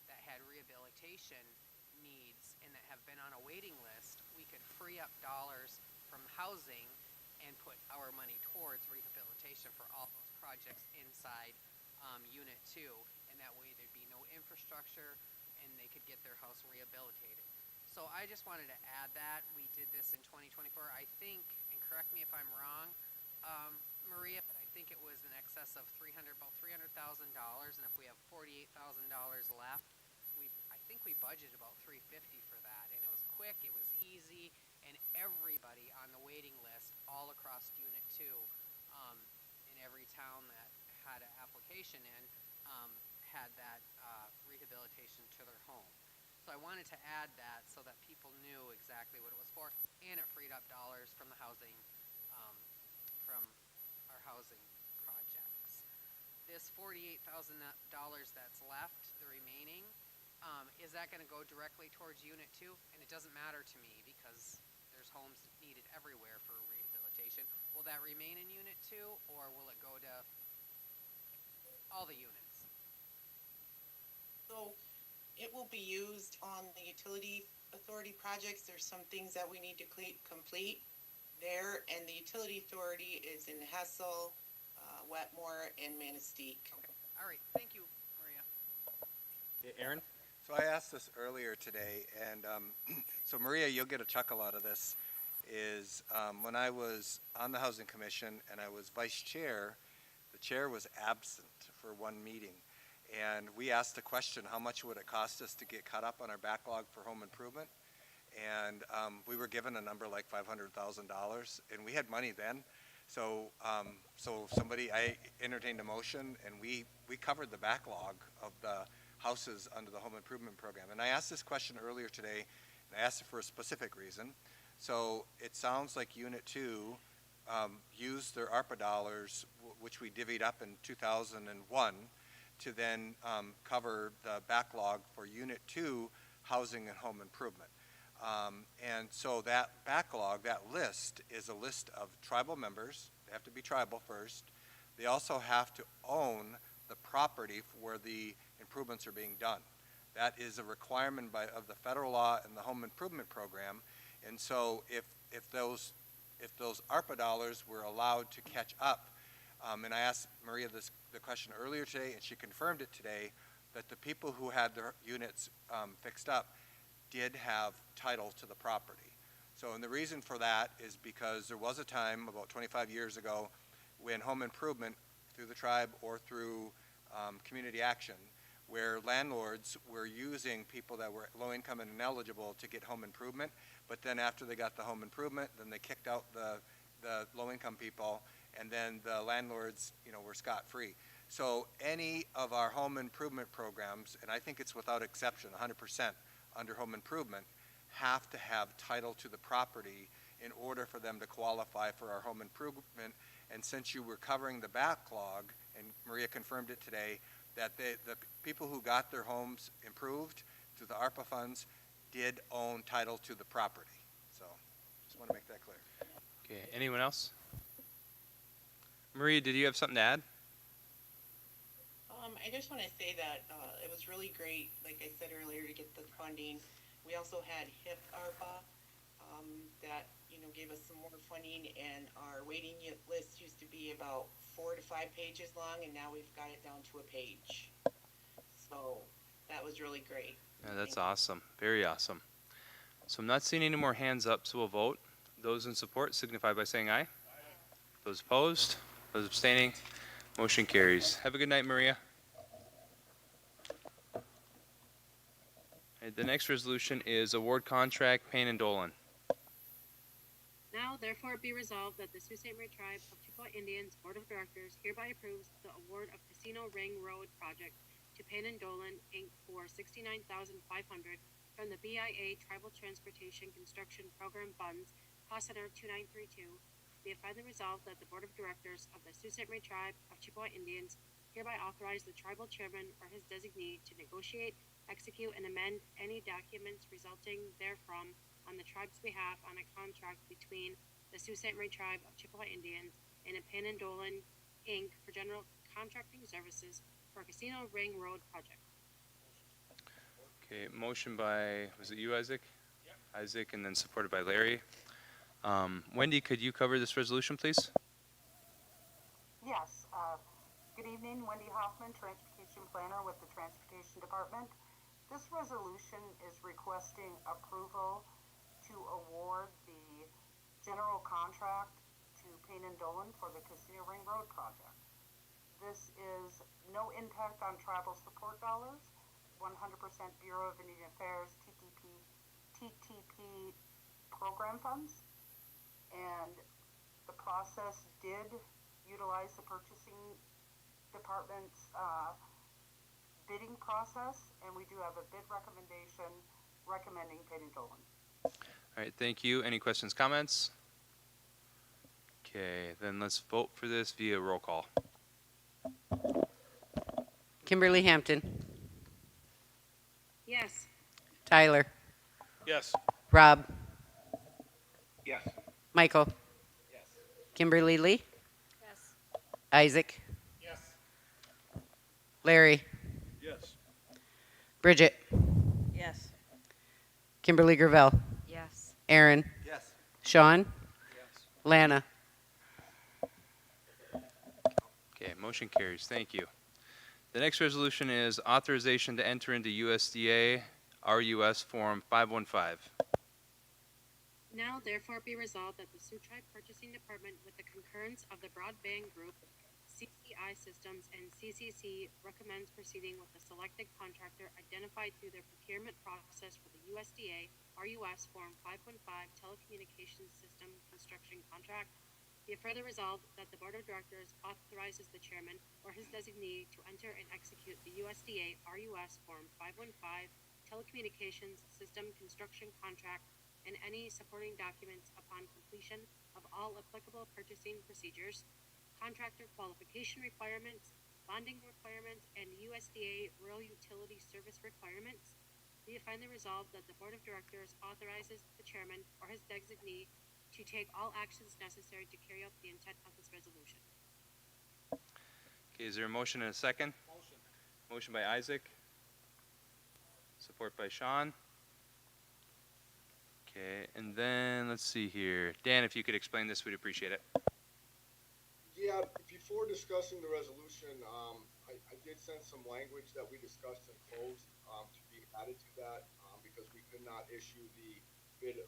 Speaker 3: that had rehabilitation needs and that have been on a waiting list, we could free up dollars from housing and put our money towards rehabilitation for all those projects inside Unit 2. And that way there'd be no infrastructure and they could get their house rehabilitated. So I just wanted to add that. We did this in 2024. I think, and correct me if I'm wrong, Maria, but I think it was in excess of about $300,000. And if we have $48,000 left, I think we budgeted about $350 for that. And it was quick, it was easy, and everybody on the waiting list all across Unit 2, in every town that had an application in, had that rehabilitation to their home. So I wanted to add that so that people knew exactly what it was for, and it freed up dollars from the housing, from our housing projects. This $48,000 that's left, the remaining, is that going to go directly towards Unit 2? And it doesn't matter to me because there's homes needed everywhere for rehabilitation. Will that remain in Unit 2, or will it go to all the units?
Speaker 13: So it will be used on the utility authority projects. There's some things that we need to complete there, and the utility authority is in Hessel, Wetmore, and Manistee.
Speaker 3: Okay. All right. Thank you, Maria.
Speaker 1: Okay, Aaron?
Speaker 17: So I asked this earlier today, and so Maria, you'll get a chuckle out of this, is when I was on the Housing Commission and I was vice chair, the chair was absent for one meeting. And we asked the question, how much would it cost us to get caught up on our backlog for home improvement? And we were given a number like $500,000, and we had money then. So I entertained a motion, and we covered the backlog of the houses under the home improvement program. And I asked this question earlier today, and I asked it for a specific reason. So it sounds like Unit 2 used their ARPA dollars, which we divvied up in 2001, to then cover the backlog for Unit 2 housing and home improvement. And so that backlog, that list, is a list of tribal members. They have to be tribal first. They also have to own the property where the improvements are being done. That is a requirement of the federal law and the home improvement program. And so if those ARPA dollars were allowed to catch up, and I asked Maria the question earlier today, and she confirmed it today, that the people who had their units fixed up did have title to the property. So, and the reason for that is because there was a time about 25 years ago when home improvement, through the tribe or through community action, where landlords were using people that were low income and ineligible to get home improvement, but then after they got the home improvement, then they kicked out the low income people, and then the landlords, were scot-free. So any of our home improvement programs, and I think it's without exception, 100% under home improvement, have to have title to the property in order for them to qualify for our home improvement. And since you were covering the backlog, and Maria confirmed it today, that the people who got their homes improved through the ARPA funds did own title to the property. So just want to make that clear.
Speaker 1: Okay, anyone else? Maria, did you have something to add?
Speaker 13: I just want to say that it was really great, like I said earlier, to get the funding. We also had HIP ARPA that gave us some more funding, and our waiting list used to be about 4 to 5 pages long, and now we've got it down to a page. So that was really great.
Speaker 1: Yeah, that's awesome. Very awesome. So I'm not seeing any more hands up, so we'll vote. Those in support signify by saying aye. Those opposed? Those abstaining? Motion carries. Have a good night, Maria. Okay, the next resolution is award contract Payne and Dolan.
Speaker 12: Now therefore be resolved that the Sault Ste. Marie Tribe of Chippewa Indians Board of Directors hereby approves the award of Casino Ring Road project to Payne and Dolan, Inc. for $69,500 from the BIA Tribal Transportation Construction Program Funds, cost center 2932. Be it further resolved that the Board of Directors of the Sault Ste. Marie Tribe of Chippewa Indians hereby authorize the tribal chairman or his designee to negotiate, execute, and amend any documents resulting therefrom on the tribe's behalf on a contract between the Sault Ste. Marie Tribe of Chippewa Indians and Payne and Dolan, Inc. for general contracting services for Casino Ring Road project.
Speaker 1: Okay, motion by, was it you, Isaac? Yep. Isaac, and then supported by Larry. Wendy, could you cover this resolution, please?
Speaker 16: Yes. Good evening, Wendy Hoffman, Transportation Planner with the Transportation Department. This resolution is requesting approval to award the general contract to Payne and Dolan for the Casino Ring Road project. This is no impact on travel support dollars, 100% Bureau of Indian Affairs, TTP program funds, and the process did utilize the purchasing department's bidding process, and we do have a bid recommendation recommending Payne and Dolan.
Speaker 1: All right, thank you. Any questions, comments? Okay, then let's vote for this via roll call.
Speaker 6: Kimberly Hampton.
Speaker 12: Yes.
Speaker 6: Tyler.
Speaker 4: Yes.
Speaker 6: Rob.
Speaker 22: Yes.
Speaker 6: Michael.
Speaker 22: Yes.
Speaker 6: Kimberly Lee.
Speaker 12: Yes.
Speaker 6: Isaac.
Speaker 4: Yes.
Speaker 6: Larry.
Speaker 4: Yes.
Speaker 6: Bridget.
Speaker 5: Yes.
Speaker 6: Kimberly Gravel.
Speaker 15: Yes.
Speaker 6: Aaron.
Speaker 17: Yes.
Speaker 6: Sean.
Speaker 4: Yes.
Speaker 6: Lana.
Speaker 1: Okay, motion carries. Thank you. The next resolution is authorization to enter into USDA RUS Form 515.
Speaker 12: Now therefore be resolved that the Sioux Tribe Purchasing Department, with the concurrence of the Broadband Group, CCI Systems, and CCC, recommends proceeding with the selected contractor identified through their procurement process for the USDA RUS Form 515 Telecommunications System Construction Contract. Be it further resolved that the Board of Directors authorizes the chairman or his designee to enter and execute the USDA RUS Form 515 Telecommunications System Construction Contract and any supporting documents upon completion of all applicable purchasing procedures, contractor qualification requirements, bonding requirements, and USDA rural utility service requirements. Be it finally resolved that the Board of Directors authorizes the chairman or his designee to take all actions necessary to carry out the intent of this resolution.
Speaker 1: Okay, is there a motion and a second?
Speaker 4: Motion.
Speaker 1: Motion by Isaac. Support by Sean. Okay, and then let's see here. Dan, if you could explain this, we'd appreciate it.
Speaker 19: Yeah, before discussing the resolution, I did send some language that we discussed in closed to be added to that because we could not issue the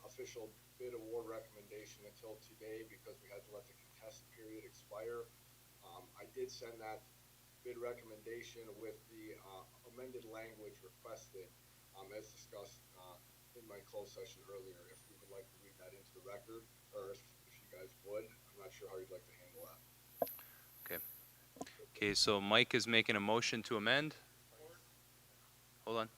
Speaker 19: official bid award recommendation until today because we had to let the contest period expire. I did send that bid recommendation with the amended language requested, as discussed in my closed session earlier. If we would like to read that into the record, or if you guys would, I'm not sure how you'd like to handle that.
Speaker 1: Okay. Okay, so Mike is making a motion to amend. Hold on.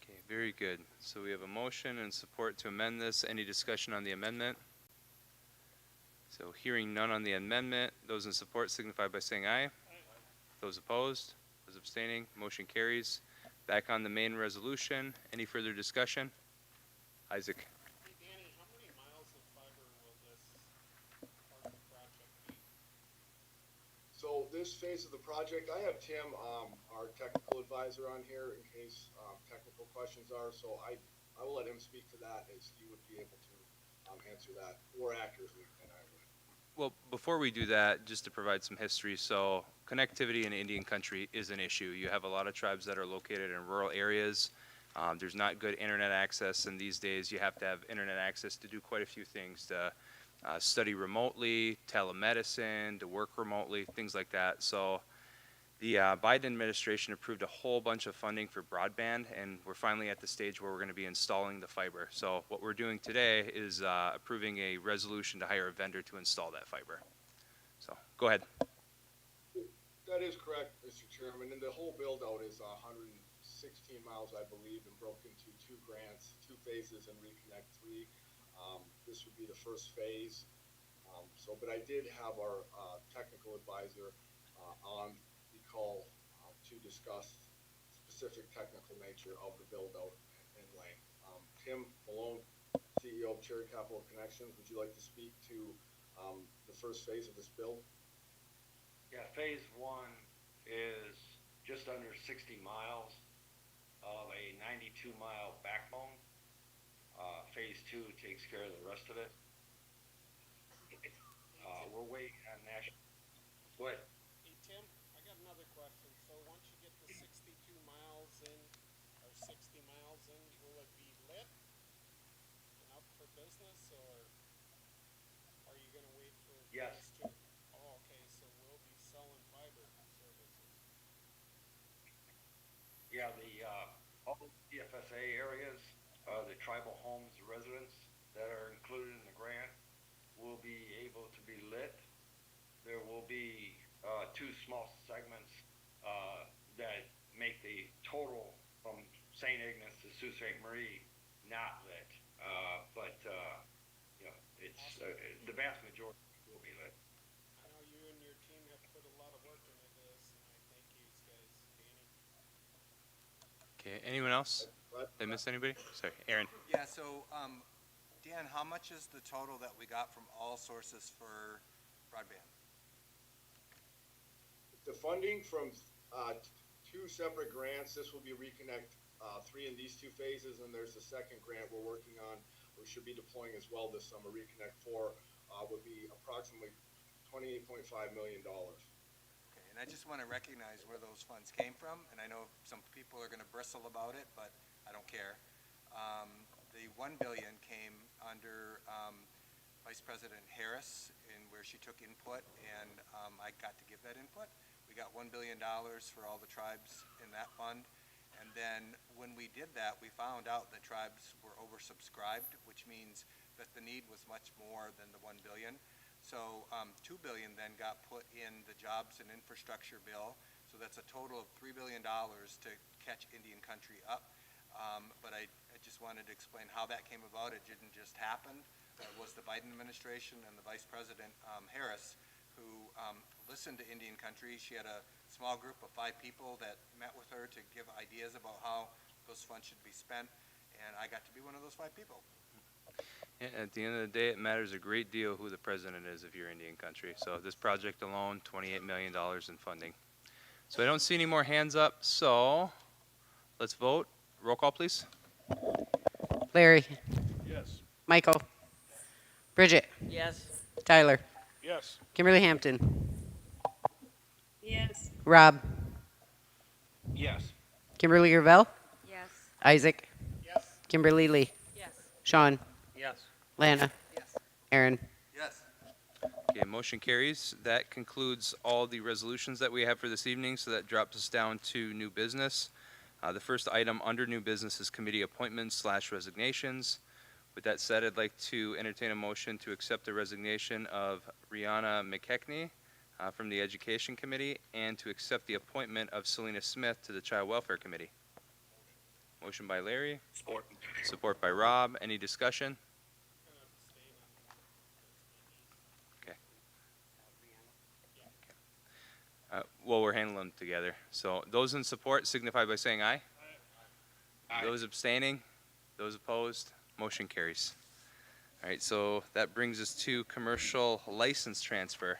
Speaker 1: Okay, very good. So we have a motion and support to amend this. Any discussion on the amendment? So hearing none on the amendment, those in support signify by saying aye. Those opposed, those abstaining, motion carries. Back on the main resolution. Any further discussion? Isaac.
Speaker 11: Hey Danny, how many miles of fiber will this part of the project be?
Speaker 19: So this phase of the project, I have Tim, our technical advisor, on here in case technical questions are. So I will let him speak to that, as he would be able to answer that more accurately than I would.
Speaker 1: Well, before we do that, just to provide some history, so connectivity in Indian country is an issue. You have a lot of tribes that are located in rural areas. There's not good internet access, and these days you have to have internet access to do quite a few things, to study remotely, telemedicine, to work remotely, things like that. So the Biden administration approved a whole bunch of funding for broadband, and we're finally at the stage where we're going to be installing the fiber. So what we're doing today is approving a resolution to hire a vendor to install that fiber. So go ahead.
Speaker 19: That is correct, Mr. Chairman, and the whole build-out is 116 miles, I believe, and broken into two grants, 2 phases, and Reconnect 3. This would be the first phase. But I did have our technical advisor on the call to discuss specific technical nature of the build-out and length. Tim Malone, CEO of Cherry Capital Connections, would you like to speak to the first phase of this build?
Speaker 18: Yeah, phase 1 is just under 60 miles of a 92-mile backbone. Phase 2 takes care of the rest of it. We're waiting on national. Go ahead.
Speaker 11: Hey Tim, I got another question. So once you get the 62 miles in, or 60 miles in, will it be lit and up for business, or are you gonna wait for
Speaker 18: Yes.
Speaker 11: phase 2? Oh, okay, so we'll be selling fiber services.
Speaker 18: Yeah, all the CFSA areas, the tribal homes, residents that are included in the grant will be able to be lit. There will be 2 small segments that make the total from St. Ignace to Sault Ste. Marie not lit. It's the vast majority will be lit.
Speaker 11: I know you and your team have put a lot of work into this, and I thank you guys, Danny.
Speaker 1: Okay, anyone else? Did I miss anybody? Sorry, Aaron.
Speaker 17: Yeah, so, Dan, how much is the total that we got from all sources for broadband?
Speaker 19: The funding from 2 separate grants, this will be Reconnect 3 in these 2 phases, and there's a second grant we're working on, we should be deploying as well this summer. Reconnect 4 would be approximately $28.5 million.
Speaker 17: Okay, and I just want to recognize where those funds came from, and I know some people are going to bristle about it, but I don't care. The $1 billion came under Vice President Harris, in where she took input, and I got to give that input. We got $1 billion for all the tribes in that fund. And then when we did that, we found out that tribes were oversubscribed, which means that the need was much more than the $1 billion. So $2 billion then got put in the jobs and infrastructure bill. So that's a total of $3 billion to catch Indian country up. But I just wanted to explain how that came about. It didn't just happen. It was the Biden administration and the Vice President Harris who listened to Indian country. She had a small group of 5 people that met with her to give ideas about how those funds should be spent, and I got to be one of those 5 people.
Speaker 1: Yeah, at the end of the day, it matters a great deal who the president is if you're Indian country. So this project alone, $28 million in funding. So I don't see any more hands up, so let's vote. Roll call, please.
Speaker 6: Larry.
Speaker 4: Yes.
Speaker 6: Michael. Bridget.
Speaker 5: Yes.
Speaker 6: Tyler.
Speaker 4: Yes.
Speaker 6: Kimberly Hampton.
Speaker 12: Yes.
Speaker 6: Rob.
Speaker 18: Yes.
Speaker 6: Kimberly Gravel.
Speaker 15: Yes.
Speaker 6: Isaac.
Speaker 11: Yes.
Speaker 6: Kimberly Lee.
Speaker 3: Yes.
Speaker 6: Sean.
Speaker 4: Yes.
Speaker 6: Lana.
Speaker 3: Yes.
Speaker 6: Aaron.
Speaker 7: Yes.
Speaker 1: Okay, motion carries. That concludes all the resolutions that we have for this evening, so that drops us down to new business. The first item under new business is committee appointments / resignations. With that said, I'd like to entertain a motion to accept the resignation of Rihanna McKechnie from the Education Committee and to accept the appointment of Selena Smith to the Child Welfare Committee. Motion by Larry.
Speaker 18: Support.
Speaker 1: Support by Rob. Any discussion? Okay. Well, we're handling them together. So those in support signify by saying aye.
Speaker 18: Aye.
Speaker 1: Those abstaining? Those opposed? Motion carries. All right, so that brings us to commercial license transfer.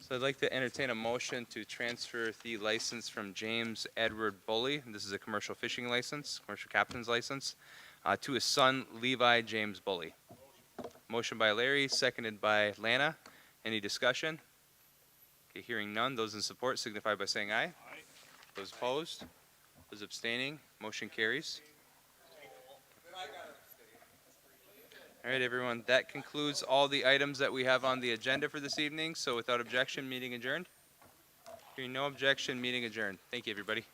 Speaker 1: So I'd like to entertain a motion to transfer the license from James Edward Bully, and this is a commercial fishing license, commercial captain's license, to his son Levi James Bully. Motion by Larry, seconded by Lana. Any discussion? Okay, hearing none. Those in support signify by saying aye.
Speaker 4: Aye.
Speaker 1: Those opposed? Those abstaining? Motion carries. All right, everyone. That concludes all the items that we have on the agenda for this evening. So without objection, meeting adjourned. Hearing no objection, meeting adjourned. Thank you, everybody.